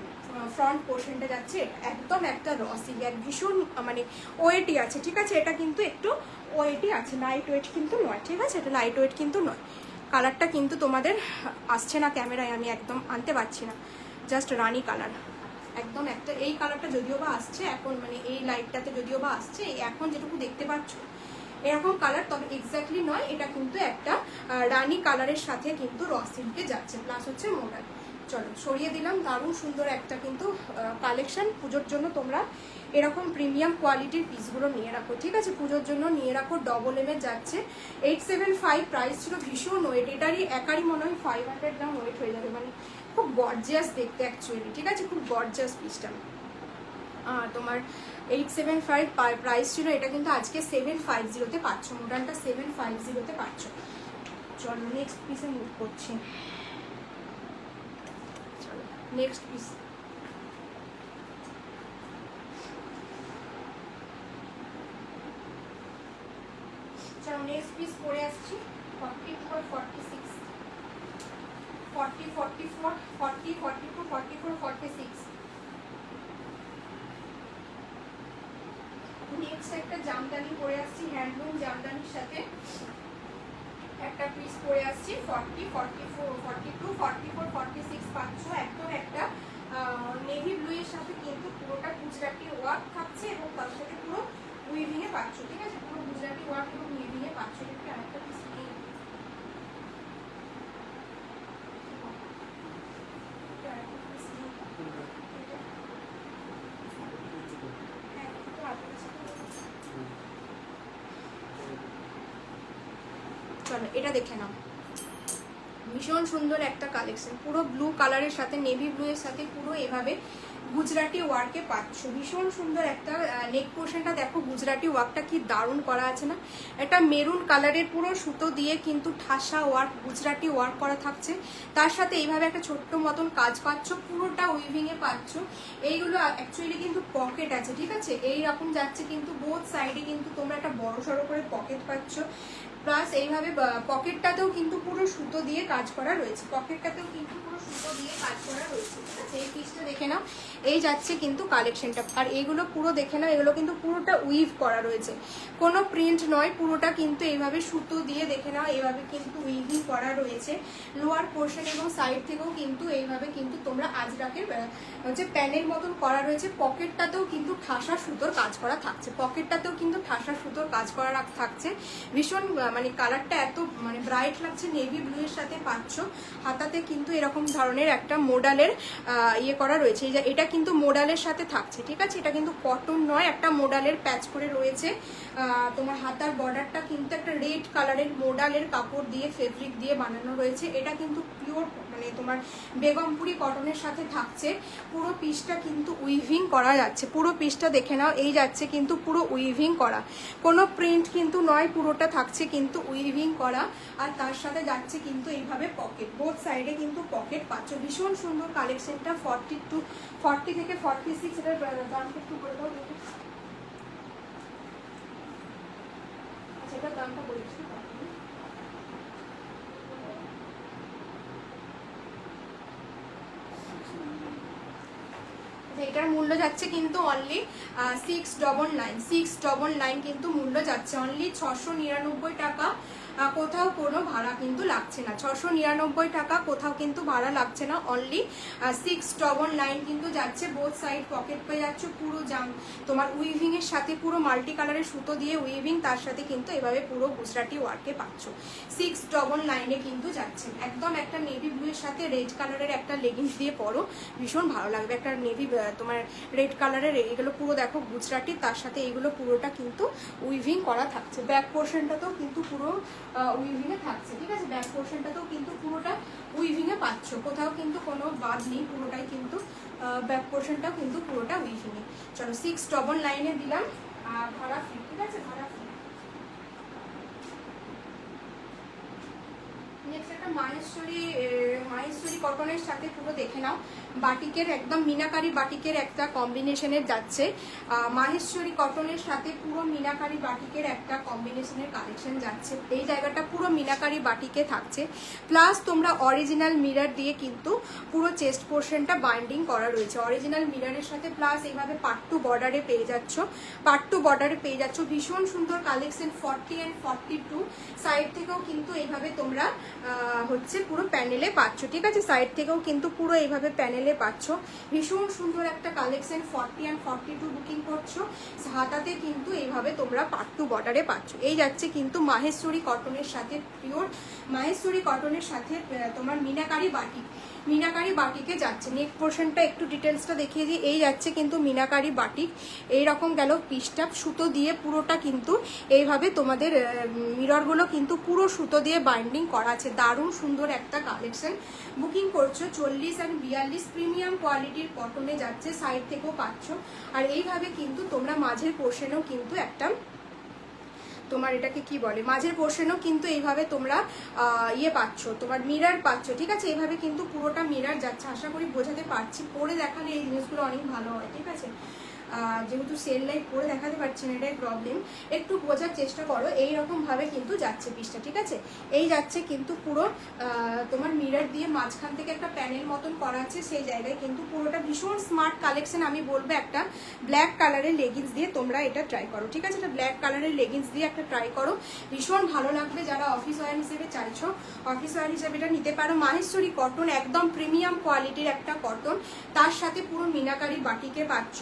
ফ্রন্ট পোর্শনটা যাচ্ছে একদম একটা রসিল, এক ভীষণ মানে ওয়েটই আছে, ঠিক আছে? এটা কিন্তু একটু ওয়েটই আছে, লাইট ওয়েট কিন্তু নয়, ঠিক আছে? এটা লাইট ওয়েট কিন্তু নয়। কালারটা কিন্তু তোমাদের আসছে না ক্যামেরায়, আমি একদম আনতে পারছি না, জাস্ট রানি কালার, একদম একটা। এই কালারটা যদিও বা আসছে এখন, মানে এই লাইটটাতে যদিও বা আসছে, এখন যেটুকু দেখতে পাচ্ছ এরকম কালার, তবে এক্স্যাক্টলি নয়। এটা কিন্তু একটা রানি কালারের সাথে কিন্তু র সিল্কে যাচ্ছে, প্লাস হচ্ছে মোডাল। চলো সরিয়ে দিলাম, দারুণ সুন্দর একটা কিন্তু কালেকশন। পুজোর জন্য তোমরা এরকম প্রিমিয়াম কোয়ালিটির পিসগুলো নিয়ে রাখো, ঠিক আছে? পুজোর জন্য নিয়ে রাখো। ডবল এম এর যাচ্ছে 875 প্রাইস ছিল। ভীষণ ওয়েট, একারই মনে হয় 500 গ্রাম ওয়েট হয়ে যাবে, মানে খুব গর্জিয়াস দেখতে অ্যাকচুয়ালি, ঠিক আছে? খুব গর্জিয়াস পিসটা। তোমার 875 প্রাইস ছিল, এটা কিন্তু আজকে 750-তে পাচ্ছ। মোডালটা 750-তে পাচ্ছ। চলো নেক্সট পিসে মুভ করছি। চলো নেক্সট পিস। চলো নেক্সট পিস পরে আসছি। 44 46 40 44 40 42 44 46। নেক্সট একটা জামদানি পরে আসছি, হ্যান্ডলুম জামদানির সাথে, একটা পিস পরে আসছি 40, 44, 42, 44, 46 পাচ্ছ। একদম একটা নেভি ব্লু এর সাথে কিন্তু পুরোটা গুজরাটি ওয়ার্ক থাকছে এবং তার সাথে পুরো উইভিং এ পাচ্ছ, ঠিক আছে? পুরো গুজরাটি ওয়ার্ক এবং উইভিং এ পাচ্ছ। এটা আরেকটা পিস নেই, চলো এটা দেখে নাও। ভীষণ সুন্দর একটা কালেকশন, পুরো ব্লু কালারের সাথে নেভি ব্লু এর সাথে পুরো এভাবে গুজরাটি ওয়ার্কে পাচ্ছ। ভীষণ সুন্দর একটা নেক পোর্শনটা দেখো, গুজরাটি ওয়ার্কটা কি দারুণ করা আছে না? একটা মেরুন কালারের পুরো সুতো দিয়ে কিন্তু ঠাসা ওয়ার্ক, গুজরাটি ওয়ার্ক করা থাকছে। তার সাথে এইভাবে একটা ছোট্ট মতন কাজ পাচ্ছ, পুরোটা উইভিং এ পাচ্ছ। এইগুলো অ্যাকচুয়ালি কিন্তু পকেট আছে, ঠিক আছে? এইরকম যাচ্ছে কিন্তু বোথ সাইডে কিন্তু তোমরা একটা বড় সড়ো করে পকেট পাচ্ছ। প্লাস এইভাবে পকেটটাতেও কিন্তু পুরো সুতো দিয়ে কাজ করা রয়েছে, পকেটটাতেও কিন্তু পুরো সুতো দিয়ে কাজ করা রয়েছে, ঠিক আছে? এই পিসটা দেখে নাও, এই যাচ্ছে কিন্তু কালেকশনটা। আর এইগুলো পুরো দেখে নাও, এগুলো কিন্তু পুরোটা উইভ করা রয়েছে, কোনো প্রিন্ট নয়, পুরোটা কিন্তু এইভাবে সুতো দিয়ে দেখে নাও, এইভাবে কিন্তু উইভিং করা রয়েছে। লোয়ার পোর্শন এবং সাইড থেকেও কিন্তু এইভাবে কিন্তু তোমরা আজরাকের হচ্ছে প্যানের মতন করা রয়েছে। পকেটটাতেও কিন্তু ঠাসা সুতোর কাজ করা থাকছে, পকেটটাতেও কিন্তু ঠাসা সুতোর কাজ করা থাকছে। ভীষণ মানে কালারটা এত মানে ব্রাইট লাগছে, নেভি ব্লু এর সাথে পাচ্ছ। হাতাতে কিন্তু এরকম ধরনের একটা মোডালের ইয়ে করা রয়েছে, এটা কিন্তু মোডালের সাথে থাকছে, ঠিক আছে? এটা কিন্তু কটন নয়, একটা মোডালের প্যাচ করে রয়েছে। তোমার হাতার বর্ডারটা কিন্তু একটা রেড কালারের মোডালের কাপড় দিয়ে, ফেব্রিক দিয়ে বানানো রয়েছে। এটা কিন্তু পিওর মানে তোমার বেগমপুরি কটনের সাথে থাকছে। পুরো পিসটা কিন্তু উইভিং করা যাচ্ছে, পুরো পিসটা দেখে নাও, এই যাচ্ছে কিন্তু পুরো উইভিং করা, কোনো প্রিন্ট কিন্তু নয়, পুরোটা থাকছে কিন্তু উইভিং করা। আর তার সাথে যাচ্ছে কিন্তু এইভাবে পকেট, বোথ সাইডে কিন্তু পকেট পাচ্ছ। ভীষণ সুন্দর কালেকশনটা। 40 থেকে 46, এটার দামটা একটু বলে দাও। আচ্ছা, এটার দামটা বলেছি। এটার মূল্য যাচ্ছে কিন্তু অনলি 699 কিন্তু মূল্য যাচ্ছে, অনলি 699 টাকা। কোথাও কোনো ভাড়া কিন্তু লাগছে না, 699 টাকা, কোথাও কিন্তু ভাড়া লাগছে না, অনলি 699 কিন্তু যাচ্ছে। বোথ সাইড পকেট পেয়ে যাচ্ছ, পুরো তোমার উইভিং এর সাথে পুরো মাল্টি কালারের সুতো দিয়ে উইভিং, তার সাথে কিন্তু এভাবে পুরো গুজরাটি ওয়ার্কে পাচ্ছ। 699 কিন্তু যাচ্ছে। একদম একটা নেভি ব্লু এর সাথে রেড কালারের একটা লেগিংস দিয়ে পরো, ভীষণ ভালো লাগবে। একটা নেভি তোমার রেড কালারের, এগুলো পুরো দেখো গুজরাটি, তার সাথে এইগুলো পুরোটা কিন্তু উইভিং করা থাকছে। ব্যাক পোর্শনটাতেও কিন্তু পুরো উইভিং এ থাকছে, ঠিক আছে? ব্যাক পোর্শনটাতেও কিন্তু পুরোটা উইভিং এ পাচ্ছ, কোথাও কিন্তু কোনো বাদ নেই, পুরোটাই কিন্তু ব্যাক পোর্শনটাও কিন্তু পুরোটা উইভিং এ। চলো 699 এ দিলাম, ভাড়া ফ্রি, ঠিক আছে? ভাড়া ফ্রি। নেক্সট একটা মাহেশ্বরী কটনের সাথে পুরো দেখে নাও, বাটিকের একদম মিনাকারি বাটিকের একটা কম্বিনেশনের যাচ্ছে। মাহেশ্বরী কটনের সাথে পুরো মিনাকারি বাটিকের একটা কম্বিনেশনের কালেকশন যাচ্ছে। এই জায়গাটা পুরো মিনাকারি বাটিকে থাকছে, প্লাস তোমরা অরিজিনাল মিরর দিয়ে কিন্তু পুরো চেস্ট পোর্শনটা বাইন্ডিং করা রয়েছে অরিজিনাল মিররের সাথে। প্লাস এইভাবে পাট্টু বর্ডারে পেয়ে যাচ্ছ, পাট্টু বর্ডারে পেয়ে যাচ্ছ। ভীষণ সুন্দর কালেকশন। 40 and 42 সাইড থেকেও কিন্তু এইভাবে তোমরা হচ্ছে পুরো প্যানেলে পাচ্ছ, ঠিক আছে? সাইড থেকেও কিন্তু পুরো এইভাবে প্যানেলে পাচ্ছ। ভীষণ সুন্দর একটা কালেকশন। 40 and 42 বুকিং করছো, হাতাতে কিন্তু এইভাবে তোমরা পাট্টু বর্ডারে পাচ্ছ। এই যাচ্ছে কিন্তু মাহেশ্বরী কটনের সাথে, পিওর মাহেশ্বরী কটনের সাথে তোমার মিনাকারি বাটিকে যাচ্ছে। নেক পোর্শনটা একটু ডিটেলসটা দেখিয়ে দিই। এই যাচ্ছে কিন্তু মিনাকারি বাটিক, এইরকম গেল পিসটা, সুতো দিয়ে পুরোটা কিন্তু এইভাবে তোমাদের মিররগুলো কিন্তু পুরো সুতো দিয়ে বাইন্ডিং করা আছে। দারুণ সুন্দর একটা কালেকশন। বুকিং করছো 40 and 42 প্রিমিয়াম কোয়ালিটির কটনে যাচ্ছে, সাইড থেকেও পাচ্ছ। আর এইভাবে কিন্তু তোমরা মাঝের পোর্শনেও কিন্তু একটা তোমার এটাকে কি বলে, মাঝের পোর্শনেও কিন্তু এইভাবে তোমরা ইয়ে পাচ্ছ, তোমার মিরর পাচ্ছ, ঠিক আছে? এইভাবে কিন্তু পুরোটা মিরর যাচ্ছে। আশা করি বোঝাতে পারছি, পরে দেখালে এই জিনিসগুলো অনেক ভালো হয়, ঠিক আছে? যেহেতু সেল লাইট পরে দেখাতে পারছি না, এটাই প্রবলেম, একটু বোঝার চেষ্টা করো। এইরকমভাবে কিন্তু যাচ্ছে পিসটা, ঠিক আছে? এই যাচ্ছে কিন্তু পুরো তোমার মিরর দিয়ে মাঝখান থেকে একটা প্যানেল মতন করা আছে, সেই জায়গায় কিন্তু পুরোটা ভীষণ স্মার্ট কালেকশন। আমি বলবো একটা ব্ল্যাক কালারের লেগিংস দিয়ে তোমরা এটা ট্রাই করো, ঠিক আছে? এটা ব্ল্যাক কালারের লেগিংস দিয়ে একটা ট্রাই করো, ভীষণ ভালো লাগবে। যারা অফিস ওয়্যার হিসেবে চাইছো, অফিস ওয়্যার হিসেবে এটা নিতে পারো। মাহেশ্বরী কটন, একদম প্রিমিয়াম কোয়ালিটির একটা কটন, তার সাথে পুরো মিনাকারি বাটিকে পাচ্ছ।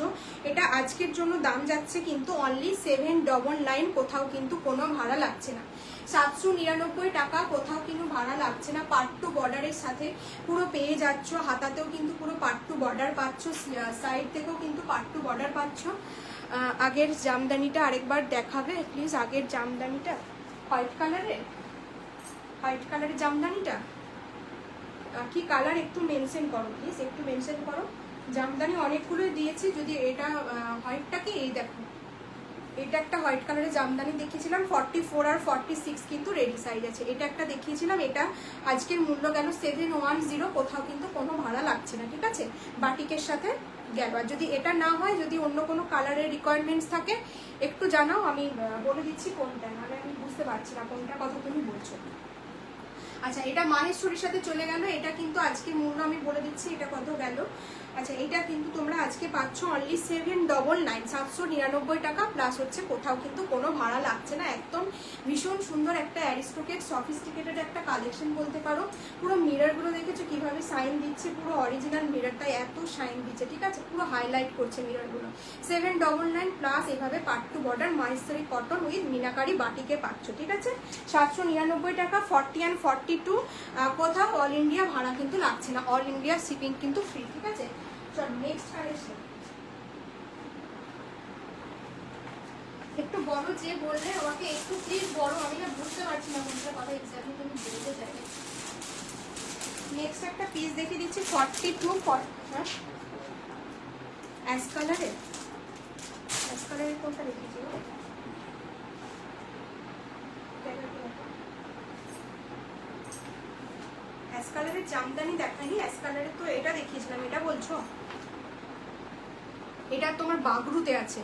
এটা আজকের জন্য দাম যাচ্ছে কিন্তু অনলি 799, কোথাও কিন্তু কোনো ভাড়া লাগছে না। 799 টাকা, কোথাও কিন্তু ভাড়া লাগছে না। পাট্টু বর্ডারের সাথে পুরো পেয়ে যাচ্ছ, হাতাতেও কিন্তু পুরো পাট্টু বর্ডার পাচ্ছ, সাইড থেকেও কিন্তু পাট্টু বর্ডার পাচ্ছ। আগের জামদানিটা আরেকবার দেখাবে প্লিজ, আগের জামদানিটা হোয়াইট কালারের, হোয়াইট কালারের জামদানিটা কি কালার একটু মেনশন করো প্লিজ, একটু মেনশন করো। জামদানি অনেকগুলো দিয়েছি, যদি এটা হোয়াইটটাকে, এই দেখো এটা একটা হোয়াইট কালারের জামদানি দেখিয়েছিলাম, 44 আর 46 কিন্তু রেডি সাইজ আছে। এটা একটা দেখিয়েছিলাম, এটা আজকের মূল্য গেল 710, কোথাও কিন্তু কোনো ভাড়া লাগছে না, ঠিক আছে? বাটিকের সাথে গেল। আর যদি এটা না হয়, যদি অন্য কোনো কালারের রিকোয়ারমেন্টস থাকে একটু জানাও, আমি বলে দিচ্ছি কোনটা, নাহলে আমি বুঝতে পারছি না কোনটা কথা তুমি বলছো। আচ্ছা, এটা মাহেশ্বরীর সাথে চলে গেল। এটা কিন্তু আজকের মূল্য আমি বলে দিচ্ছি, এটা কত গেল। আচ্ছা, এটা কিন্তু তোমরা আজকে পাচ্ছ অনলি 799, 799 টাকা, প্লাস হচ্ছে কোথাও কিন্তু কোনো ভাড়া লাগছে না। একদম ভীষণ সুন্দর একটা অ্যারিস্টোক্রেট সফিস্টিকেটেড একটা কালেকশন বলতে পারো। পুরো মিররগুলো দেখেছো কিভাবে শাইন দিচ্ছে, পুরো অরিজিনাল মিররটাই এত শাইন দিচ্ছে, ঠিক আছে? পুরো হাইলাইট করছে মিররগুলো। 799 প্লাস এভাবে pattu border Maheshwari cotton with meenakari বাটিকে পাচ্ছ, ঠিক আছে? 799 টাকা, 40 and 42, কোথাও অল ইন্ডিয়া ভাড়া কিন্তু লাগছে না, অল ইন্ডিয়া শিপিং কিন্তু ফ্রি, ঠিক আছে? চলো নেক্সট কালেকশন। একটু বড় যে বললে আমাকে, একটু প্লিজ বড়, আমি না বুঝতে পারছি না কোনটা কথা এক্স্যাক্টলি তুমি বলতে চাইলে। নেক্সট একটা পিস দেখে দিচ্ছি, 42, হ্যাঁ অ্যাশ কালারের, অ্যাশ কালারের কোনটা দেখিয়েছি? অ্যাশ কালারের জামদানি দেখাইনি, অ্যাশ কালারের তো এটা দেখিয়েছিলাম, এটা বলছো? এটা তোমার বাগরুতে আছে,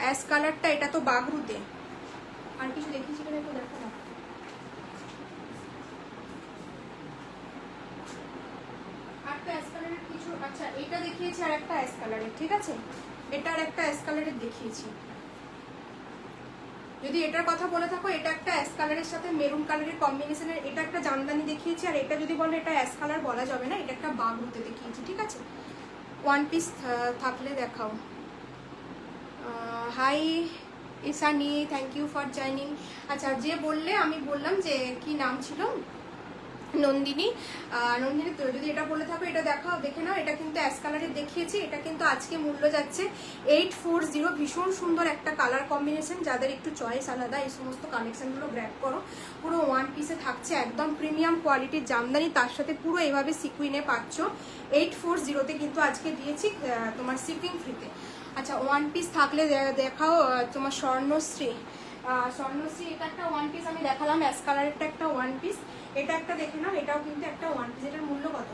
অ্যাশ কালারটা, এটা তো বাগরুতে। আর কিছু দেখিয়েছি কিনা একটু দেখো না। একটা অ্যাশ কালারের কিছু, আচ্ছা এটা দেখিয়েছি আর একটা অ্যাশ কালারের, ঠিক আছে? এটা আর একটা অ্যাশ কালারের দেখিয়েছি। যদি এটার কথা বলে থাকো, এটা একটা অ্যাশ কালারের সাথে মেরুন কালারের কম্বিনেশনের, এটা একটা জামদানি দেখিয়েছি। আর এটা যদি বলো এটা অ্যাশ কালার বলা যাবে না, এটা একটা বাগরুতে দেখিয়েছি, ঠিক আছে? ওয়ান পিস থাকলে দেখাও। Hi Ishani, thank you for joining. আচ্ছা, যে বললে, আমি বললাম যে কি নাম ছিল, নন্দিনী। নন্দিনী তো যদি এটা বলে থাকো, এটা দেখাও, দেখে নাও। এটা কিন্তু অ্যাশ কালারের দেখিয়েছি, এটা কিন্তু আজকে মূল্য যাচ্ছে 840। ভীষণ সুন্দর একটা কালার কম্বিনেশন, যাদের একটু চয়েস আলাদা এই সমস্ত কালেকশনগুলো গ্র্যাব করো। পুরো ওয়ান পিসে থাকছে, একদম প্রিমিয়াম কোয়ালিটির জামদানি, তার সাথে পুরো এইভাবে সিকুইনে পাচ্ছ। 840-তে কিন্তু আজকে দিয়েছি তোমার শিপিং ফ্রিতে। আচ্ছা, ওয়ান পিস থাকলে দেখাও তোমার স্বর্ণশ্রী। স্বর্ণশ্রী, এটা একটা ওয়ান পিস আমি দেখালাম, অ্যাশ কালারেরটা একটা ওয়ান পিস। এটা একটা দেখে নাও, এটাও কিন্তু একটা ওয়ান পিস। এটার মূল্য কত?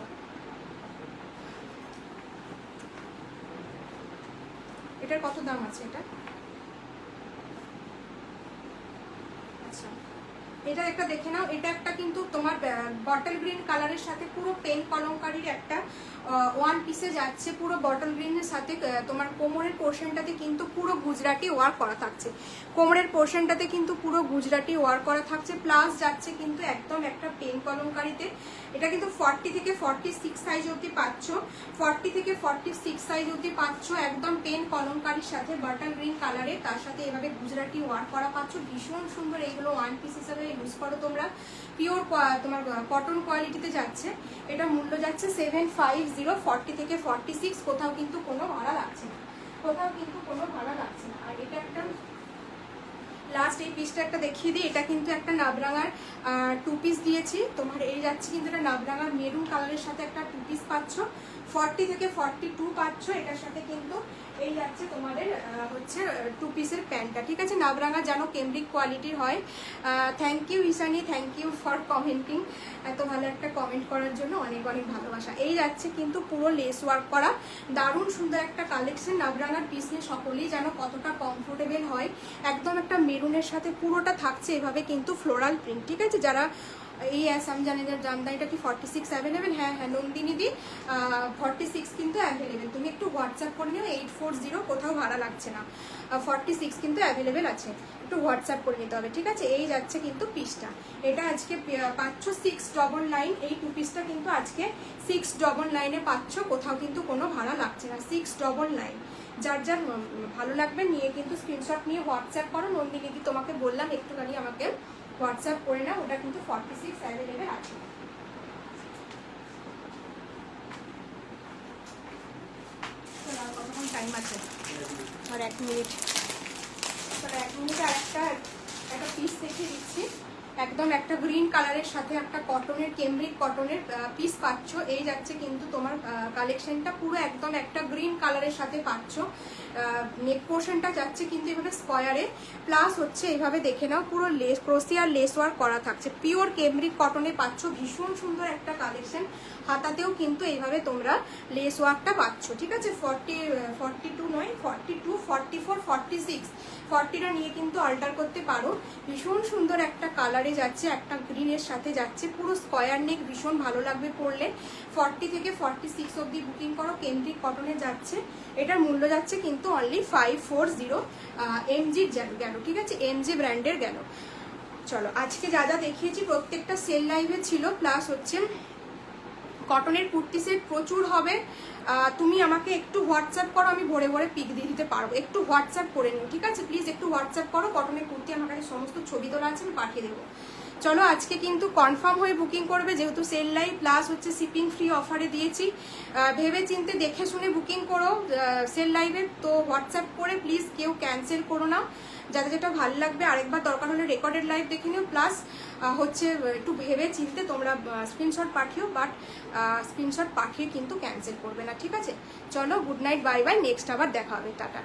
এটার কত দাম আছে এটা? আচ্ছা, এটা একটা দেখে নাও। এটা একটা কিন্তু তোমার বটল গ্রিন কালারের সাথে পুরো পেন কলমকারীর একটা ওয়ান পিসে যাচ্ছে, পুরো বটল গ্রিনের সাথে তোমার কোমরের পোর্শনটাতে কিন্তু পুরো গুজরাটি ওয়ার্ক করা থাকছে। কোমরের পোর্শনটাতে কিন্তু পুরো গুজরাটি ওয়ার্ক করা থাকছে, প্লাস যাচ্ছে কিন্তু একদম একটা পেন কলমকারীতে। এটা কিন্তু 40 থেকে 46 সাইজ অবধি পাচ্ছ, 40 থেকে 46 সাইজ অবধি পাচ্ছ, একদম পেন কলমকারীর সাথে বটল গ্রিন কালারে, তার সাথে এভাবে গুজরাটি ওয়ার্ক করা পাচ্ছ। ভীষণ সুন্দর, এইগুলো ওয়ান পিস হিসাবে ইউজ করো তোমরা। পিওর তোমার কটন কোয়ালিটিতে যাচ্ছে। এটা মূল্য যাচ্ছে 750, 40 থেকে 46, কোথাও কিন্তু কোনো ভাড়া লাগছে না, কোথাও কিন্তু কোনো ভাড়া লাগছে না। আর এটা একটা, লাস্ট এই পিসটা একটা দেখিয়ে দিই, এটা কিন্তু একটা নাবরাঙার 2 পিস দিয়েছি তোমার। এই যাচ্ছে কিন্তু এটা নাবরাঙার মেরুন কালারের সাথে একটা 2 পিস পাচ্ছ, 40 থেকে 42 পাচ্ছ। এটার সাথে কিন্তু এই যাচ্ছে তোমাদের হচ্ছে 2 পিসের প্যান্টটা, ঠিক আছে। নাবরাঙা জানো কেমব্রিক কোয়ালিটির হয়। Thank you Ishani, thank you for commenting, এত ভালো একটা কমেন্ট করার জন্য অনেক অনেক ভালোবাসা। এই যাচ্ছে কিন্তু পুরো লেস ওয়ার্ক করা, দারুণ সুন্দর একটা কালেকশন। নাবরাঙার পিস নিয়ে সকলেই জানো কতটা কমফোর্টেবল হয়। একদম একটা মেরুনের সাথে পুরোটা থাকছে এভাবে কিন্তু ফ্লোরাল প্রিন্ট, ঠিক আছে। যারা এই আসাম জানিদার জানদা, এটা কি 46 অ্যাভেলেবেল? হ্যাঁ হ্যাঁ নন্দিনী দি 46 কিন্তু অ্যাভেলেবেল। তুমি একটু হোয়াটসঅ্যাপ করে নিও, 840, কোথাও ভাড়া লাগছে না, 46 কিন্তু অ্যাভেলেবেল আছে, একটু হোয়াটসঅ্যাপ করে নিতে হবে, ঠিক আছে। এই যাচ্ছে কিন্তু পিসটা, এটা আজকে পাচ্ছ 699। এই 2 পিসটা কিন্তু আজকে 699 পাচ্ছ, কোথাও কিন্তু কোনো ভাড়া লাগছে না, 699। যার যার ভালো লাগবে নিয়ে কিন্তু স্ক্রিনশট নিয়ে হোয়াটসঅ্যাপ করো। নন্দিনী দি তোমাকে বললাম একটুখানি আমাকে হোয়াটসঅ্যাপ করে না, ওটা কিন্তু 46 অ্যাভেলেবেল আছে। কতক্ষণ টাইম আছে? আর 1 মিনিট, 1 মিনিট। আর একটা পিস দেখিয়ে দিচ্ছি, একদম একটা গ্রিন কালারের সাথে একটা কটনের, কেমব্রিক কটনের পিস পাচ্ছ। এই যাচ্ছে কিন্তু তোমার কালেকশনটা পুরো একদম একটা গ্রিন কালারের সাথে পাচ্ছ। নেক পোর্শনটা যাচ্ছে কিন্তু এভাবে স্কোয়ারে, প্লাস হচ্ছে এইভাবে দেখে নাও পুরো লেস, ক্রোসিয়ার লেস ওয়ার্ক করা থাকছে, পিওর কেমব্রিক কটনে পাচ্ছ। ভীষণ সুন্দর একটা কালেকশন। হাতাতেও কিন্তু এইভাবে তোমরা লেস ওয়ার্কটা পাচ্ছ, ঠিক আছে। 42 নয়, 42, 44, 46, 40টা নিয়ে কিন্তু অল্টার করতে পারো। ভীষণ সুন্দর একটা কালারে যাচ্ছে, একটা গ্রিনের সাথে যাচ্ছে, পুরো স্কোয়ার নেক, ভীষণ ভালো লাগবে পরলে। 40 থেকে 46 অবধি বুকিং করো, কেমব্রিক কটনে যাচ্ছে। এটার মূল্য যাচ্ছে কিন্তু অনলি 540, এমজির গেল, ঠিক আছে, এমজি ব্র্যান্ডের গেল। চলো আজকে যা যা দেখিয়েছি প্রত্যেকটা সেল লাইভে ছিল, প্লাস হচ্ছে কটনের কুর্তি সেট প্রচুর হবে। তুমি আমাকে একটু হোয়াটসঅ্যাপ করো, আমি ভরে ভরে পিক দিয়ে দিতে পারবো, একটু হোয়াটসঅ্যাপ করে নিও, ঠিক আছে। প্লিজ একটু হোয়াটসঅ্যাপ করো, কটনের কুর্তি আমার কাছে সমস্ত ছবি তোলা আছে, আমি পাঠিয়ে দেবো। চলো আজকে কিন্তু কনফার্ম হয়ে বুকিং করবে, যেহেতু সেল লাইভ, প্লাস হচ্ছে শিপিং ফ্রি অফারে দিয়েছি। ভেবে চিন্তে দেখে শুনে বুকিং করো সেল লাইভে, তো হোয়াটসঅ্যাপ করে প্লিজ কেউ ক্যান্সেল করো না, যাদের যেটা ভালো লাগবে। আরেকবার দরকার হলে রেকর্ডেড লাইভ দেখে নিও, প্লাস হচ্ছে একটু ভেবে চিনতে তোমরা স্ক্রিনশট পাঠিও, বাট স্ক্রিনশট পাঠিয়ে কিন্তু ক্যান্সেল করবে না, ঠিক আছে। চলো good night, bye bye, next আবার দেখা হবে, টাটা।